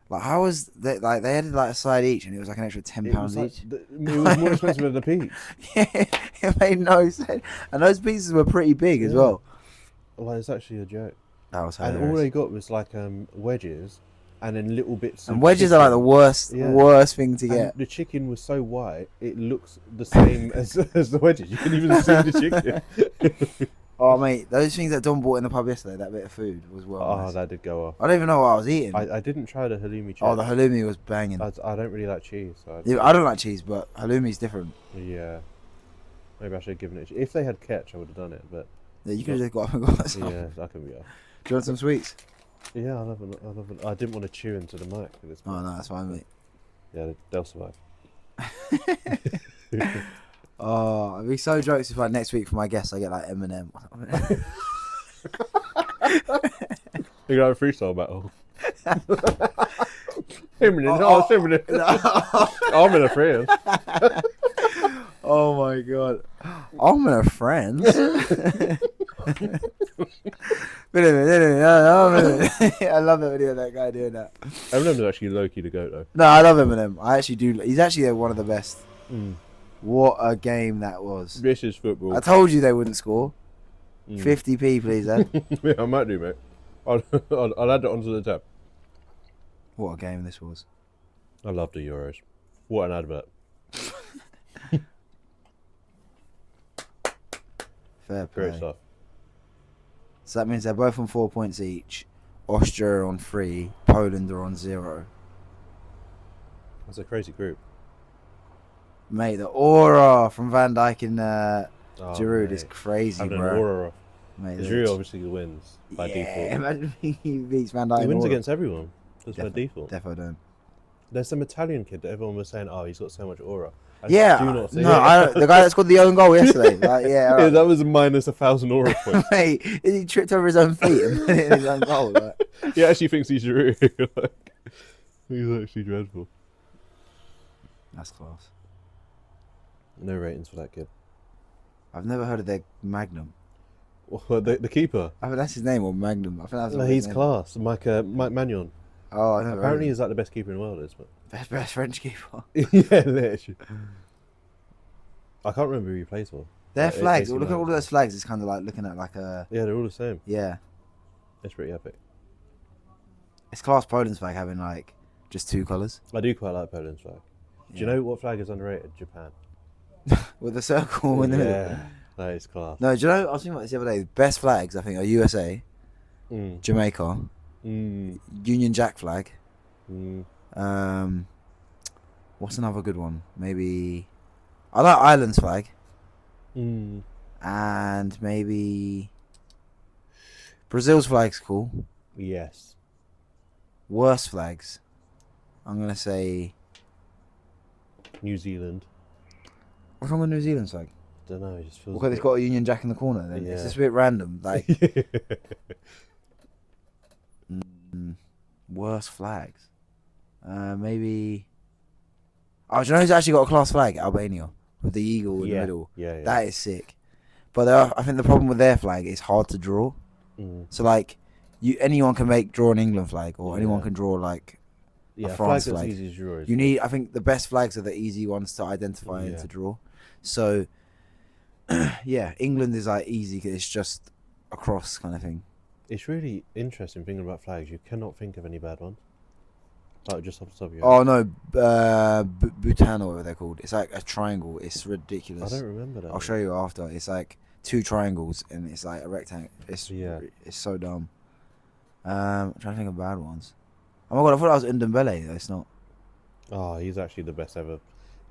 Like how was they? Like they had like a side each, and it was like an extra £10 each. It was more expensive than the pizza. Yeah, it made no sense. And those pizzas were pretty big as well. Like it's actually a joke. That was hilarious. And all they got was like wedges, and then little bits. And wedges are like the worst thing to get. And the chicken was so white, it looks the same as the wedges. You can even see the chicken. Oh mate, those things that Don bought in the pub yesterday, that bit of food was well. Oh, nice. that did go off. I don't even know what I was eating. I didn't try the halloumi cheese. Oh, the halloumi was banging. I don't really like cheese. So I don't like cheese, but halloumi's different. Yeah. Maybe I should have given it. If they had ketch, I would have done it. But yeah, you could have just got up and got some. Yeah, that can be off. Do you want some sweets? Yeah, I love it. I didn't want to chew into the mic at this point. Oh no, that's fine, mate. Yeah, they'll survive. Oh, I'd be so jokes if like next week for my guests I get like Eminem. You got a freestyle battle. I'm in a friend. Oh my god. I'm in a friends. I love that video of that guy doing that. Eminem's actually low-key the GOAT though. No, I love Eminem. I actually do. He's actually one of the best. Mm. What a game that was. This is football. I told you they wouldn't score. 50p, please, Ed. Yeah, I might do, mate. I'll add it onto the tab. What a game this was. I love the Euros. What an advert. Fair play. Great stuff. So that means they're both on 4 points each. Austria are on 3. Poland are on 0. That's a crazy group. Mate, the aura from Van Dijk and Giroud mate. is crazy, Having bro. an aura off. Mate, Giroud obviously wins by default. Imagine he beats Van Dijk. He wins against everyone. Just by default. Defo don't. There's some Italian kid that everyone was saying, oh, he's got so much aura. I Do not say the guy that scored the own goal yesterday. Like, yeah, yeah, that was a minus 1,000 aura points. Mate, he tripped over his own feet and put it in his own goal. Like. He actually thinks he's Giroud. He's actually dreadful. That's class. No ratings for that kid. I've never heard of their Magnum. Well, the keeper. I think that's his name, or Magnum. I think that's. No, he's class. Mike Magnon. Oh, I never. Apparently, he's like the best keeper in the world, is but best French keeper. yeah, literally. I can't remember who he plays for. Their flags. Look at all of those flags. It's kind of like looking at like a. Yeah, they're all the same. Yeah. It's pretty epic. It's class Poland's flag having like just 2 colours. I do quite like Poland's flag. Do you know what flag is underrated? Japan. With the circle in the middle. Yeah, that is class. No, do you know? I was thinking about this the other day. The best flags I think are USA, Jamaica, Union Jack flag. What's another good one? Maybe I like Ireland's flag. And maybe Brazil's flag's cool. Yes. Worst flags. I'm gonna say New Zealand. What's wrong with New Zealand's flag? Don't know. It just feels. Because it's got a Union Jack in the corner. Then it's just a bit random. Like worst flags. Maybe. Oh, do you know who's actually got a class flag? Albania with the eagle in the middle. Yeah. That is sick. But I think the problem with their flag is hard to draw. So like, anyone can draw an England flag, or anyone can draw like a France flag. Easy to draw, you need. I think the best flags are the easy ones to identify and to draw. So, yeah, England is like easy because it's just a cross kind of thing. It's really interesting thinking about flags. You cannot think of any bad ones. Like just off the top of your Oh head. no, Bhutan or whatever they're called. It's like a triangle. It's ridiculous. I don't remember that. I'll show you after. It's like 2 triangles and it's like a rectangle. It's so dumb. I'm trying to think of bad ones. Oh my god, I thought that was Ndombele. It's not. Oh, he's actually the best ever.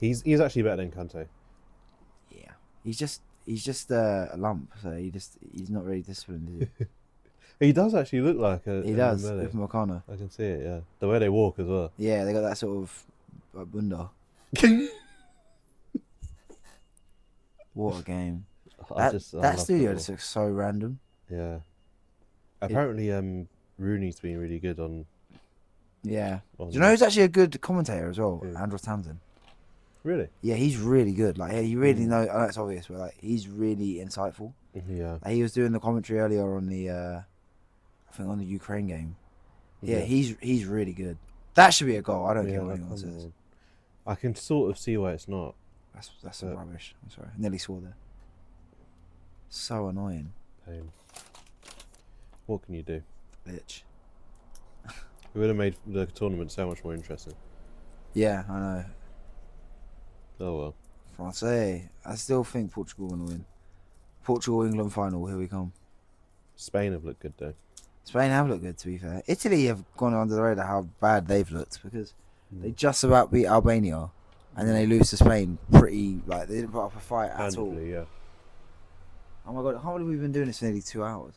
He's actually better than Kante. Yeah, he's just a lump. So he's not really disciplined, is he? He does actually look like a. He does. With Makana. I can see it. Yeah, the way they walk as well. Yeah, they got that sort of bunda. What a game! That studio just looks so random. Yeah. Apparently, Rooney's been really good on. Yeah. Do you know who's actually a good commentator as well? Yeah. Andros Townsend. Really? Yeah, he's really good. Like, he really knows. I know it's obvious, but like, he's really insightful. Yeah. Like, he was doing the commentary earlier on the, I think on the Ukraine game. Yeah, he's really good. That should be a goal. I don't care what anyone says. I can sort of see why it's not. That's some rubbish. I'm sorry. I nearly swore there. So annoying. Pain. What can you do? Bitch. It would have made the tournament so much more interesting. Yeah, I know. Oh well. Francais. I still think Portugal will win. Portugal-England final. Here we come. Spain have looked good though. Spain have looked good, to be fair. Italy have gone under the radar how bad they've looked because they just about beat Albania and then they lose to Spain pretty, like, they didn't put up a fight at all. Yeah. Oh my god, how long have we been doing this for nearly 2 hours?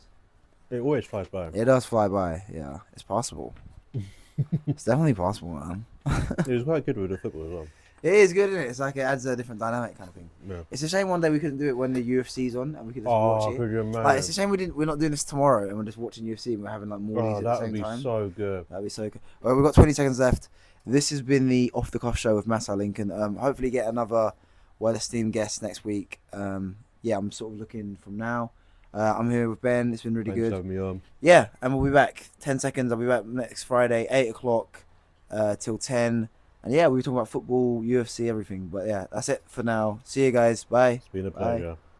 It always flies by. It does fly by, yeah. It's possible. It's definitely possible, man. It was quite good with the football as well. It is good, isn't it? It's like it adds a different dynamic kind of thing. Yeah. It's a shame one day we couldn't do it when the UFC's on and we could just Oh, watch it. could you imagine? Like, it's a shame we're not doing this tomorrow and we're just watching UFC and we're having like more at the same time. That would be so good. That'd be so good. Well, we've got 20 seconds left. This has been the Off the Cuff show with Masai Lincoln. Hopefully get another well-esteemed guest next week. Yeah, I'm sort of looking from now. I'm here with Ben. It's been really Thanks good. for having me on. Yeah, and we'll be back 10 seconds. I'll be back next Friday, 8 o'clock till 10. And yeah, we'll be talking about football, UFC, everything. But yeah, that's it for now. See you guys. Bye. It's been a Bye. pleasure.